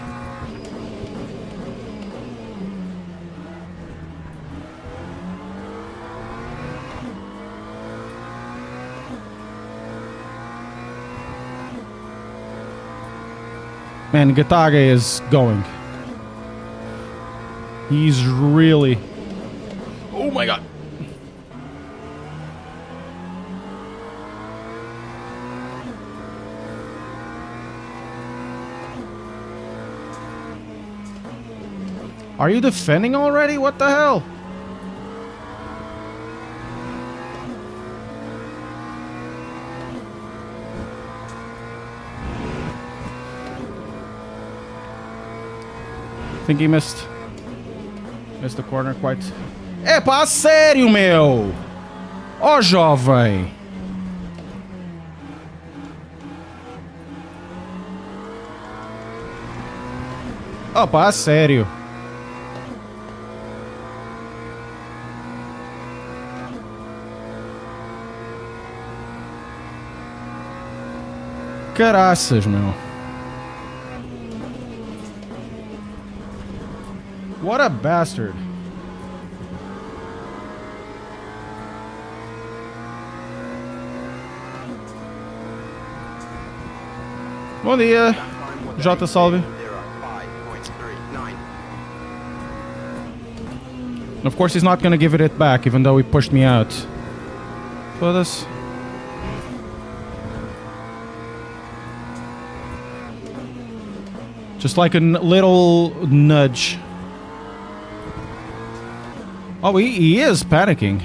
Man, Getage is going. He's really... Oh my god. Are you defending already? What the hell? I think he missed the corner quite. É pá, sério, meu! Ó, jovem! Ó, pá, sério! Caraças, meu! What a bastard! Bom dia, J. Salve. And of course, he's not gonna give it back, even though he pushed me out. For this. Just like a little nudge. Oh, he is panicking.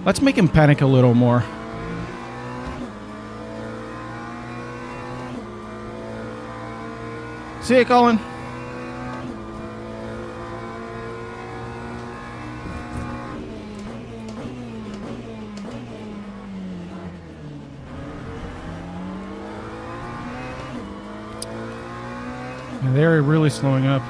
Let's make him panic a little more. See you, Colin. Yeah, they're really slowing up.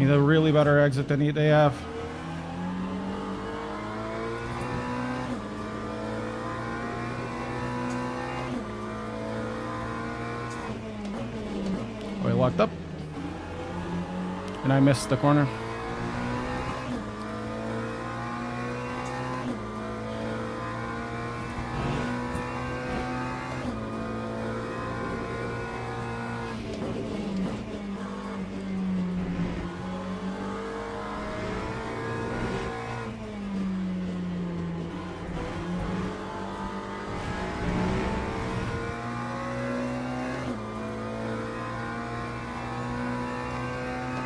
Need a really better exit than they have. Oh, he locked up. And I missed the corner.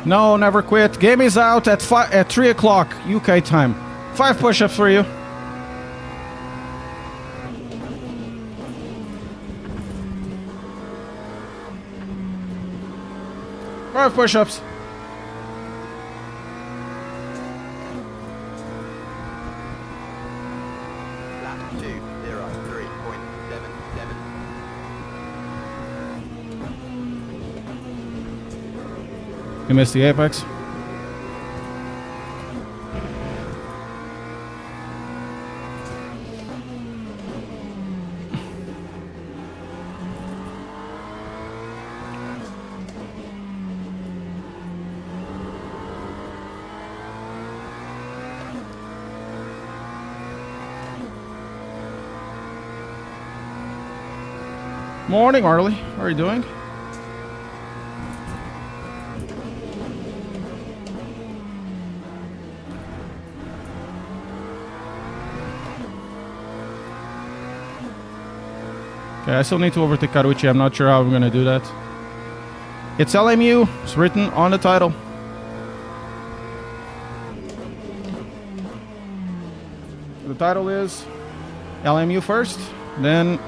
No, never quit. Game is out at 3 o'clock UK time. 5 push-ups for you. Five push-ups. Lap 2:03.77. You missed the apex. Morning, Arlie. How are you doing? Okay, I still need to overtake Carucci. I'm not sure how I'm gonna do that. It's LMU. It's written on the title. The title is LMU first, then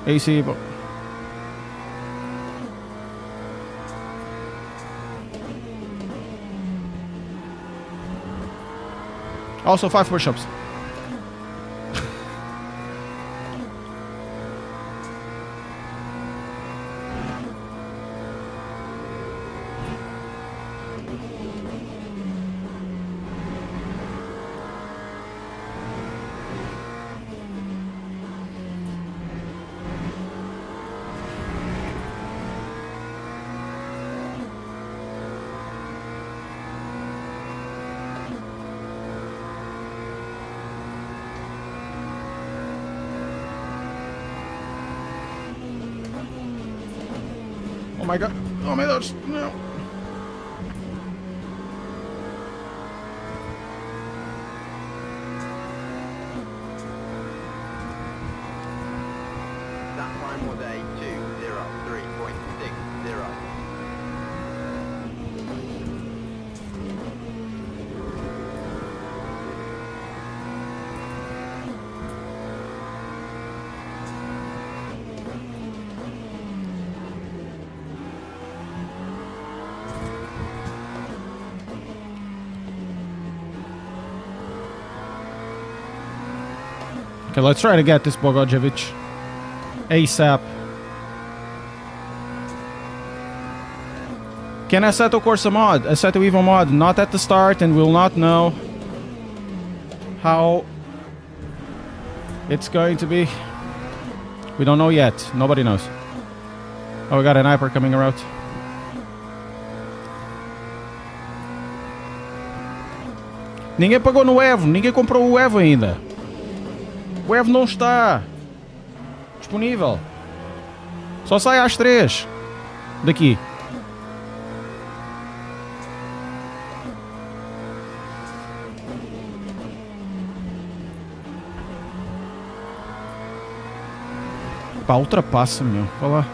AC. Also 5 push-ups. my god. Oh my gosh. No. That time was a 203.60. Okay, let's try to get this Bogojevic ASAP. Can Assetto Corsa mod? Assetto EVO mod? Not at the start, and we'll not know how it's going to be. We don't know yet. Nobody knows. Oh, we got an hyper coming around. Ninguém pagou no EVO. Ninguém comprou o EVO ainda. O EVO não está disponível. Só sai às 3 daqui. Pá, ultrapassa, meu. Vai lá.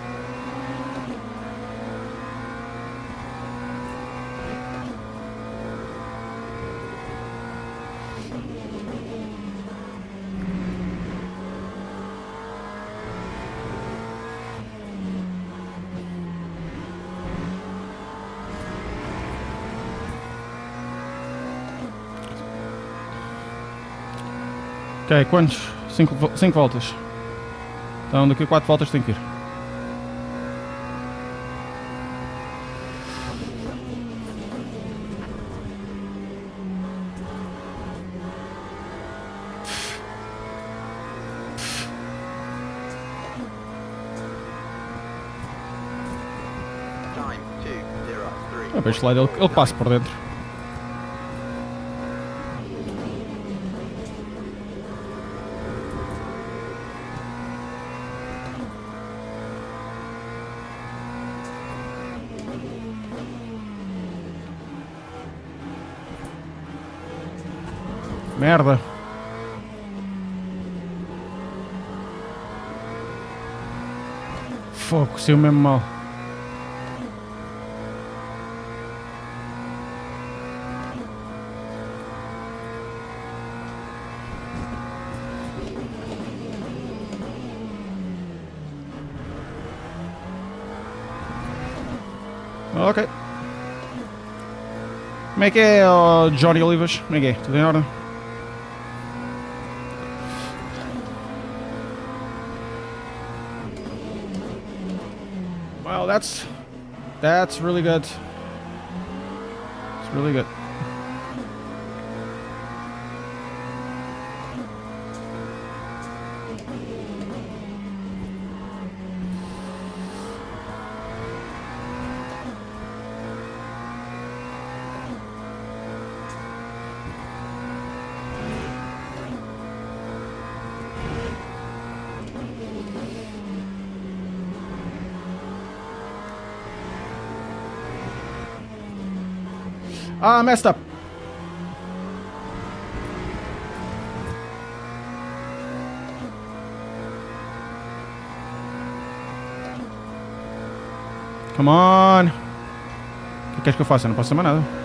Ok, quantos? 5 voltas. Então daqui a 4 voltas tem que ir. Time 203. Vejo lá, ele passa por dentro. Merda. Fogo, saiu mesmo mal. Ok. Como é que é, Johnny Olivas? Como é que é? Tudo em ordem? Wow, that's really good. It's really good. Ah, messed up. Come on. O que queres que eu faça? Eu não posso fazer mais nada.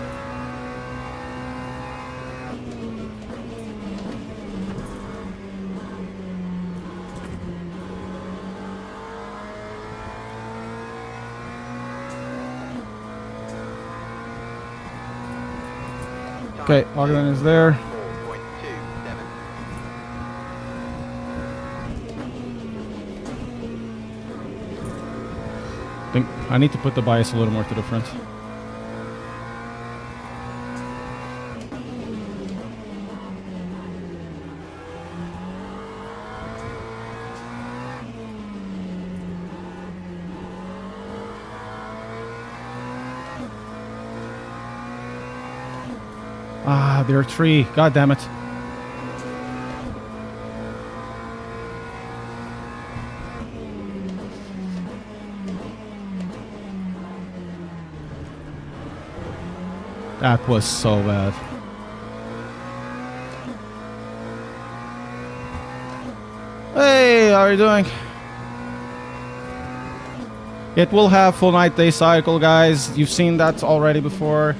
Okay, Ogden is there. 4.27. I need to put the bias a little more to the front. Ah, there are 3. God damn it. That was so bad. Hey, how are you doing? It will have full night day cycle, guys. You've seen that already before.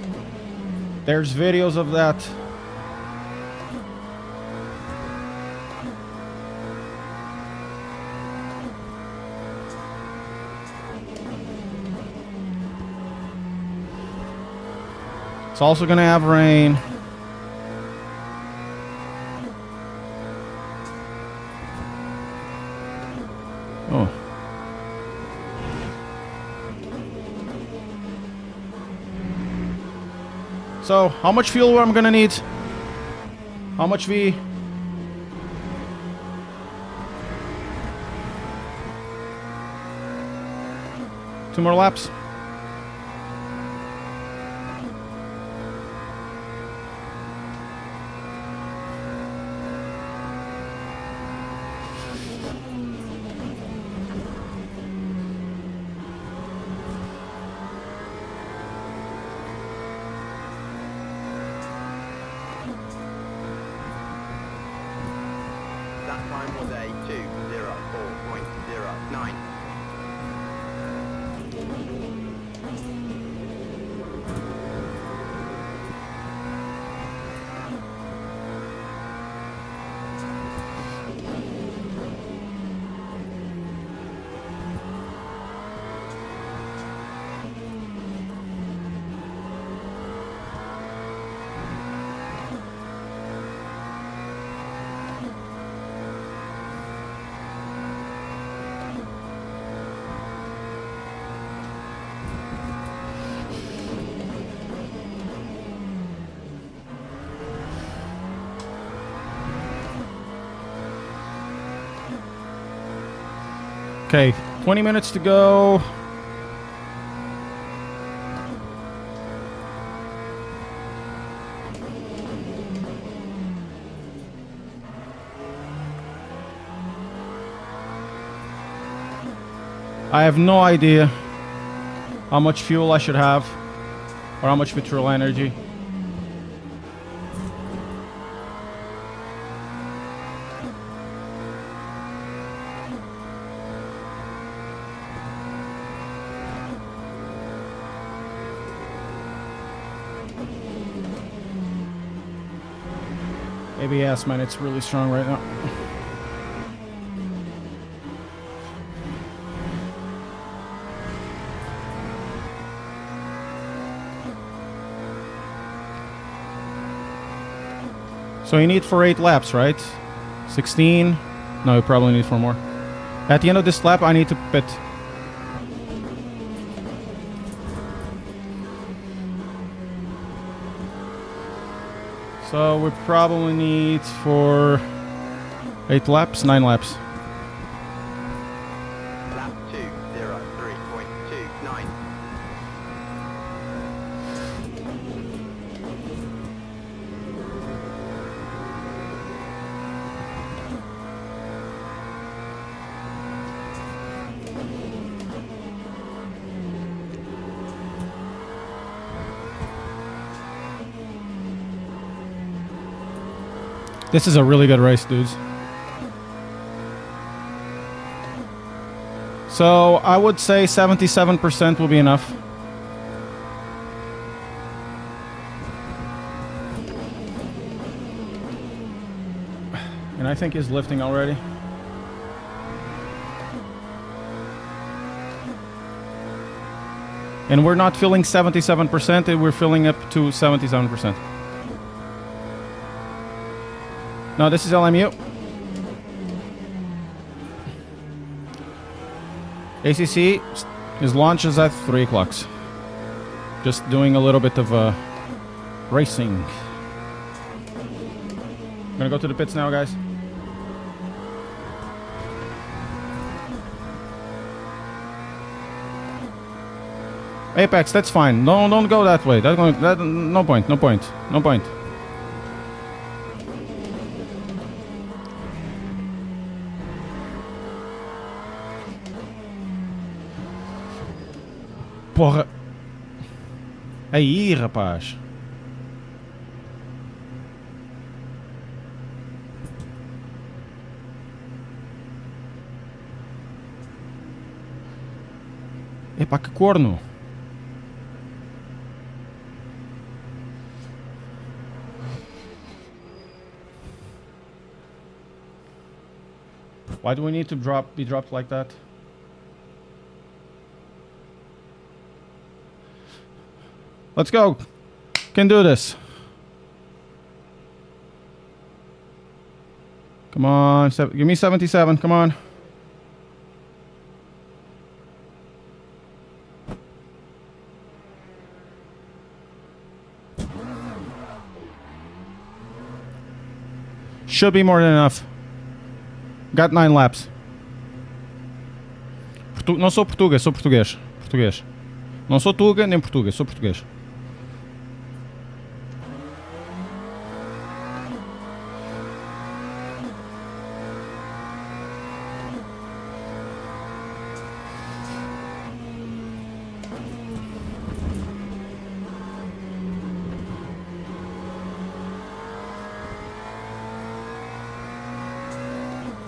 There's videos of that. It's also gonna have rain. Oh. So, how much fuel I'm gonna need? How much V? Two more laps. That time was a 2:04.09. Okay, 20 minutes to go. I have no idea how much fuel I should have or how much petrol energy. ABS, man, it's really strong right now. So you need for 8 laps, right? 16? No, you probably need 4 more. At the end of this lap, I need to pit. So we probably need for 8 laps, 9 laps. Lap 2:03.29. This is a really good race, dudes. So I would say 77% will be enough. And I think he's lifting already. And we're not filling 77%, we're filling up to 77%. No, this is LMU. ACC, his launch is at 3 o'clock. Just doing a little bit of racing. I'm gonna go to the pits now, guys. Apex, that's fine. No, don't go that way. No point. Porra. Aí, rapaz. Epá, que corno. Why do we need to be dropped like that? Let's go. Can do this. Come on. Give me 77. Come on. Should be more than enough. Got 9 laps. Não sou português, sou português. Português. Não sou tuga nem português, sou português.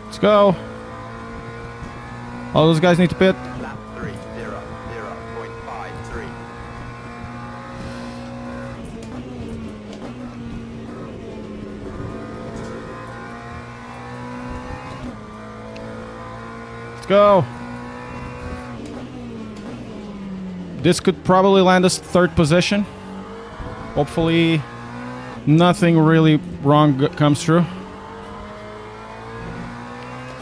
Let's go. All those guys need to pit. Lap 3, 0.53. Let's go. This could probably land us 3rd position. Hopefully nothing really wrong comes through.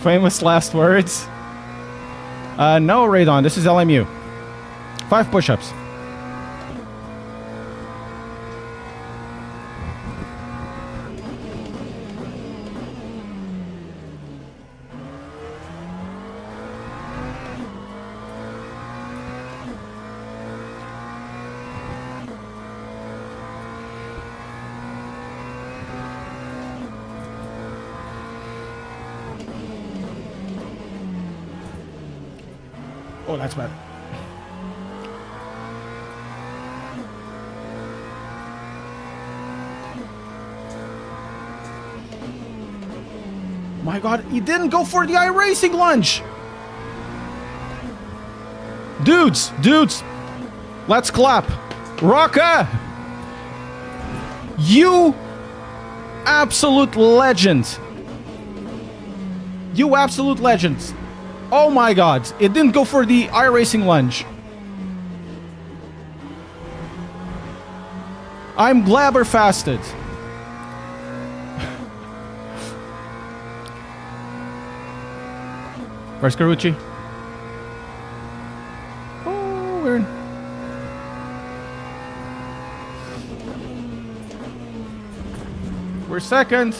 Famous last words. No, Radon, this is LMU. 5 push-ups. Oh, that's bad. My God, he didn't go for the iRacing lunge. Dudes, let's clap. Rocka, you absolute legend. You absolute legend. Oh my God, it didn't go for the iRacing lunge. I'm blabberfasted. Where's Carucci? Oh, we're in. We're second.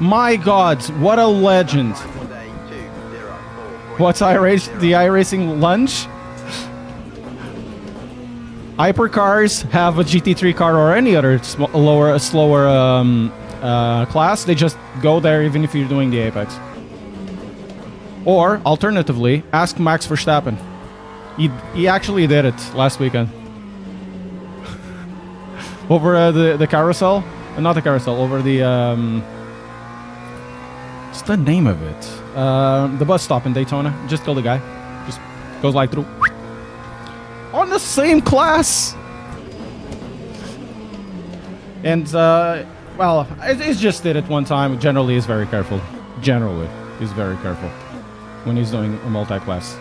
My God, what a legend. What's the iRacing lunge? Hypercars have a GT3 car or any other slower class. They just go there even if you're doing the Apex. Or, alternatively, ask Max Verstappen. He actually did it last weekend. Over the carousel? Not the carousel, over the... what's the name of it? The bus stop in Daytona. Just kill the guy. Just goes like through. On the same class! And, well, he's just did it one time. Generally, he's very careful. Generally, he's very careful when he's doing a multi-class.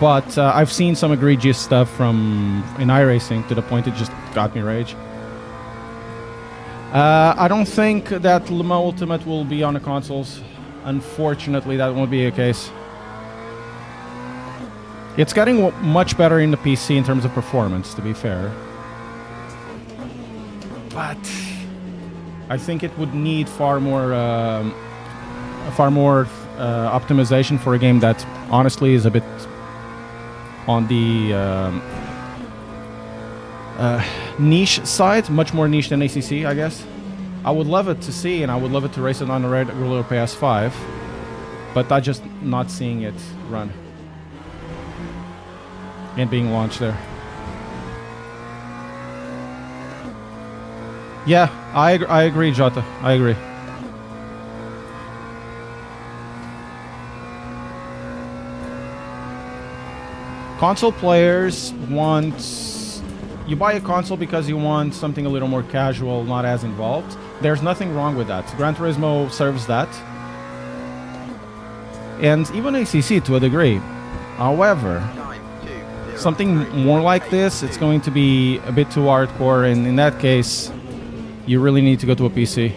But I've seen some egregious stuff in iRacing to the point it just got me rage. I don't think that Le Mans Ultimate will be on the consoles. Unfortunately, that won't be the case. It's getting much better in the PC in terms of performance, to be fair. But I think it would need far more optimization for a game that honestly is a bit on the niche side, much more niche than ACC, I guess. I would love it to see, and I would love it to race it on a regular PS5, but I'm just not seeing it run and being launched there. Yeah, I agree, Jota. I agree. Console players want... You buy a console because you want something a little more casual, not as involved. There's nothing wrong with that. Gran Turismo serves that. And even ACC to a degree. However, something more like this, it's going to be a bit too hardcore, and in that case, you really need to go to a PC.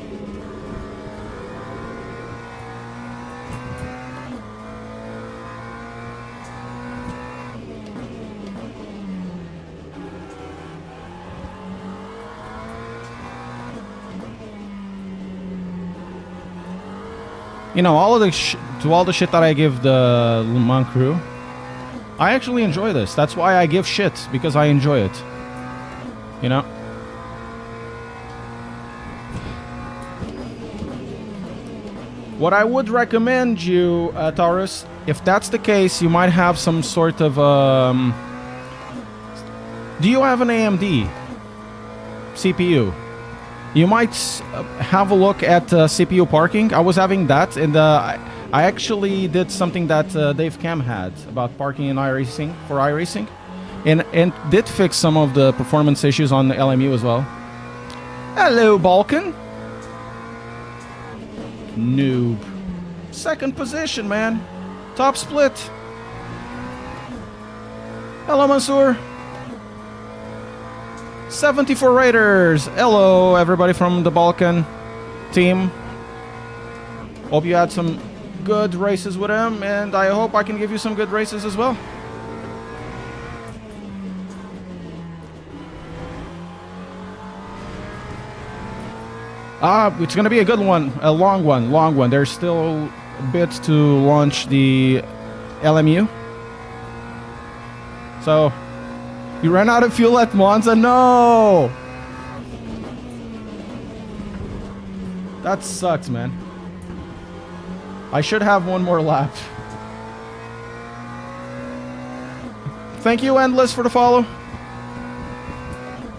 You know, all of the shit that I give the Le Mans crew, I actually enjoy this. That's why I give shit, because I enjoy it. You know? What I would recommend you, Taurus, if that's the case, you might have some sort of... do you have an AMD CPU? You might have a look at CPU parking. I was having that, and I actually did something that Dave Cam had about parking in iRacing, for iRacing, and did fix some of the performance issues on the LMU as well. Hello, Balkan. Noob. Second position, man. Top split. Hello, Mansour. 74 Raiders. Hello, everybody from the Balkan team. Hope you had some good races with him, and I hope I can give you some good races as well. It's gonna be a good one, a long one. There's still a bit to launch the LMU. So, you ran out of fuel at Monza? No! That sucks, man. I should have one more lap. Thank you, Endless, for the follow.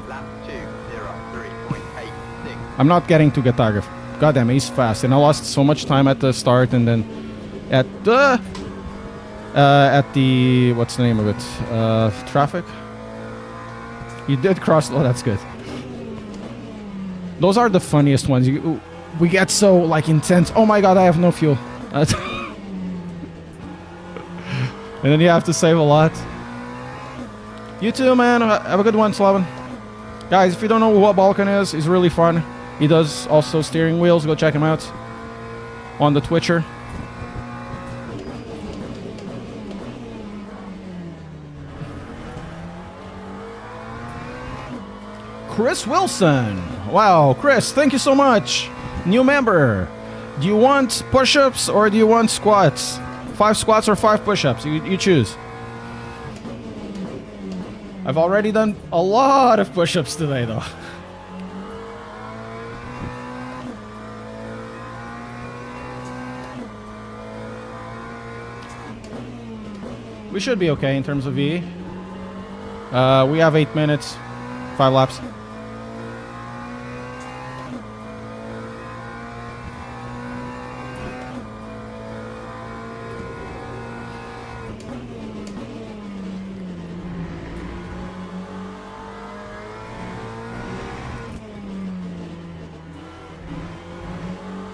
Lap 2:03.86. I'm not getting to Getafe. Goddamn, he's fast. And I lost so much time at the start, and then at the... what's the name of it? Traffic? You did cross... Oh, that's good. Those are the funniest ones. We get so, like, intense. Oh my god, I have no fuel. And then you have to save a lot. You too, man. Have a good one, Slaven. Guys, if you don't know what Balkan is, he's really fun. He does also steering wheels. Go check him out on the Twitcher. Chris Wilson. Wow, Chris, thank you so much. New member. Do you want push-ups or do you want squats? 5 squats or 5 push-ups? You choose. I've already done a lot of push-ups today, though. We should be okay in terms of VE. We have 8 minutes, 5 laps.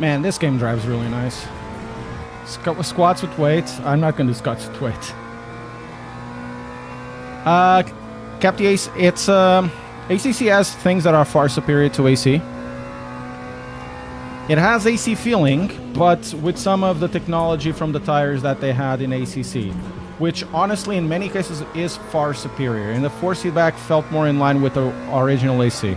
Man, this game drives really nice. Squats with weight. I'm not going to do squats with weight. Captain Ace, it's ACC has things that are far superior to AC. It has AC feeling, but with some of the technology from the tires that they had in ACC, which honestly in many cases is far superior, and the force feedback felt more in line with the original AC.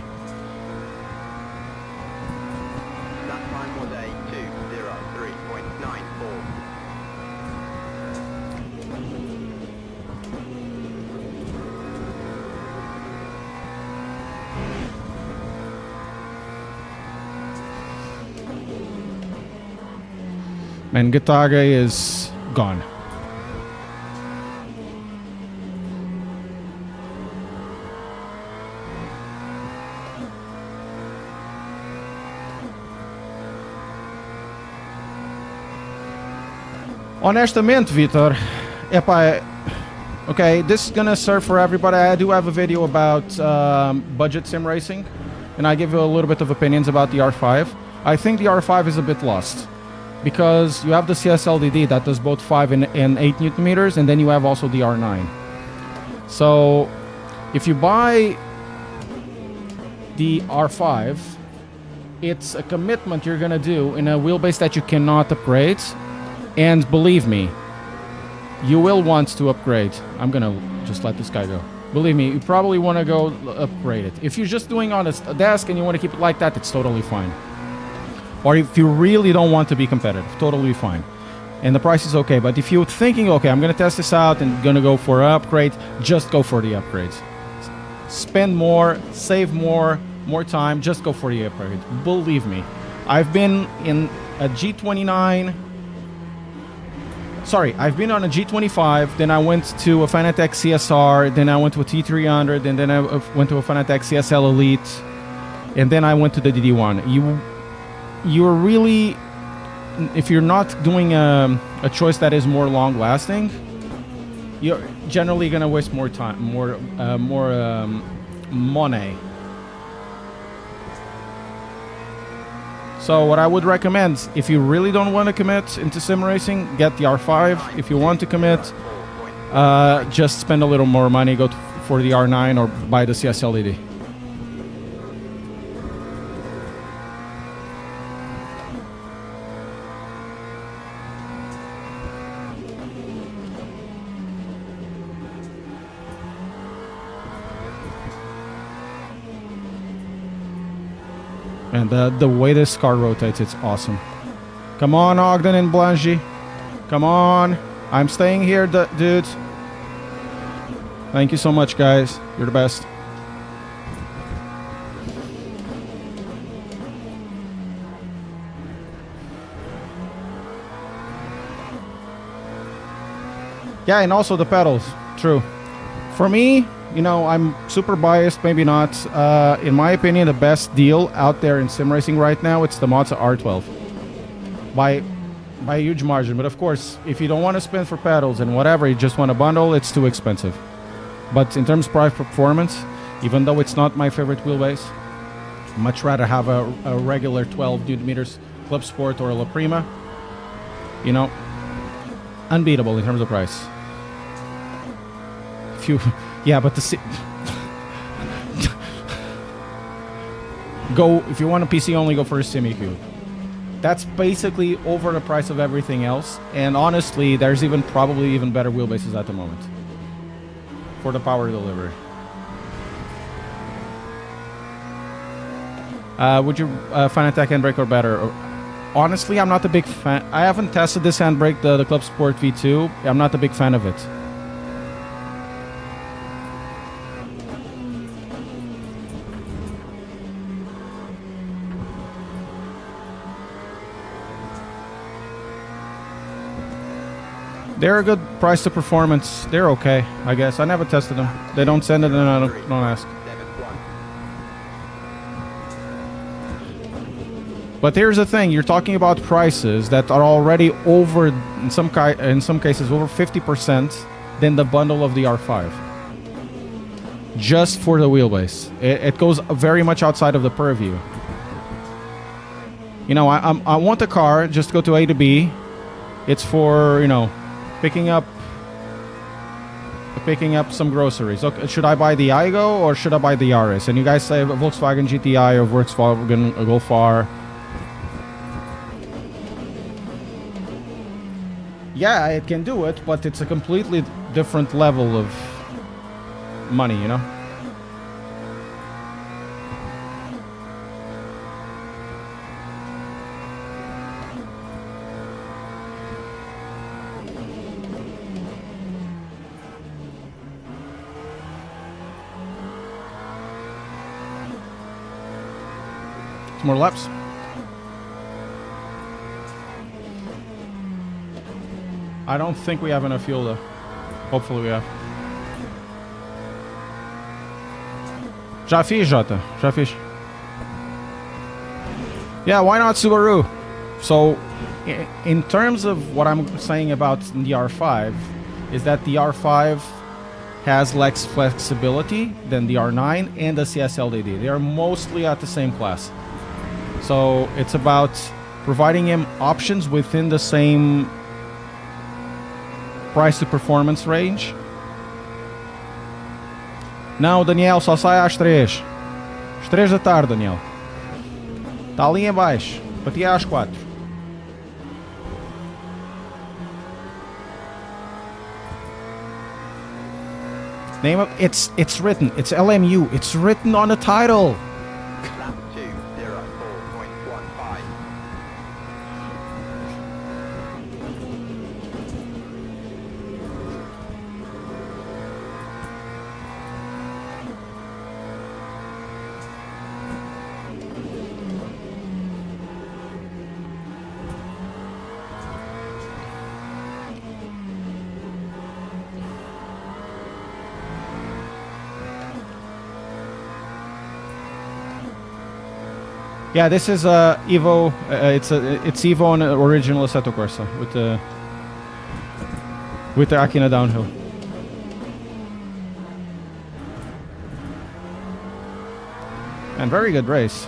Lap time was a 2:03.94. And Getafe is gone. Honestamente, Vitor, okay, this is gonna serve for everybody. I do have a video about budget sim racing, and I give you a little bit of opinions about the R5. I think the R5 is a bit lost because you have the CSLDD that does both 5 and 8 Newton meters, and then you have also the R9. So if you buy the R5, it's a commitment you're gonna do in a wheelbase that you cannot upgrade. And believe me, you will want to upgrade. I'm gonna just let this guy go. Believe me, you probably want to go upgrade it. If you're just doing on a desk and you want to keep it like that, it's totally fine. Or if you really don't want to be competitive, totally fine. And the price is okay. But if you're thinking, okay, I'm gonna test this out and gonna go for an upgrade, just go for the upgrades. Spend more, save more time, just go for the upgrade. Believe me, I've been in a G29. Sorry, I've been on a G25, then I went to a Fanatec CSR, then I went to a T300, and then I went to a Fanatec CSL Elite, and then I went to the DD1. You're really, if you're not doing a choice that is more long-lasting, you're generally gonna waste more time, more money. So what I would recommend, if you really don't want to commit into sim racing, get the R5. If you want to commit, just spend a little more money, go for the R9 or buy the CSLDD. And the way this car rotates, it's awesome. Come on, Ogden and Blangy. Come on. I'm staying here, dude. Thank you so much, guys. You're the best. Yeah, and also the pedals. True. For me, you know, I'm super biased, maybe not. In my opinion, the best deal out there in sim racing right now, it's the Mazda R12. By a huge margin. But of course, if you don't want to spend for pedals and whatever, you just want a bundle, it's too expensive. But in terms of price performance, even though it's not my favorite wheelbase, I'd much rather have a regular 12 Newton meters Club Sport or a La Prima. You know, unbeatable in terms of price. If you... Yeah, but go if you want a PC only, go for a SimiCube. That's basically over the price of everything else. And honestly, there's probably even better wheelbases at the moment for the power delivery. Would you Fanatec handbrake or better? Honestly, I'm not a big fan. I haven't tested this handbrake, the Club Sport V2. I'm not a big fan of it. They're a good price to performance. They're okay, I guess. I never tested them. They don't send it, and I don't ask. But here's the thing: you're talking about prices that are already over, in some cases, over 50% than the bundle of the R5. Just for the wheelbase, it goes very much outside of the purview. You know, I want a car just to go to A to B. It's for, you know, picking up some groceries. Okay, should I buy the Igo or should I buy the Yaris? And you guys say Volkswagen GTI or Volkswagen Golf R. Yeah, it can do it, but it's a completely different level of money, you know? More laps. I don't think we have enough fuel though. Hopefully we have. Já fiz, Jota. Já fiz. Yeah, why not Subaru? So, in terms of what I'm saying about the R5, is that the R5 has less flexibility than the R9 and the CSLDD. They are mostly at the same class. So it's about providing him options within the same price to performance range. Não, Daniel, só sai às 3. Às 3 da tarde, Daniel. Está ali em baixo. Para ti é às 4. Name of it's written. It's LMU. It's written on the title. Lap 2, 04.15. Yeah, this is EVO. It's EVO on the original Assetto Corsa with the Akina downhill. And very good race.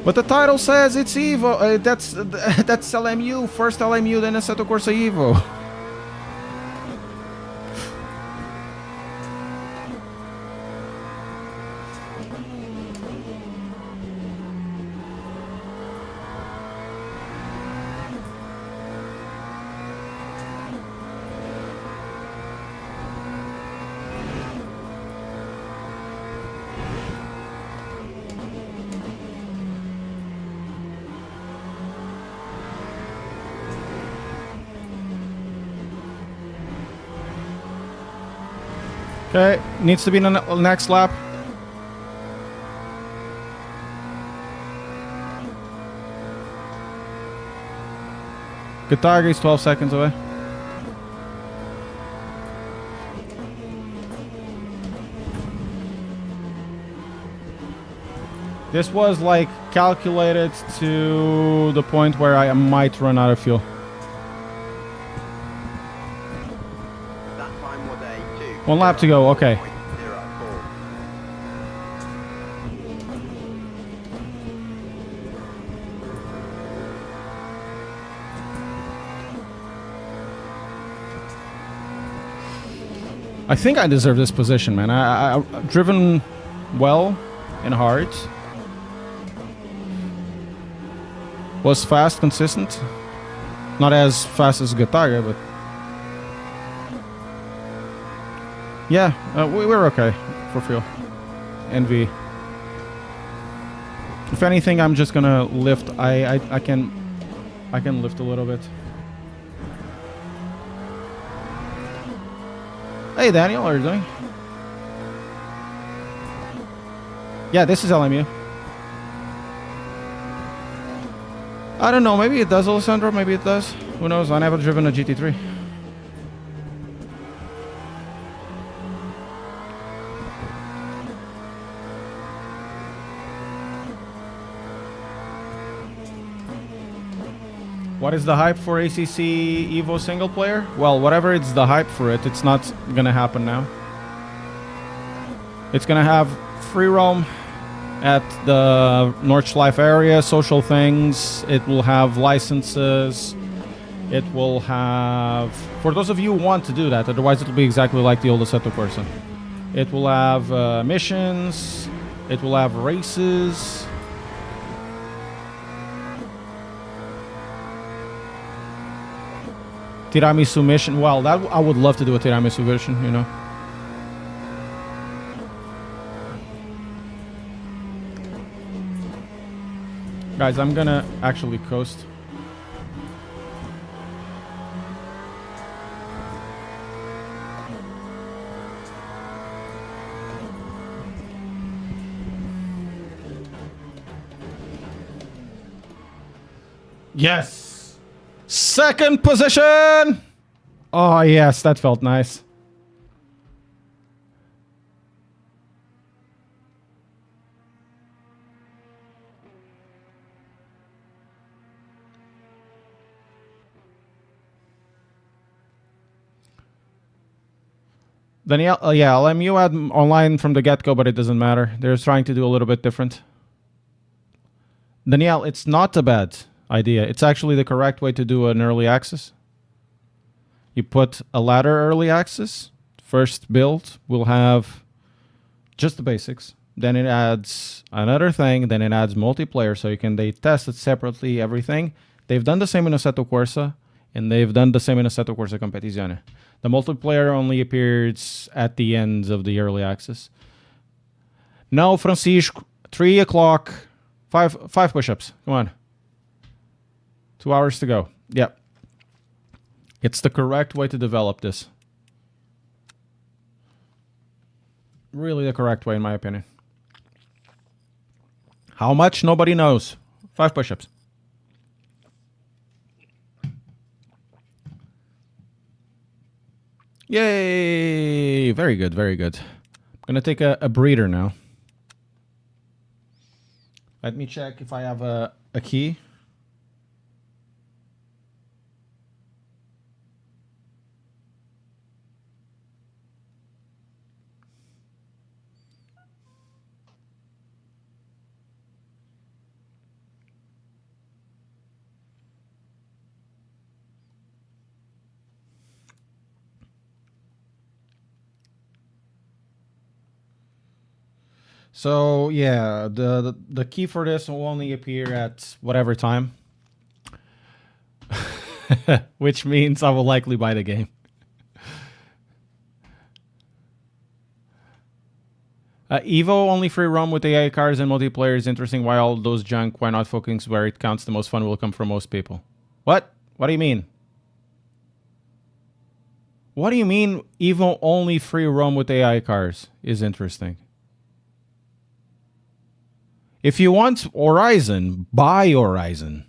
But the title says it's EVO. That's LMU. First LMU, then Assetto Corsa EVO. Okay, needs to be in the next lap. Good target, he's 12 seconds away. This was like calculated to the point where I might run out of fuel. That time was a 2. One lap to go, okay. 04. I think I deserve this position, man. I've driven well and hard. Was fast, consistent. Not as fast as Gataga, but... yeah, we were okay for fuel. NV. If anything, I'm just gonna lift. I can lift a little bit. Hey Daniel, how are you doing? Yeah, this is LMU. I don't know, maybe it does, Alessandro, maybe it does. Who knows, I never driven a GT3. What is the hype for ACC EVO single player? Well, whatever it's the hype for it, it's not gonna happen now. It's gonna have free roam at the Nordschleife area, social things. It will have licenses. It will have... for those of you who want to do that, otherwise it will be exactly like the old Assetto Corsa. It will have missions. It will have races. Tiramisu mission. Well, that I would love to do a tiramisu version, you know. Guys, I'm gonna actually coast. Yes! Second position! Oh, yes, that felt nice. Danielle, yeah, LMU had online from the get-go, but it doesn't matter. They're trying to do a little bit different. Danielle, it's not a bad idea. It's actually the correct way to do an early access. You put a ladder early access. First build will have just the basics. Then it adds another thing. Then it adds multiplayer, so they test it separately, everything. They've done the same in Assetto Corsa, and they've done the same in Assetto Corsa Competizione. The multiplayer only appears at the end of the early access. No, Francisco, 3 o'clock, five push-ups. Come on. 2 hours to go. Yep. It's the correct way to develop this. Really the correct way, in my opinion. How much? Nobody knows. 5 push-ups. Yay! Very good, very good. I'm gonna take a breather now. Let me check if I have a key. So yeah, the key for this will only appear at whatever time. Which means I will likely buy the game. EVO only free roam with AI cars and multiplayer is interesting. Why all those junk? Why not focus where it counts? The most fun will come from most people. What? What do you mean? What do you mean EVO only free roam with AI cars is interesting? If you want Horizon, buy Horizon.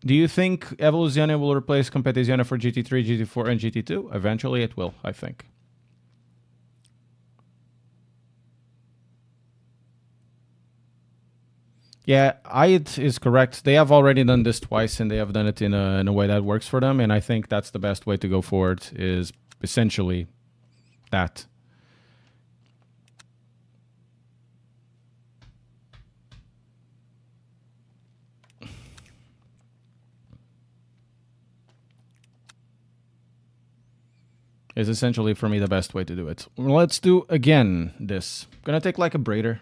Do you think Evoluzione will replace Competizione for GT3, GT4, and GT2? Eventually it will, I think. Yeah, it is correct. They have already done this twice, and they have done it in a way that works for them, and I think that's the best way to go forward, is essentially that. Is essentially for me the best way to do it. Let's do again this. Gonna take like a breather.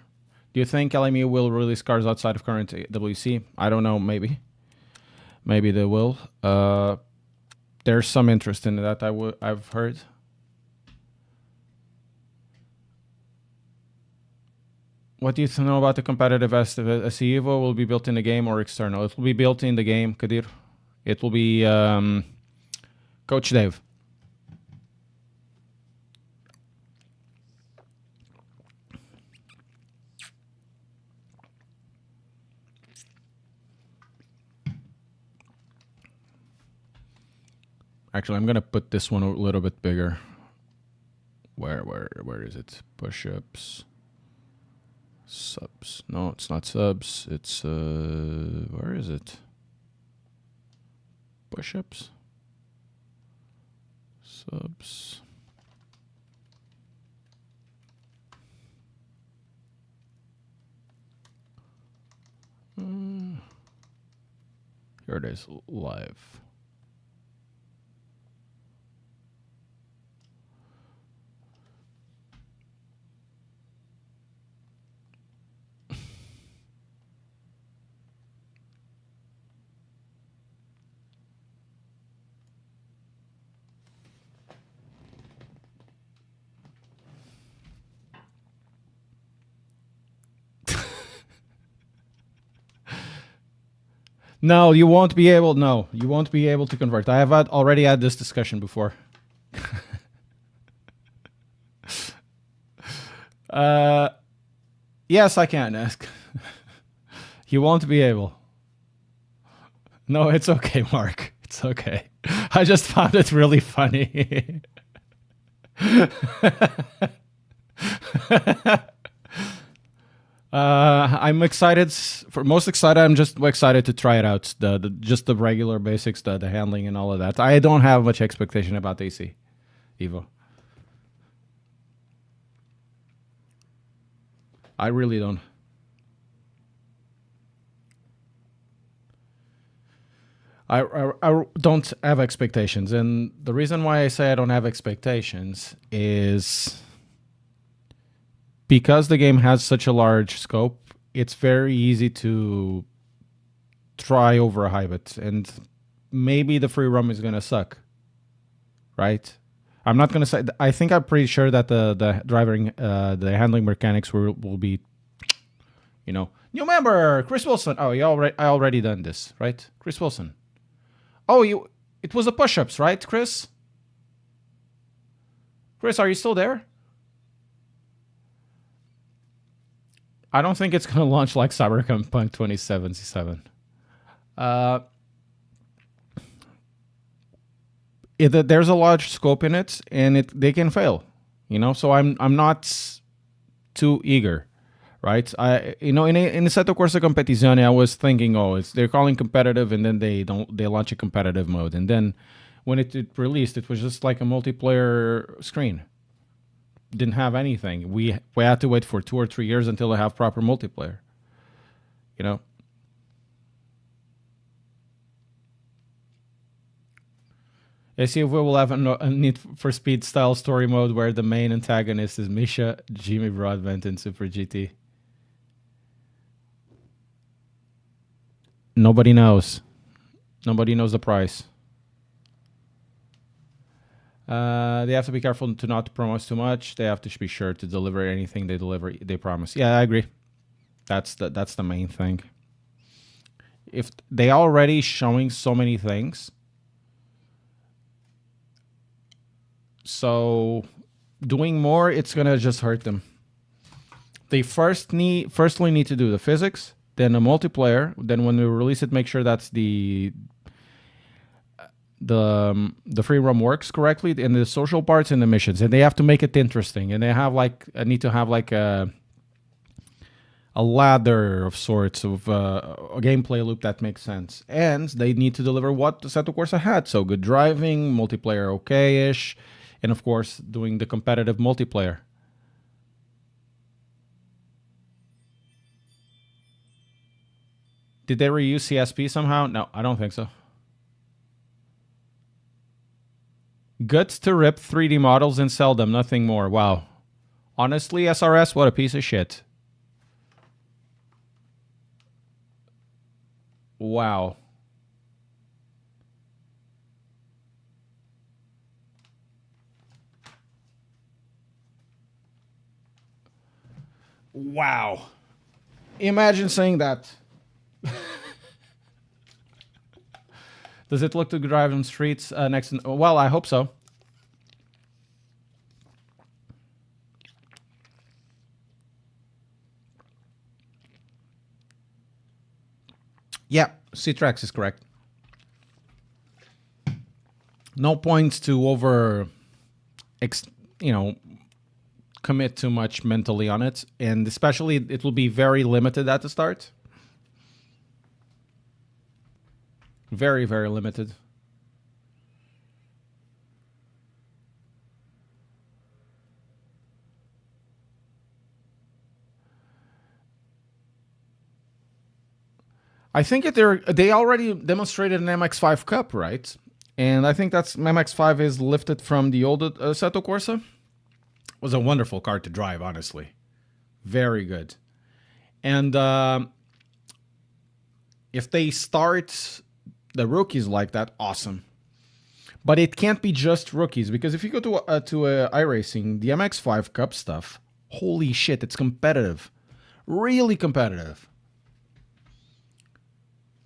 Do you think LMU will release cars outside of current WC? I don't know, maybe. Maybe they will. There's some interest in that, I've heard. What do you know about the competitive EVO? Will be built in the game or external? It will be built in the game, Kadir. It will be Coach Dave. Actually, I'm gonna put this one a little bit bigger. Where is it? Push-ups. Subs. No, it's not subs. It's where is it? Push-ups. Subs. Here it is, live. No, you won't be able. No, you won't be able to convert. I have already had this discussion before. Yes, I can ask. You won't be able. No, it's okay, Mark. It's okay. I just found it really funny. I'm excited. Most excited. I'm just excited to try it out. The just the regular basics, the handling and all of that. I don't have much expectation about AC Evo. I really don't. I don't have expectations, and the reason why I say I don't have expectations is because the game has such a large scope. It's very easy to try overhype it, and maybe the free roam is gonna suck, right? I'm not gonna say. I think I'm pretty sure that the driving, the handling mechanics will be, New member Chris Wilson. Oh, I already done this, right? Chris Wilson. Oh, it was the push-ups, right, Chris? Chris, are you still there? I don't think it's going to launch like Cyberpunk 2077. There's a large scope in it, and they can fail, So I'm not too eager, right? In Assetto Corsa Competizione, I was thinking, they're calling competitive, and then they launch a competitive mode, and then when it released, it was just like a multiplayer screen. Didn't have anything. We had to wait for 2 or 3 years until they have proper multiplayer. ACV will have a Need for Speed style story mode where the main antagonist is Misha, Jimmy Broadbent, and Super GT. Nobody knows. Nobody knows the price. They have to be careful to not promise too much. They have to be sure to deliver anything they promise. Yeah, I agree. That's the main thing. If they already showing so many things, so doing more, it's gonna just hurt them. They firstly need to do the physics, then a multiplayer. Then when we release it, make sure that's the free roam works correctly, and the social parts and the missions, and they have to make it interesting. And they have need to have a ladder of sorts of a gameplay loop that makes sense, and they need to deliver what Assetto Corsa had. So good driving, multiplayer okay-ish, and of course doing the competitive multiplayer. Did they reuse CSP somehow? No, I don't think so. Guts to rip 3D models and sell them, nothing more. Wow. Honestly, SRS, what a piece of shit. Wow. Wow. Imagine saying that. Does it look to drive on streets next? Well, I hope so. Yeah, C-Trax is correct. No points to commit too much mentally on it, and especially it will be very limited at the start. Very, very limited. I think they already demonstrated an MX-5 Cup, right? And I think that's MX-5 is lifted from the old Assetto Corsa. It was a wonderful car to drive, honestly. Very good. And if they start the rookies like that, awesome. But it can't be just rookies, because if you go to iRacing, the MX-5 Cup stuff, holy shit, it's competitive. Really competitive.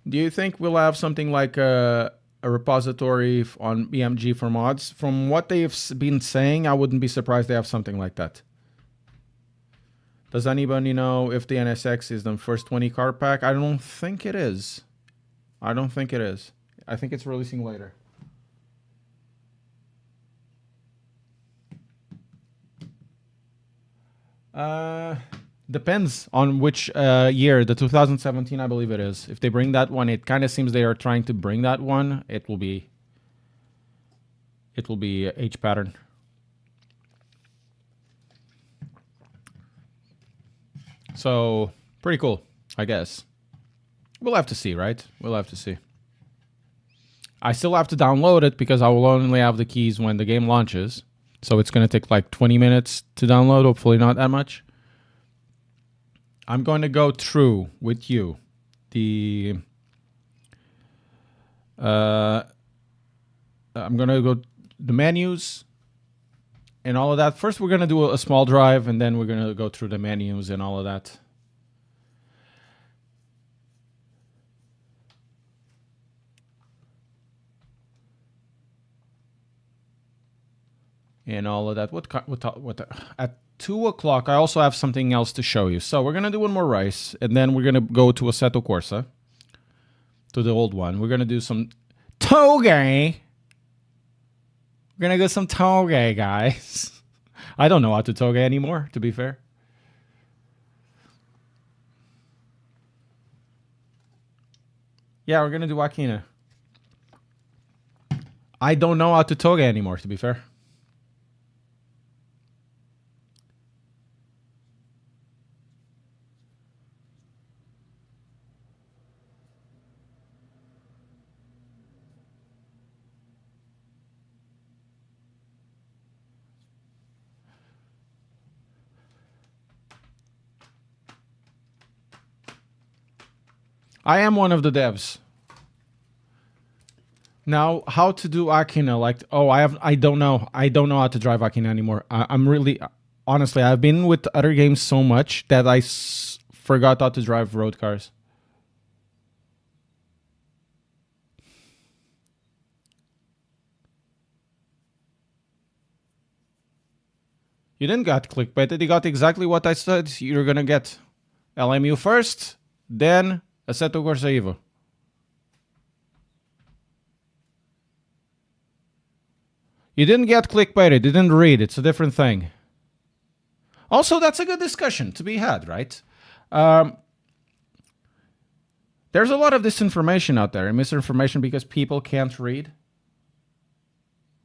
Do you think we'll have something like a repository on BMG for mods? From what they've been saying, I wouldn't be surprised they have something like that. Does anybody know if the NSX is the first 20 car pack? I don't think it is. I don't think it is. I think it's releasing later. Depends on which year. The 2017, I believe it is. If they bring that one, it kind of seems they are trying to bring that one. It will be H pattern. So pretty cool, I guess. We'll have to see, right? We'll have to see. I still have to download it because I will only have the keys when the game launches. So it's going to take like 20 minutes to download, hopefully not that much. I'm going to go through with you the... I'm going to go the menus and all of that. First, we're going to do a small drive, and then we're going to go through the menus and all of that. And all of that. At 2 o'clock, I also have something else to show you. So we're going to do one more race, and then we're going to go to Assetto Corsa, to the old one. We're going to do some toge. We're going to go some toge, guys. I don't know how to toge anymore, to be fair. Yeah, we're going to do Akina. I don't know how to toge anymore, to be fair. I am one of the devs. Now, how to do Akina? Like, oh, I don't know. I don't know how to drive Akina anymore. I'm really, honestly, I've been with other games so much that I forgot how to drive road cars. You didn't get clickbaited. You got exactly what I said you're gonna get. LMU first, then Assetto Corsa EVO. You didn't get clickbaited. You didn't read. It's a different thing. Also, that's a good discussion to be had, right? There's a lot of disinformation out there and misinformation because people can't read.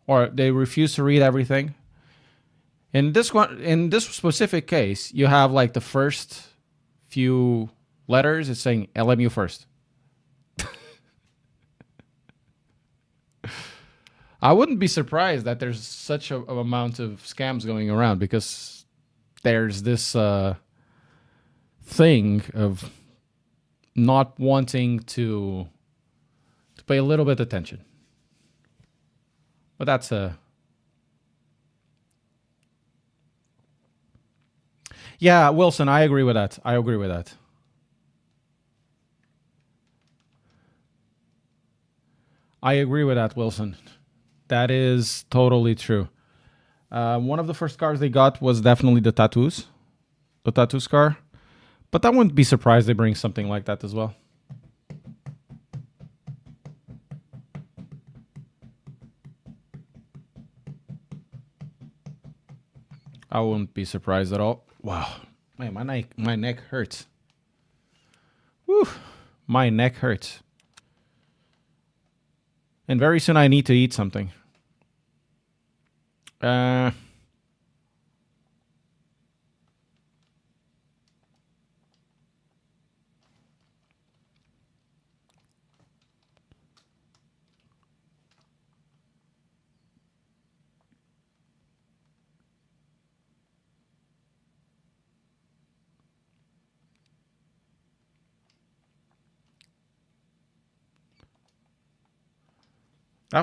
Or they refuse to read everything. In this specific case, you have like the first few letters. It's saying LMU first. I wouldn't be surprised that there's such an amount of scams going around because there's this thing of not wanting to pay a little bit of attention. But that's a... Yeah, Wilson, I agree with that. I agree with that. I agree with that, Wilson. That is totally true. One of the first cars they got was definitely the tattoos. The tattoos car. But I wouldn't be surprised they bring something like that as well. I wouldn't be surprised at all. Wow. Man, my neck hurts. Woo. My neck hurts. And very soon I need to eat something. That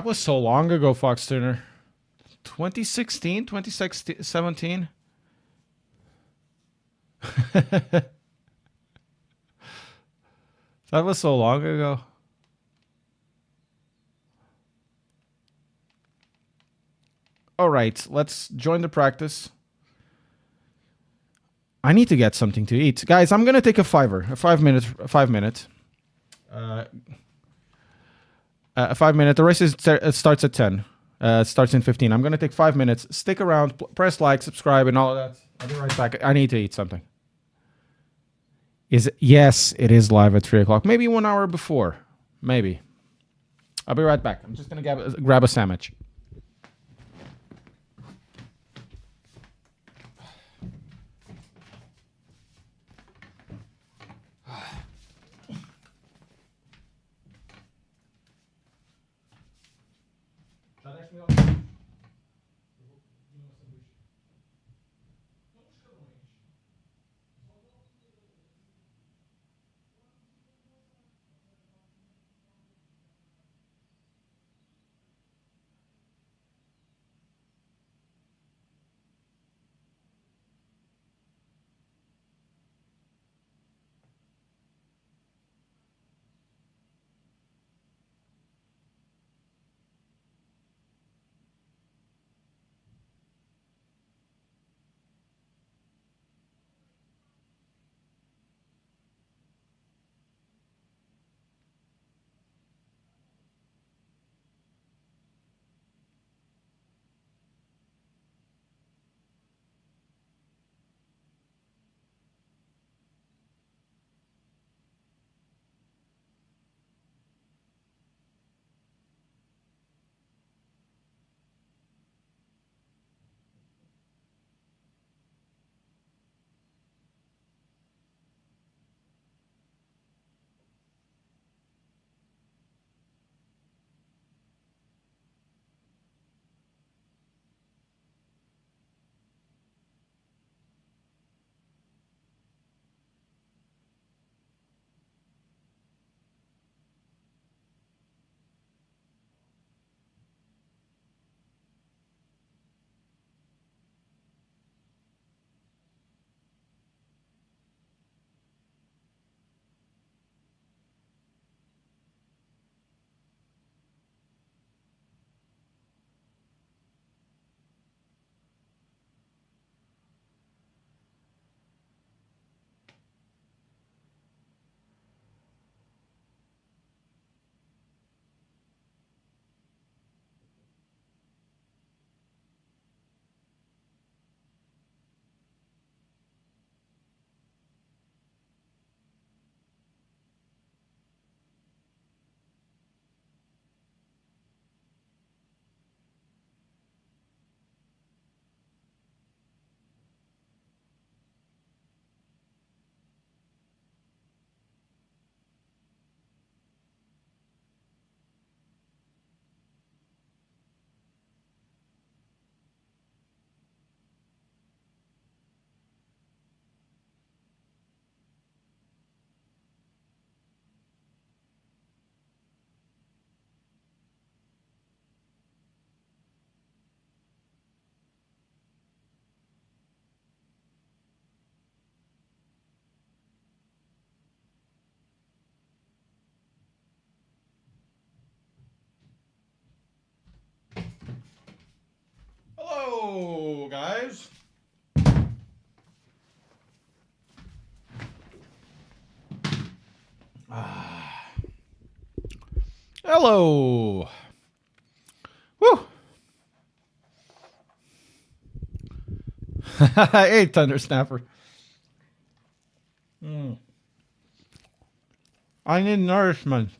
was so long ago, Fox Turner. 2016, 2017. That was so long ago. All right, let's join the practice. I need to get something to eat. Guys, I'm going to take a 5 minute. 5 minutes. The race starts at 10. It starts in 15. I'm going to take 5 minutes. Stick around. Press like, subscribe, and all of that. I'll be right back. I need to eat something. Yes, it is live at 3 o'clock. Maybe 1 hour before. Maybe. I'll be right back. I'm just going to grab a sandwich. Hello, guys. Hello. Woo. Hey, Thunder Snapper. I need nourishment.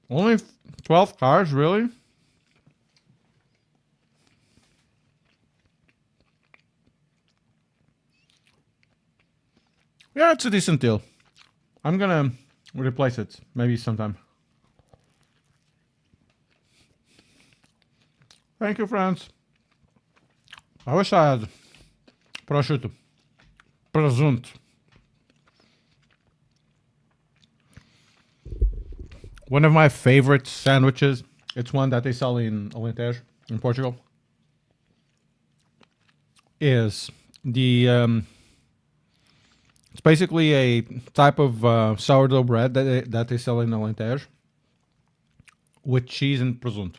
Only 12 cars, really? Yeah, it's a decent deal. I'm gonna replace it, maybe sometime. Thank you, friends. I wish I had prosciutto. Presunto. One of my favorite sandwiches, it's one that they sell in Alentejo, in Portugal, is the It's basically a type of sourdough bread that they sell in Alentejo with cheese and presunto.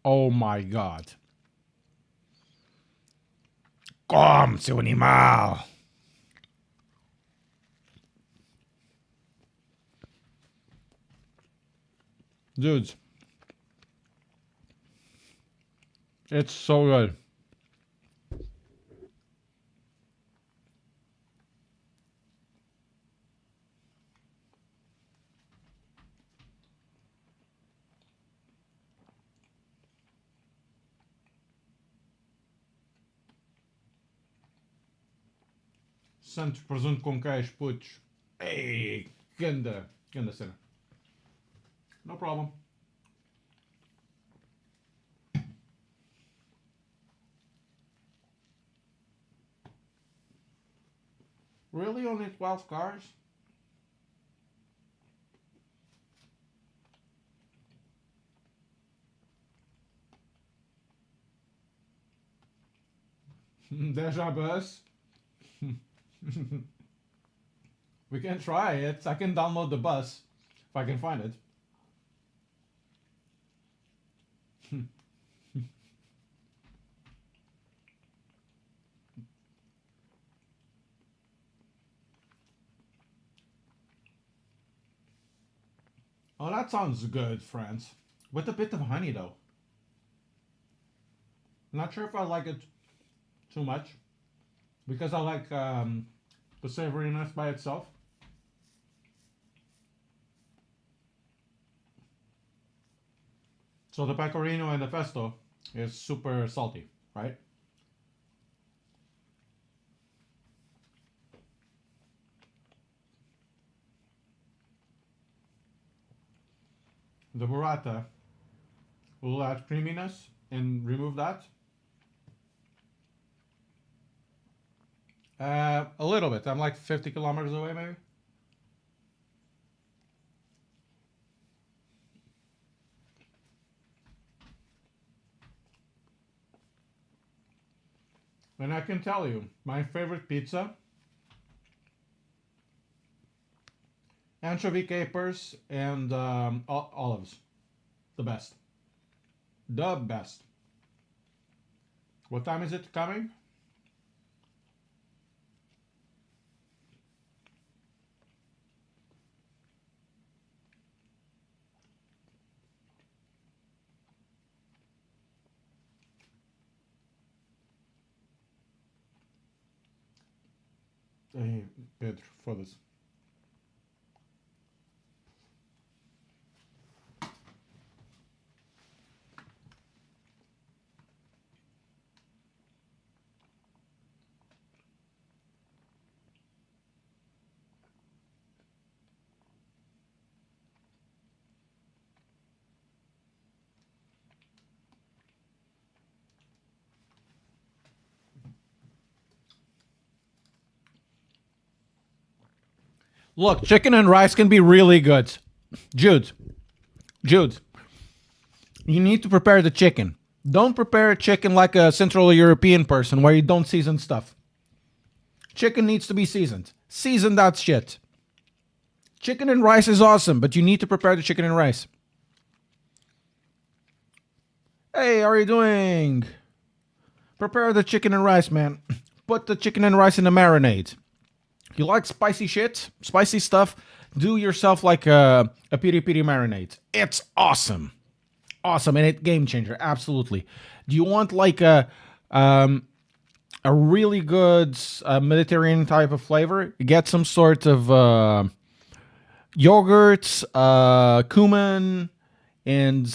Oh my god. Come, seu animal. Dudes. It's so good. Santo presunto com queijo, putz. Ei, ganda cena. No problem. Really? Only 12 cars? Deja bus. We can try it. I can download the bus if I can find it. Oh, that sounds good, friends. With a bit of honey, though. Not sure if I like it too much. Because I like the savoriness by itself. So the pecorino and the pesto is super salty, right? The burrata will add creaminess and remove that. A little bit. I'm like 50 kilometers away, maybe. And I can tell you, my favorite pizza, anchovy capers and olives. The best. The best. What time is it coming? Hey, Pedro, foda-se. Look, chicken and rice can be really good. Jude, you need to prepare the chicken. Don't prepare a chicken like a Central European person where you don't season stuff. Chicken needs to be seasoned. Season that shit. Chicken and rice is awesome, but you need to prepare the chicken and rice. Hey, how are you doing? Prepare the chicken and rice, man. Put the chicken and rice in a marinade. You like spicy shit, spicy stuff, do yourself like a piri piri marinade. It's awesome. Awesome, and it game changer, absolutely. Do you want like a really good Mediterranean type of flavor? Get some sort of yogurt, cumin, and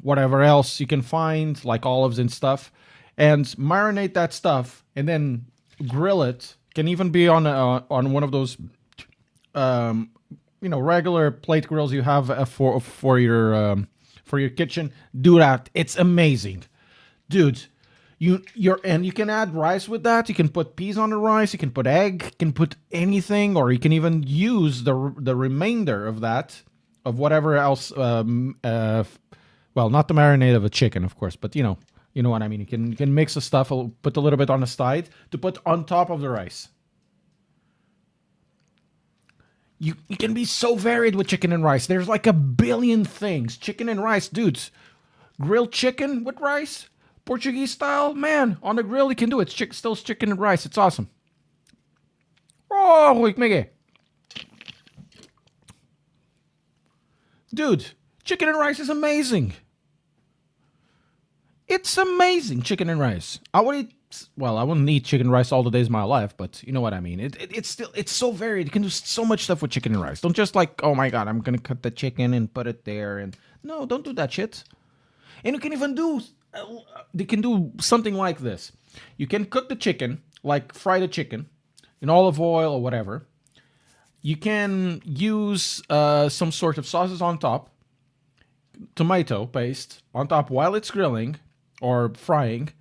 whatever else you can find, like olives and stuff, and marinate that stuff, and then grill it. Can even be on one of those, regular plate grills you have for your kitchen. Do that. It's amazing, dude. You can add rice with that. You can put peas on the rice. You can put egg. You can put anything, or you can even use the remainder of that, of whatever else. Well, not the marinade of a chicken, of course, but you know what I mean. You can mix the stuff. I'll put a little bit on the side to put on top of the rice. You can be so varied with chicken and rice. There's like a billion things. Chicken and rice, dudes. Grilled chicken with rice, Portuguese style, man. On the grill, you can do it. Still chicken and rice. It's awesome. Oh, Mickey. Dude, chicken and rice is amazing. It's amazing, chicken and rice. I wouldn't eat chicken and rice all the days of my life, but you know what I mean. It's so varied. You can do so much stuff with chicken and rice. Don't just like, oh my god, I'm gonna cut the chicken and put it there. And no, don't do that shit. And you can even do, they can do something like this. You can cook the chicken, like fry the chicken in olive oil or whatever. You can use some sort of sauces on top, tomato paste on top while it's grilling or frying.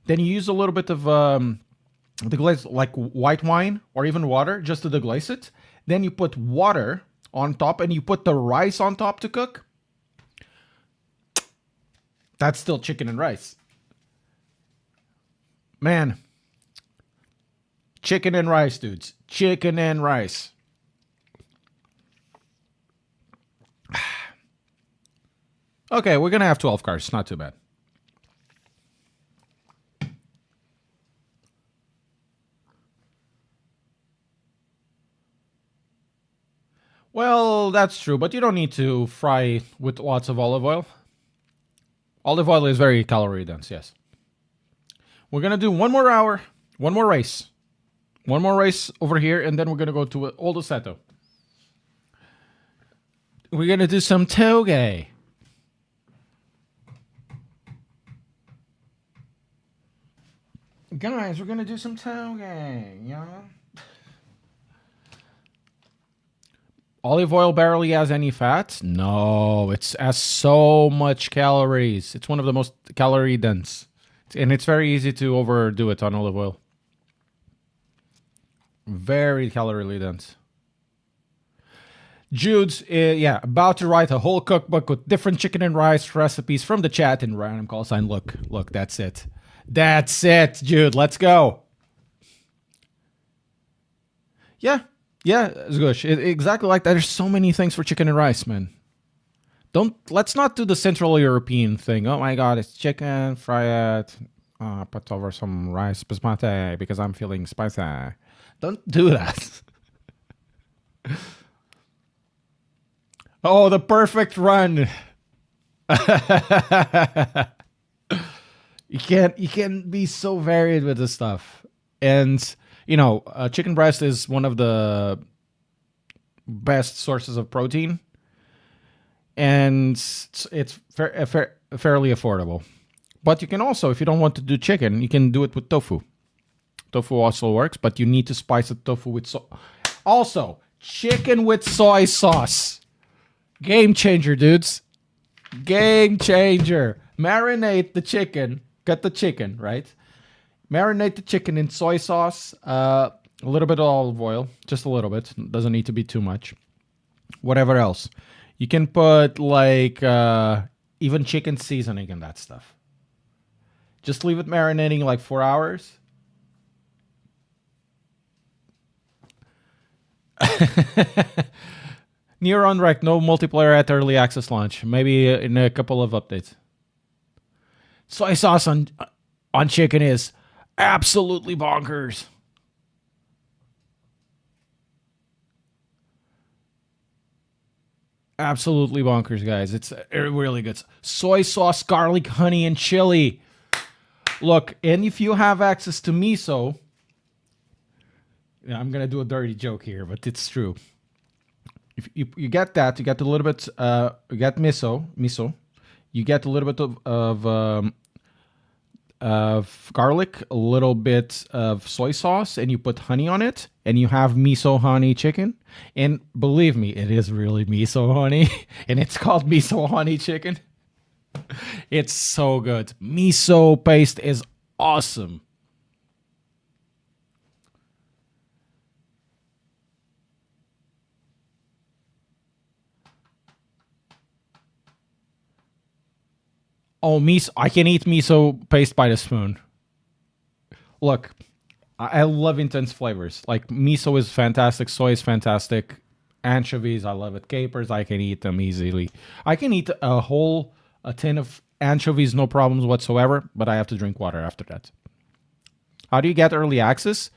Then you use a little bit of the glaze, like white wine or even water, just to deglaze it. Then you put water on top and you put the rice on top to cook. That's still chicken and rice. Man. Chicken and rice, dudes. Chicken and rice. Okay, we're going to have 12 cars. It's not too bad. Well, that's true, but you don't need to fry with lots of olive oil. Olive oil is very calorie dense, yes. We're going to do one more hour, one more race. One more race over here, and then we're going to go to Old Assetto. We're going to do some toge. Guys, we're going to do some toge, yeah? Olive oil barely has any fat? No, it has so much calories. It's one of the most calorie dense. And it's very easy to overdo it on olive oil. Very calorie dense. Jude's, about to write a whole cookbook with different chicken and rice recipes from the chat and random call sign. Look, that's it. That's it, Jude. Let's go. Yeah, Zgush. Exactly like that. There's so many things for chicken and rice, man. Let's not do the Central European thing. Oh my god, it's chicken, fry it, put over some rice basmati because I'm feeling spicy. Don't do that. Oh, the perfect run. You can't be so varied with this stuff. And chicken breast is one of the best sources of protein, and it's fairly affordable. But you can also, if you don't want to do chicken, you can do it with tofu. Tofu also works, but you need to spice the tofu with also chicken with soy sauce. Game changer, dudes. Game changer. Marinate the chicken. Cut the chicken, right? Marinate the chicken in soy sauce, a little bit of olive oil, just a little bit. Doesn't need to be too much. Whatever else. You can put like even chicken seasoning in that stuff. Just leave it marinating like 4 hours. Neuron Rec, no multiplayer at early access launch. Maybe in a couple of updates. Soy sauce on chicken is absolutely bonkers. Absolutely bonkers, guys. It's really good. Soy sauce, garlic, honey, and chili. Look, and if you have access to miso, I'm going to do a dirty joke here, but it's true. If you get that, you get a little bit, you get miso, you get a little bit of garlic, a little bit of soy sauce, and you put honey on it, and you have miso honey chicken. And believe me, it is really miso honey, and it's called miso honey chicken. It's so good. Miso paste is awesome. Oh, miso! I can eat miso paste by the spoon. Look, I love intense flavors. Like, miso is fantastic. Soy is fantastic. Anchovies, I love it. Capers, I can eat them easily. I can eat a tin of anchovies, no problems whatsoever, but I have to drink water after that. How do you get early access?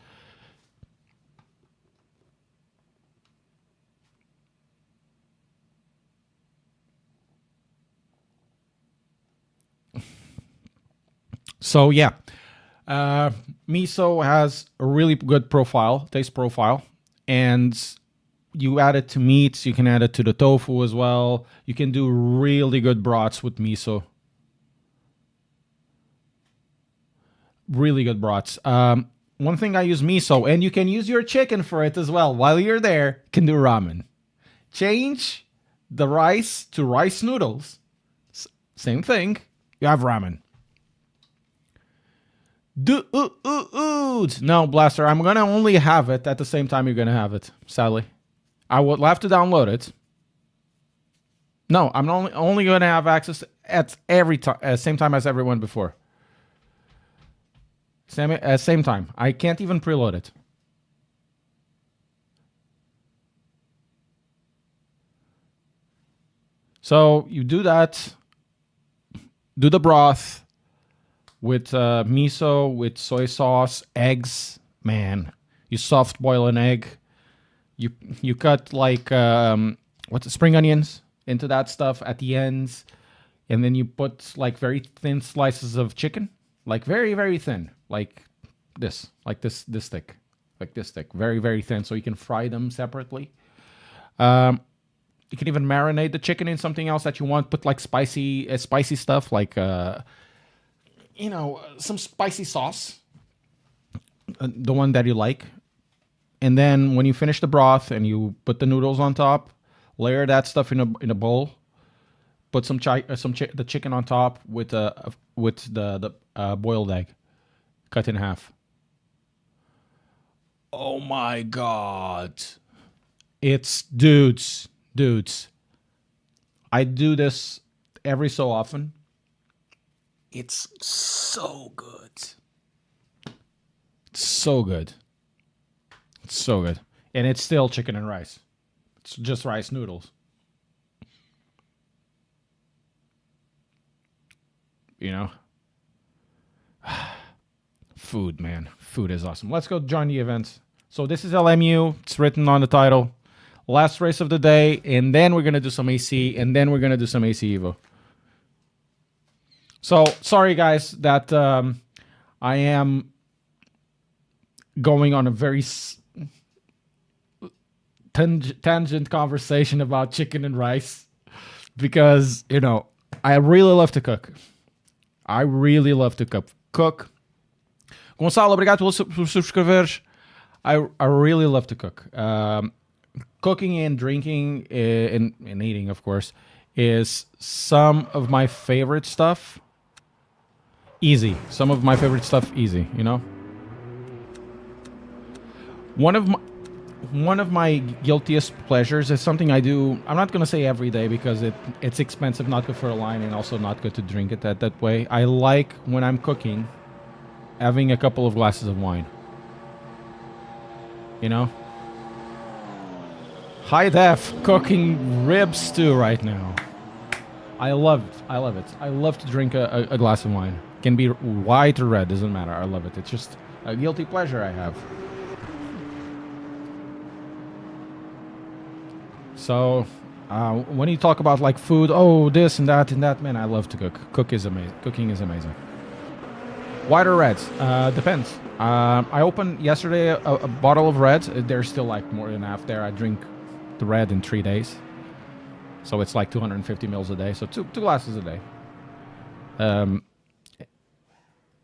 So yeah, miso has a really good taste profile, and you add it to meats. You can add it to the tofu as well. You can do really good broths with miso. Really good broths. One thing I use miso, and you can use your chicken for it as well. While you're there, you can do ramen. Change the rice to rice noodles. Same thing. You have ramen. No, Blaster, I'm gonna only have it at the same time you're gonna have it, sadly. I would have to download it. No, I'm only gonna have access at every time, same time as everyone before. Same time. I can't even preload it. So you do that. Do the broth with miso, with soy sauce, eggs. Man, you soft boil an egg. You cut like spring onions into that stuff at the ends, and then you put like very thin slices of chicken, like very very thin, like this thick, very very thin, so you can fry them separately. You can even marinate the chicken in something else that you want. Put like spicy stuff, like some spicy sauce, the one that you like. And then when you finish the broth and you put the noodles on top, layer that stuff in a bowl. Put the chicken on top with the boiled egg, cut in half. Oh my god, it's dudes. I do this every so often. It's so good. It's so good. It's so good. And it's still chicken and rice. It's just rice noodles. You know? Food, man. Food is awesome. Let's go join the event. So this is LMU. It's written on the title. Last race of the day. And then we're going to do some AC. And then we're going to do some AC Evo. So, sorry guys that I am going on a very tangent conversation about chicken and rice. Because, I really love to cook. I really love to cook. Gonçalo, obrigado por subscreveres. I really love to cook. Cooking and drinking and eating, of course, is some of my favorite stuff. Easy. Some of my favorite stuff easy, One of my guiltiest pleasures is something I do. I'm not going to say every day because it's expensive, not good for a line, and also not good to drink it that way. I like, when I'm cooking, having a couple of glasses of wine. High def cooking rib stew right now. I love it. I love to drink a glass of wine. Can be white or red, doesn't matter. I love it. It's just a guilty pleasure I have. So, when you talk about like food, this and that, man, I love to cook. Cooking is amazing. White or reds? Depends. I opened yesterday a bottle of reds. There's still like more than half there. I drink the red in 3 days. So it's like 250 mils a day. So two glasses a day.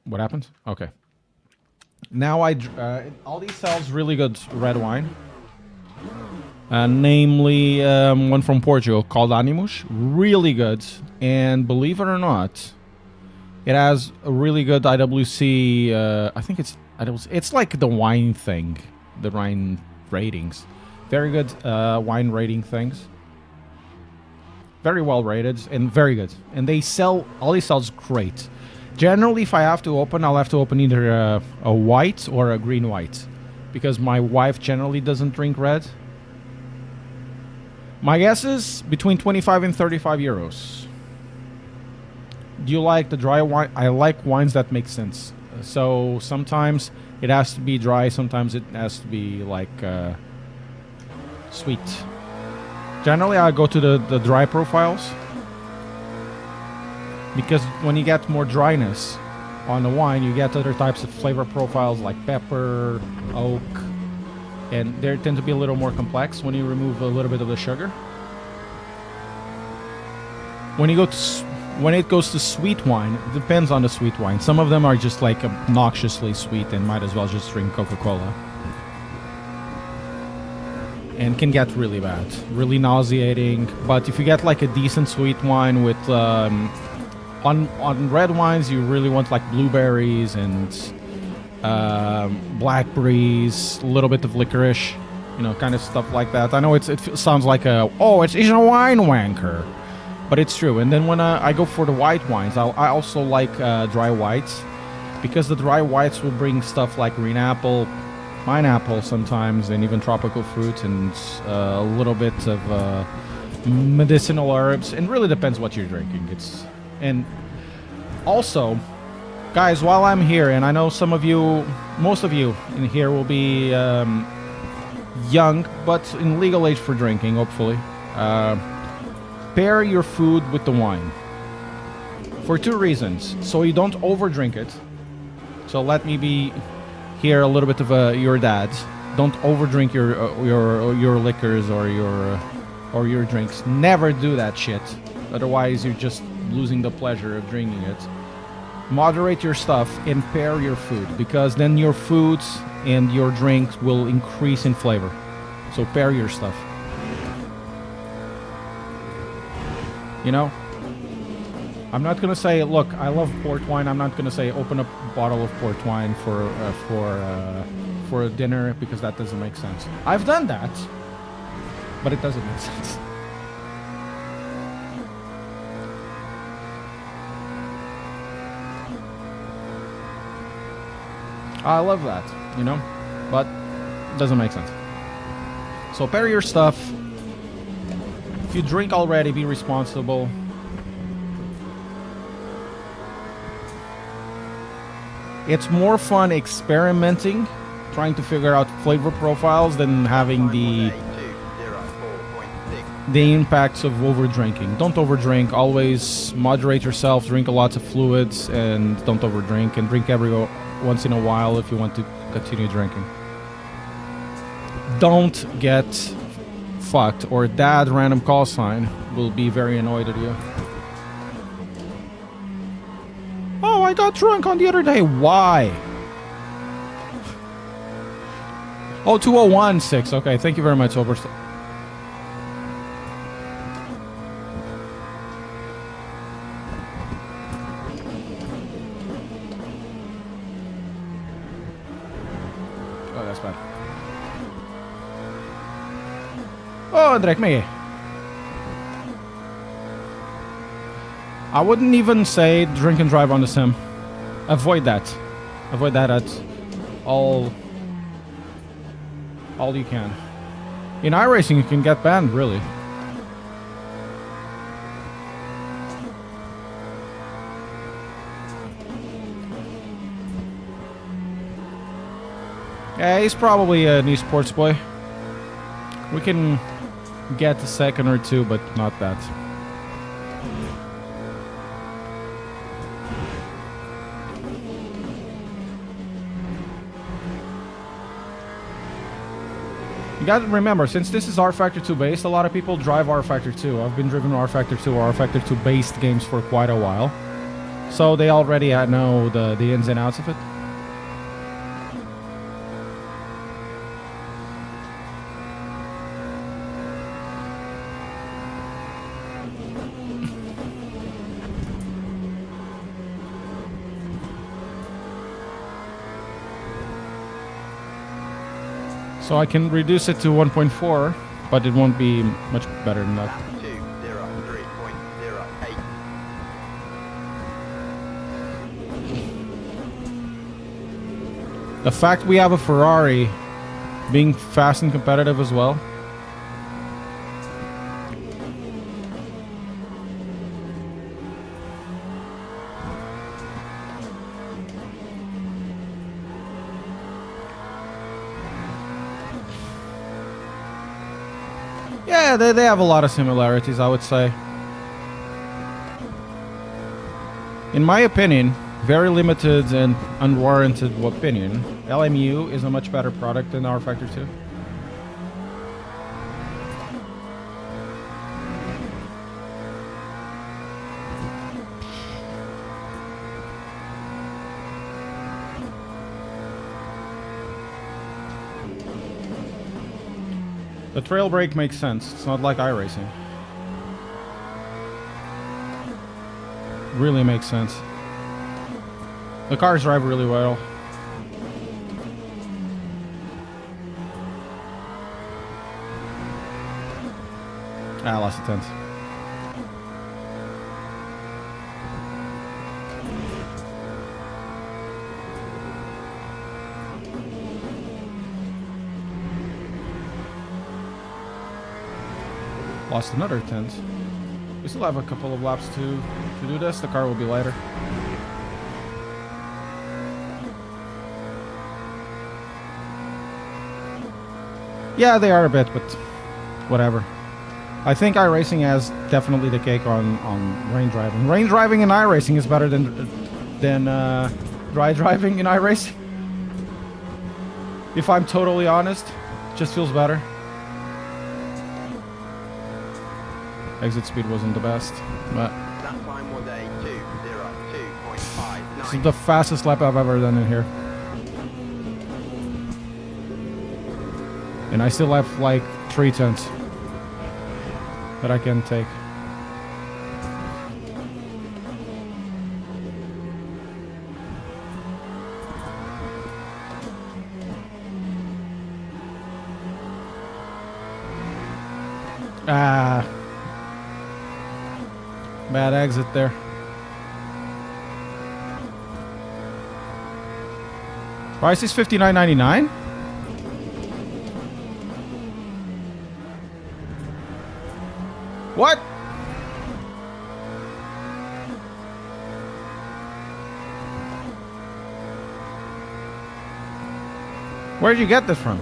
What happened? Okay. Now Aldi sells really good red wine. Namely, one from Portugal called Animus. Really good. And believe it or not, it has a really good IWC. I think it's like the wine thing, the wine ratings. Very good wine rating things. Very well rated and very good. And Aldi sells great. Generally, if I have to open, I'll have to open either a white or a green white, because my wife generally doesn't drink red. My guess is between 25 and 35 euros. Do you like the dry wine? I like wines that make sense. So sometimes it has to be dry, sometimes it has to be like sweet. Generally, I go to the dry profiles because when you get more dryness on the wine, you get other types of flavor profiles like pepper, oak, and they tend to be a little more complex when you remove a little bit of the sugar. When it goes to sweet wine, it depends on the sweet wine. Some of them are just like obnoxiously sweet and might as well just drink Coca-Cola. And can get really bad, really nauseating. But if you get like a decent sweet wine with on red wines, you really want like blueberries and blackberries, a little bit of licorice, you know, kind of stuff like that. I know it sounds like it's a wine wanker, but it's true. And then when I go for the white wines, I also like dry whites, because the dry whites will bring stuff like green apple, pineapple sometimes, and even tropical fruit, and a little bit of medicinal herbs. And really depends what you're drinking. And also, guys, while I'm here, and I know some of you, most of you in here will be young, but in legal age for drinking, hopefully. Pair your food with the wine for two reasons. So you don't overdrink it. So let me be here a little bit of your dad. Don't overdrink your liquors or your drinks. Never do that shit. Otherwise, you're just losing the pleasure of drinking it. Moderate your stuff and pair your food, because then your foods and your drinks will increase in flavor. So pair your stuff. You know, I'm not gonna say, look, I love port wine. I'm not gonna say open a bottle of port wine for a dinner, because that doesn't make sense. I've done that, but it doesn't make sense. I love that, you know, but it doesn't make sense. So pair your stuff. If you drink already, be responsible. It's more fun experimenting, trying to figure out flavor profiles, than having the impacts of over drinking. Don't overdrink. Always moderate yourself. Drink a lot of fluids, and don't overdrink. And drink every once in a while if you want to continue drinking. Don't get fucked, or dad random call sign will be very annoyed at you. Oh, I got drunk on the other day. Why? Oh, 2016. Okay, thank you very much, Oberst. Oh, that's bad. Oh, Drake me. I wouldn't even say drink and drive on the sim. Avoid that. Avoid that at all you can. In iRacing, you can get banned, really. Yeah, he's probably an esports boy. We can get a second or two, but not that. You gotta remember, since this is R Factor 2 based, a lot of people drive R Factor 2. I've been driven R Factor 2 or R Factor 2 based games for quite a while. So they already know the ins and outs of it. So I can reduce it to 1.4, but it won't be much better than that. 203.08. The fact we have a Ferrari being fast and competitive as well. Yeah, they have a lot of similarities, I would say. In my opinion, very limited and unwarranted opinion, LMU is a much better product than our Factor 2. The trail brake makes sense. It's not like iRacing. Really makes sense. The cars drive really well. Ah, lost the tenth. Lost another tenth. We still have a couple of laps to do this. The car will be lighter. Yeah, they are a bit, but whatever. I think iRacing has definitely the cake on rain driving. Rain driving in iRacing is better than dry driving in iRacing. If I'm totally honest, it just feels better. Exit speed wasn't the best, but That time was a 2:02.59. this is the fastest lap I've ever done in here. And I still have like 3 tenths that I can take. Ah. Bad exit there. Price is $59.99. What? Where'd you get this from?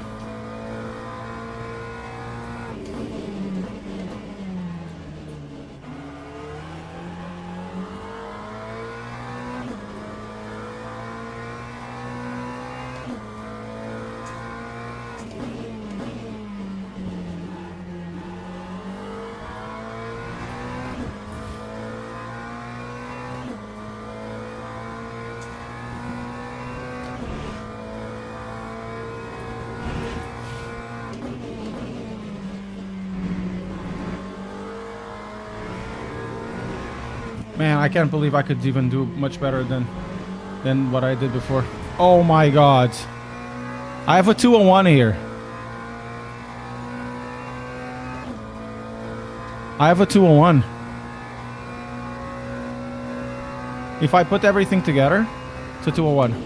Man, I can't believe I could even do much better than what I did before. Oh my god. I have a 201 here. I have a 201. If I put everything together, it's a 201.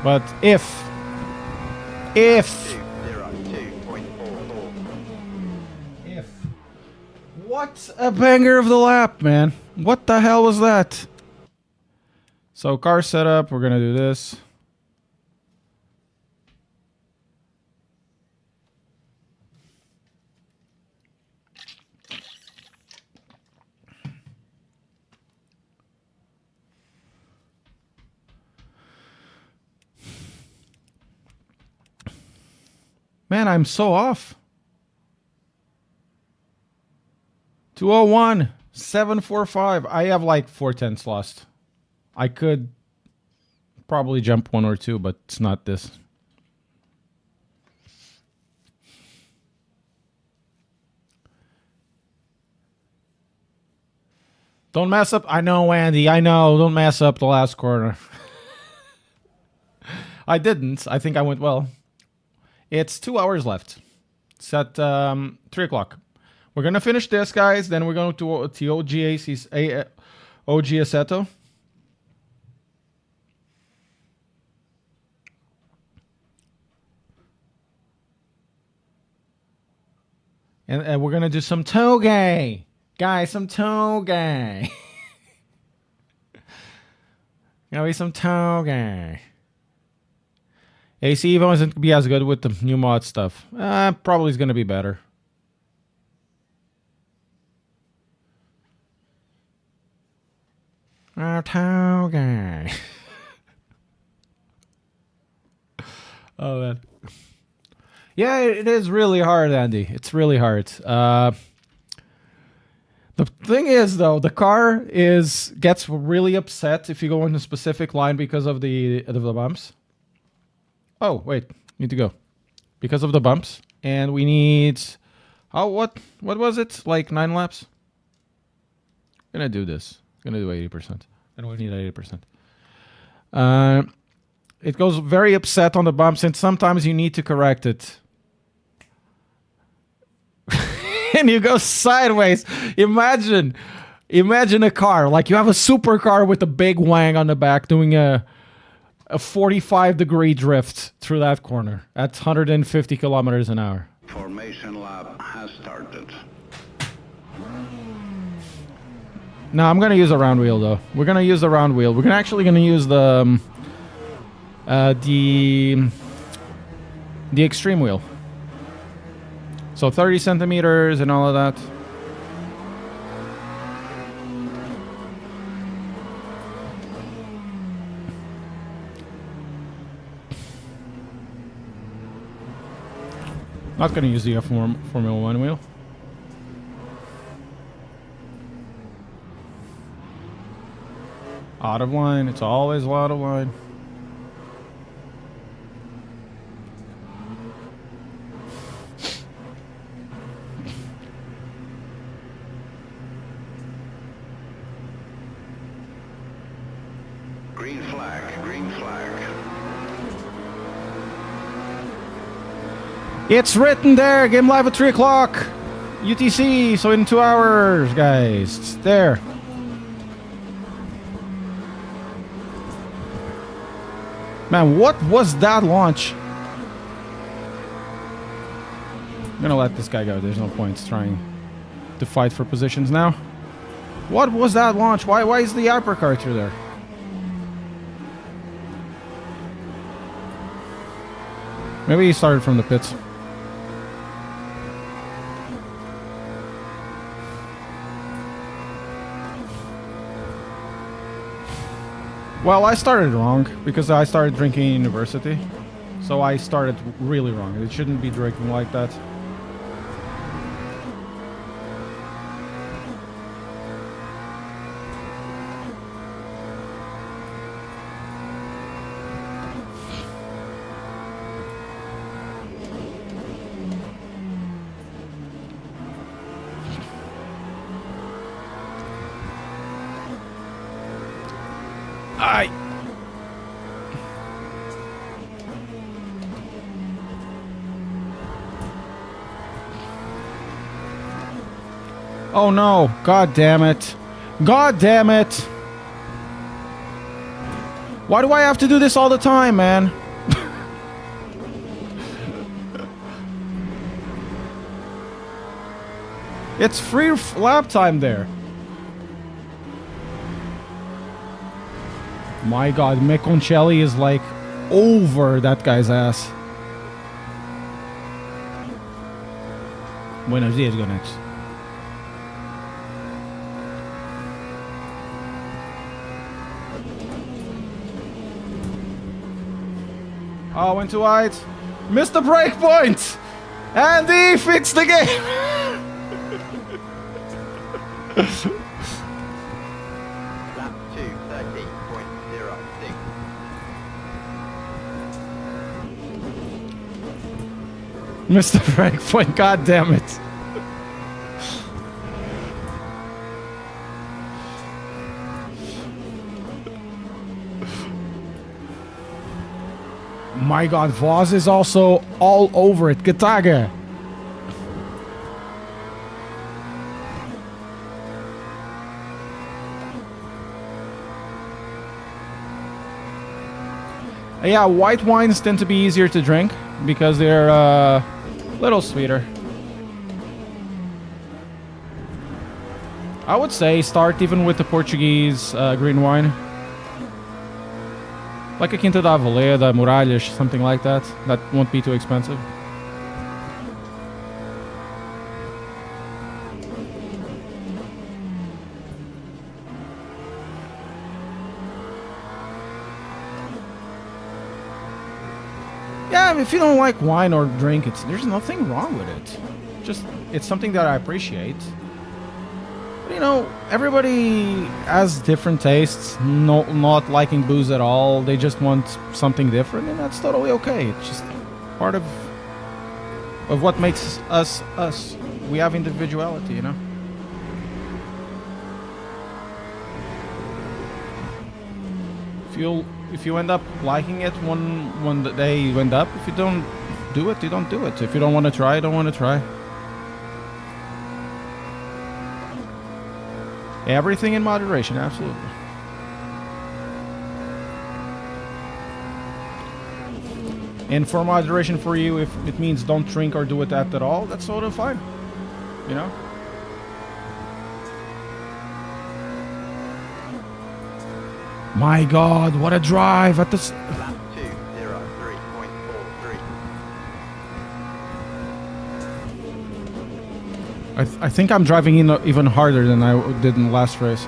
But if 2:02.44. what a banger of the lap, man. What the hell was that? So car setup, we're gonna do this. Man, I'm so off. 201, 745. I have like 4 tenths lost. I could probably jump 1 or 2, but it's not this. Don't mess up. I know, Andy. I know. Don't mess up the last corner. I didn't. I think I went well. It's 2 hours left. It's at 3 o'clock. We're going to finish this, guys. Then we're going to OG Assetto. And we're going to do some toge. Guys, some toge. Gonna be some Toga. AC EVO isn't gonna be as good with the new mod stuff. Probably is gonna be better. Toga. Oh man. Yeah, it is really hard, Andy. It's really hard. The thing is, though, the car gets really upset if you go in a specific line because of the bumps. Oh, wait. Need to go. Because of the bumps. And we need... Oh, what was it? Like 9 laps? Gonna do this. Gonna do 80%. And we need 80%. It goes very upset on the bumps, and sometimes you need to correct it. And you go sideways. Imagine a car. Like you have a supercar with a big wang on the back doing a 45-degree drift through that corner at 150 kilometers an hour. Formation lap has started. No, I'm going to use a round wheel, though. We're going to use the round wheel. We're actually going to use the extreme wheel. So 30 centimeters and all of that. Not going to use the Formula 1 wheel. Out of line. It's always out of line. Green flag, green flag. It's written there. Game live at 3 o'clock. UTC. So in 2 hours, guys. It's there. Man, what was that launch? I'm gonna let this guy go. There's no point trying to fight for positions now. What was that launch? Why is the hypercar through there? Maybe he started from the pits. Well, I started wrong because I started drinking in university. So I started really wrong. It shouldn't be drinking like that. Aye. Oh no, god damn it. God damn it. Why do I have to do this all the time, man? It's free lap time there. My god, Meconcelli is like over that guy's ass. Buenos dias, go next. Oh, went too wide. Missed the break point! And he fixed the game! Lap 2:30.06. Missed the break point, god damn it. My god, Voss is also all over it. Getage. Yeah, white wines tend to be easier to drink because they're a little sweeter. I would say start even with the Portuguese green wine. Like a Quinta da Aveleda, Muralhas, something like that. That won't be too expensive. Yeah, if you don't like wine or drink, there's nothing wrong with it. Just, it's something that I appreciate. But, you know, everybody has different tastes, not liking booze at all. They just want something different, and that's totally okay. It's just part of what makes us us. We have individuality, you know? If you end up liking it one day, you end up. If you don't do it, you don't do it. If you don't want to try, you don't want to try. Everything in moderation, absolutely. And for moderation for you, if it means don't drink or do it at all, that's totally fine. You know? My God, what a drive at this. Lap 2:03.43. I think I'm driving in even harder than I did in the last race.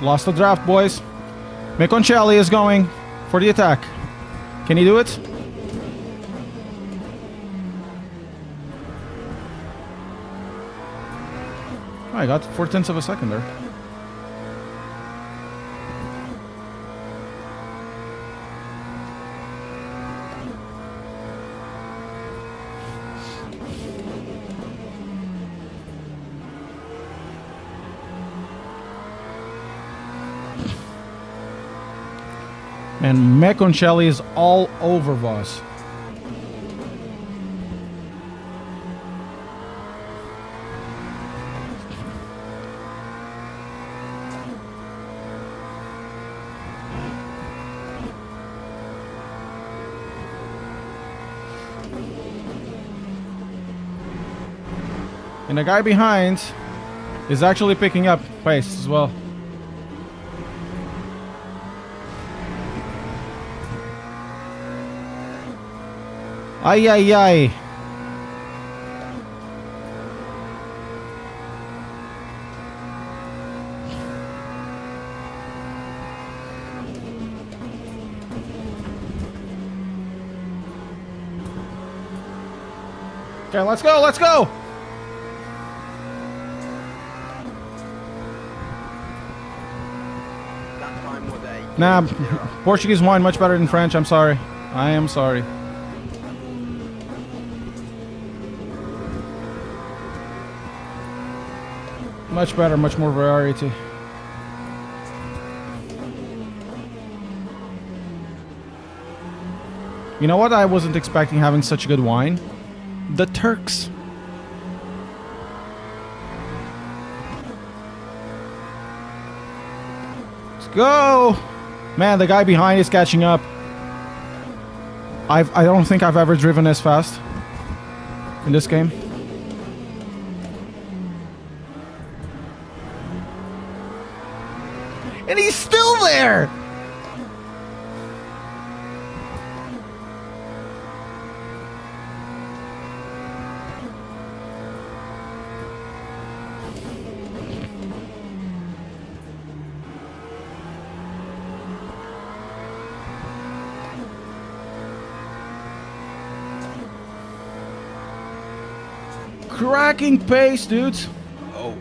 Lost the draft, boys. Meconcelli is going for the attack. Can he do it? Oh, I got 4/10 of a second there. And Meconcelli is all over Voss. And the guy behind is actually picking up pace as well. Ay, ay, ay. Okay, let's go, let's go. That time was a Nah, Portuguese wine much better than French. I'm sorry. I am sorry. Much better, much more variety. You know what? I wasn't expecting having such good wine. The Turks. Let's go! Man, the guy behind is catching up. I don't think I've ever driven as fast in this game. And he's still there! Cracking pace, dudes. Oh.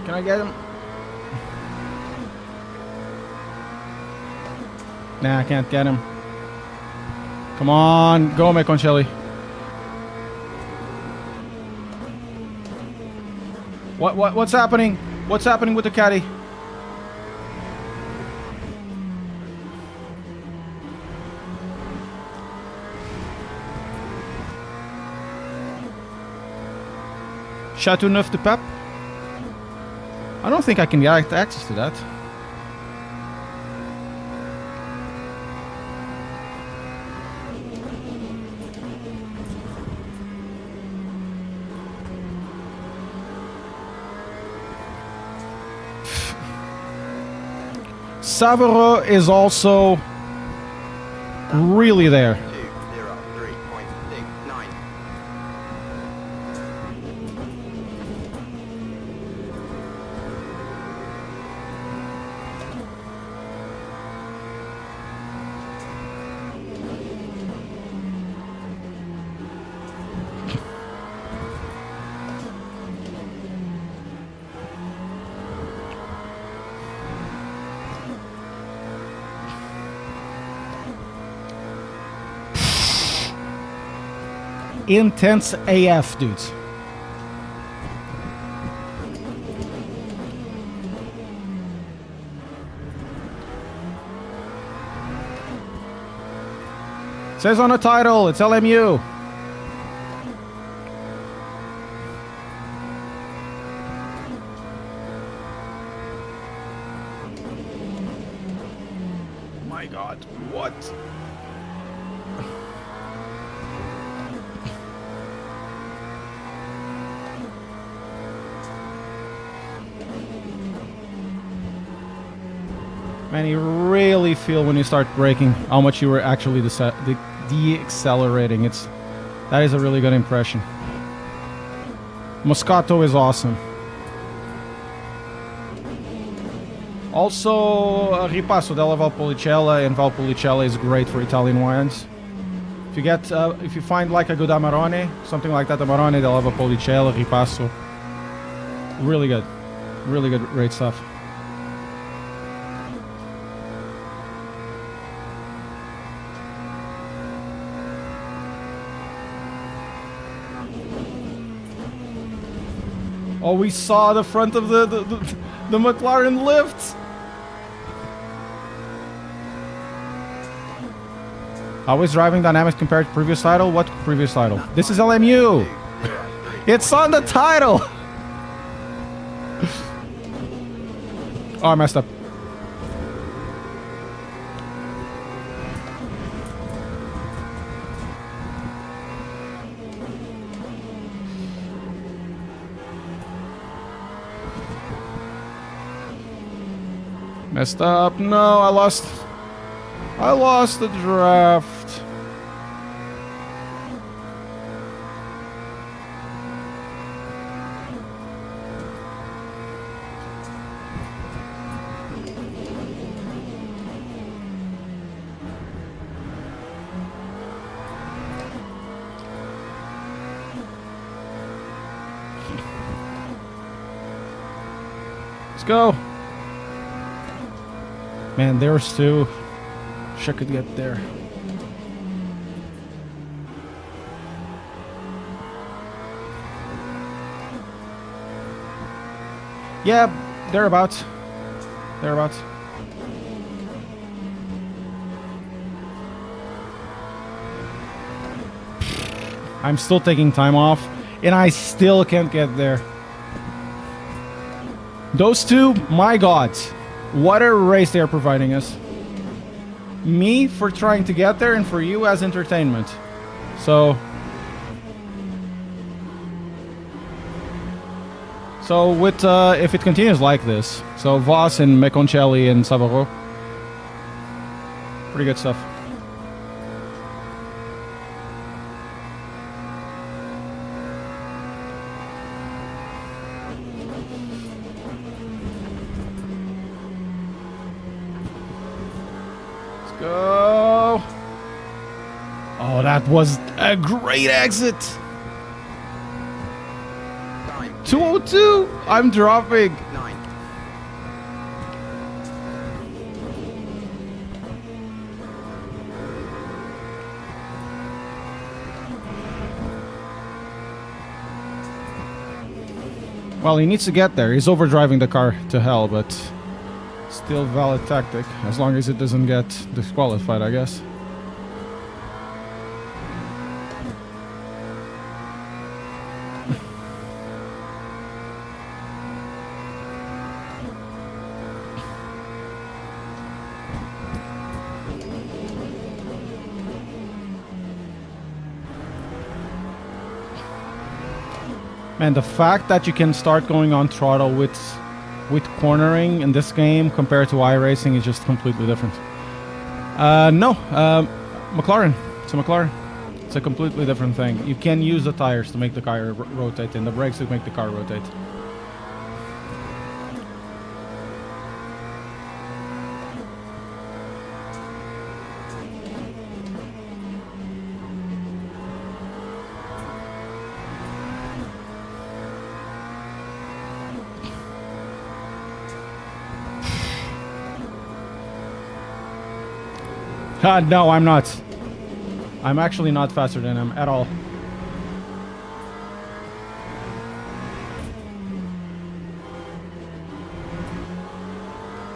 Can I get him? Nah, I can't get him. Come on, go, Meconcelli. What's happening? What's happening with the caddy? Chateauneuf de Pape. I don't think I can get access to that. Savaro is also really there. 203.69. Intense AF, dudes. Says on the title, it's LMU. My God, what? Man, you really feel when you start braking how much you were actually de-accelerating. That is a really good impression. Moscato is awesome. Also, Ripasso della Valpolicella, and Valpolicella is great for Italian wines. If you find like a good Amarone, something like that, Amarone della Valpolicella, Ripasso, really good, great stuff. Oh, we saw the front of the McLaren lift. How is driving dynamics compared to previous title? What previous title? This is LMU. It's on the title. Oh, I messed up. Messed up. No, I lost the draft. Let's go. Man, there's two. Wish I could get there. Yeah, thereabouts. Thereabouts. I'm still taking time off, and I still can't get there. Those two, my God. What a race they are providing us. Me for trying to get there, and for you as entertainment. So with if it continues like this, so Voss and Meconcelli and Savaro, pretty good stuff. Go. Oh, that was a great exit. 202. I'm dropping. 9. Well, he needs to get there. He's overdriving the car to hell, but still valid tactic, as long as it doesn't get disqualified, I guess. And the fact that you can start going on throttle with cornering in this game compared to iRacing is just completely different. No, McLaren. It's a McLaren. It's a completely different thing. You can use the tires to make the car rotate and the brakes to make the car rotate. No, I'm not. I'm actually not faster than him at all.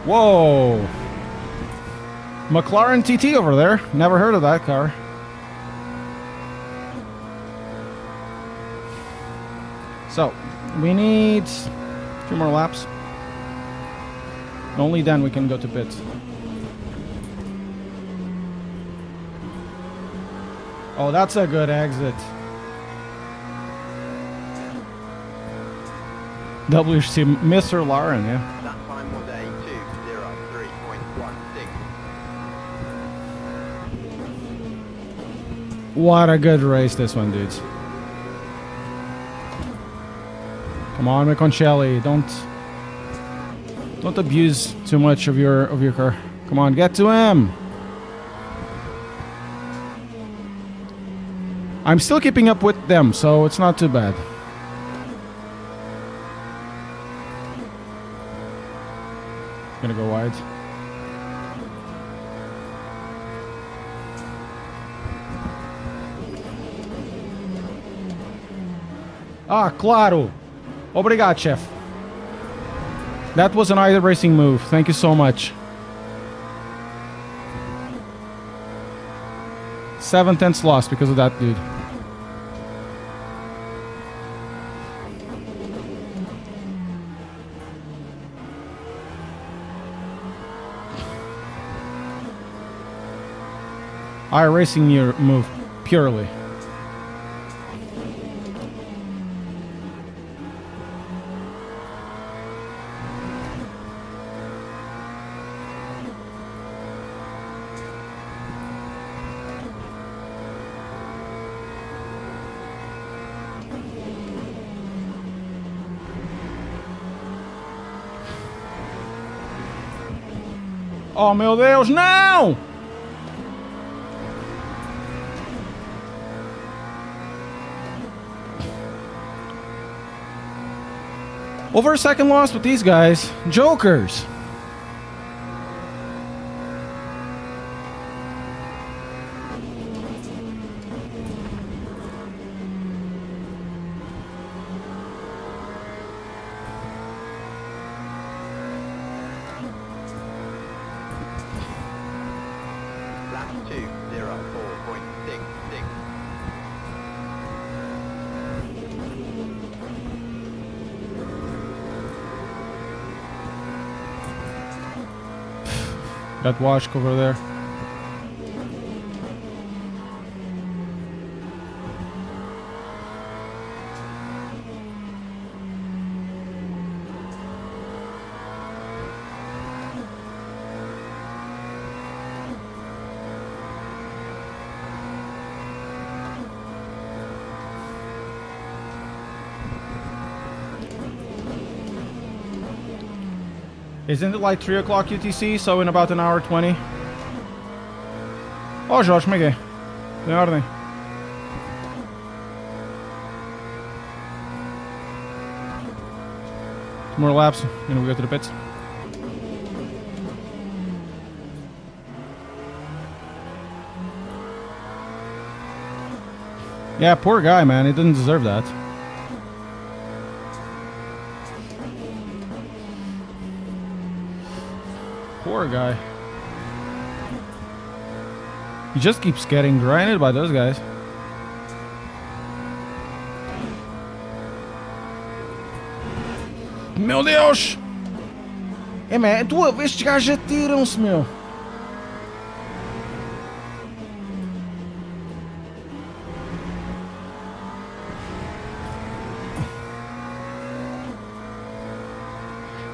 Whoa! McLaren TT over there. Never heard of that car. So, we need a few more laps. Only then we can go to pits. Oh, that's a good exit. WC, Mr. Lauren, yeah. That time was a 2:03.16. What a good race this one, dudes. Come on, Miconcelli, don't abuse too much of your car. Come on, get to him. I'm still keeping up with them, so it's not too bad. Gonna go wide. Ah, claro. Obrigado, chef. That was an iRacing move. Thank you so much. 7/10 lost because of that dude. iRacing move, purely. Oh, meu Deus, não! Over a second loss with these guys. Jokers. Lap 2:04.66. Got Washk over there. Isn't it like 3 o'clock UTC, so in about an hour 20? Oh, Jorge, como é que é? Tem ordem. Two more laps, and we go to the pits. Yeah, poor guy, man. He didn't deserve that. Poor guy. He just keeps getting grinded by those guys. Meu Deus! É, man, estes gajos atiram-se, meu.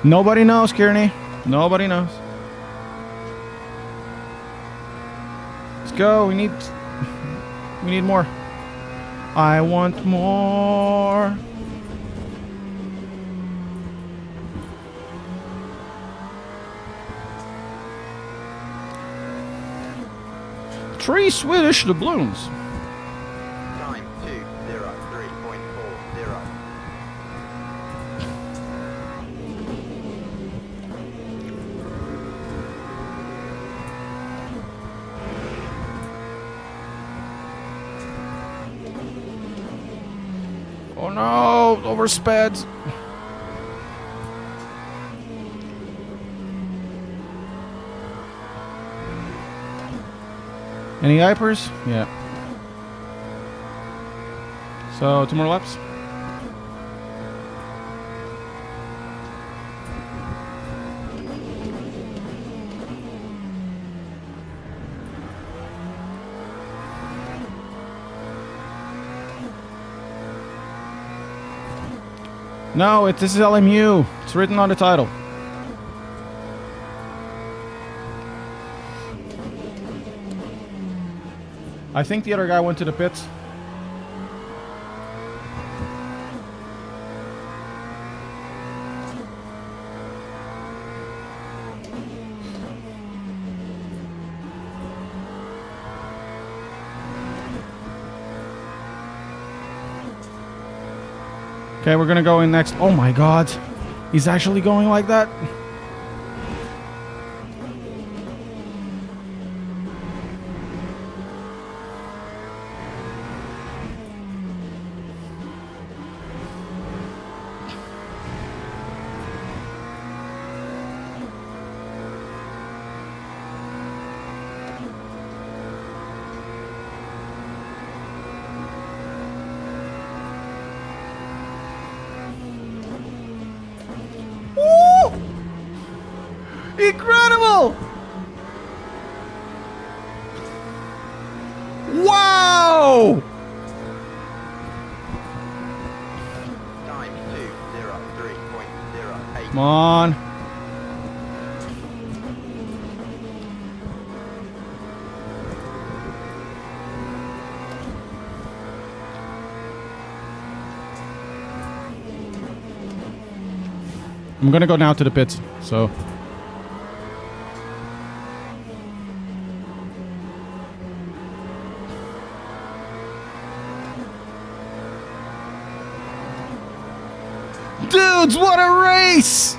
Nobody knows, Kearney. Nobody knows. Let's go. We need more. I want more. Three Swedish doubloons. Time 2:03.40. Oh no, oversped. Any hypers? Yeah. So, 2 more laps. No, this is LMU. It's written on the title. I think the other guy went to the pits. Okay, we're gonna go in next. Oh my god. He's actually going like that? Incredible! Wow! Time 2:03.08. Come on. I'm gonna go now to the pits, so. Dudes, what a race!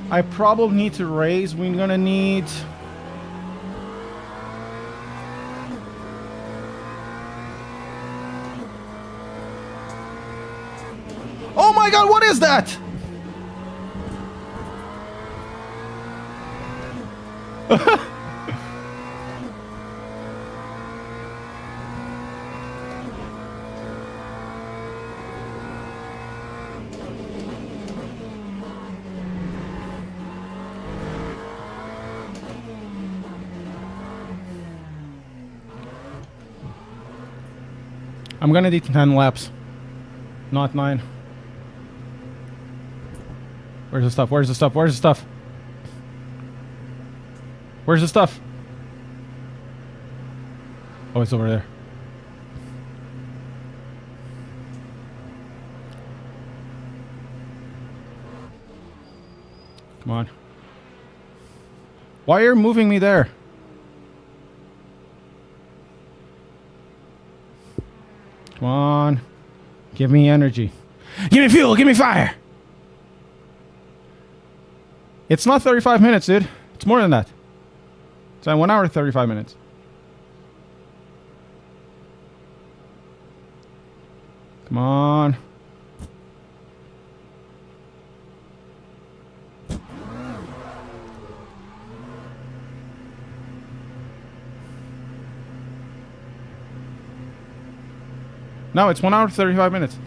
I probably need to raise. We're gonna need. Oh my god, what is that? I'm gonna need 10 laps, not 9. Where's the stuff? Where's the stuff? Where's the stuff? Where's the stuff? Oh, it's over there. Come on. Why are you moving me there? Come on. Give me energy. Give me fuel. Give me fire. It's not 35 minutes, dude. It's more than that. It's 1 hour 35 minutes. Come on. No, it's 1 hour 35 minutes.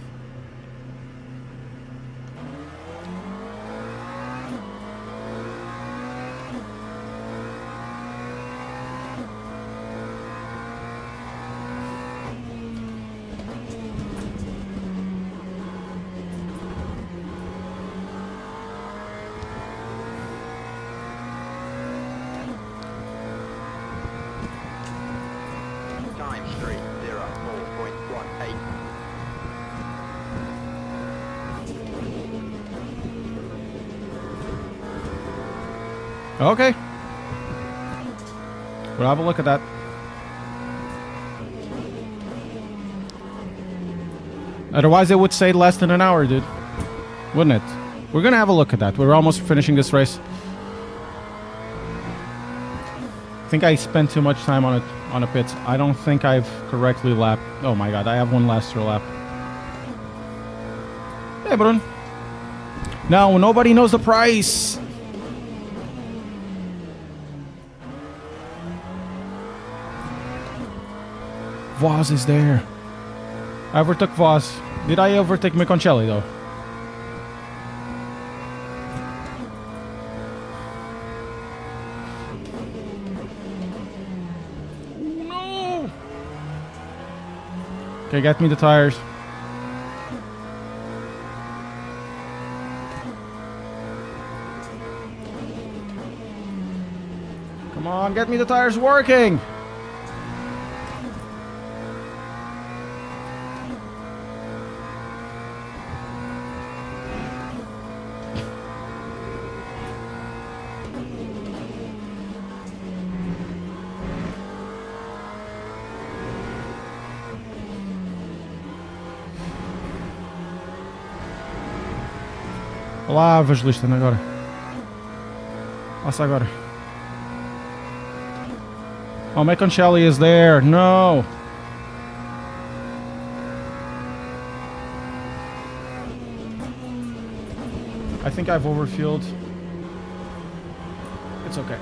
Time 3:04.18. Okay. We'll have a look at that. Otherwise, it would say less than an hour, dude. Wouldn't it? We're gonna have a look at that. We're almost finishing this race. I think I spent too much time on it on the pits. I don't think I've correctly lapped. Oh my god, I have one last lap. Hey, Brun. No, nobody knows the price. Voss is there. I overtook Voss. Did I overtake Miconcelli though? No! Okay, get me the tires. Come on, get me the tires working! Olá, evangelista, agora. Passa agora. Oh, Miconcelli is there. No. I think I've overfueled. It's okay.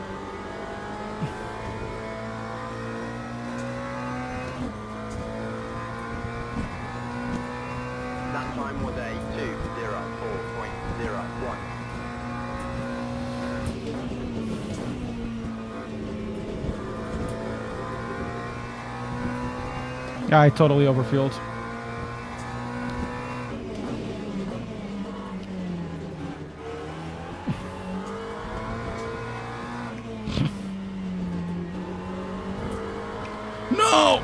That time was a 2:04.01. Yeah, I totally overfueled. No!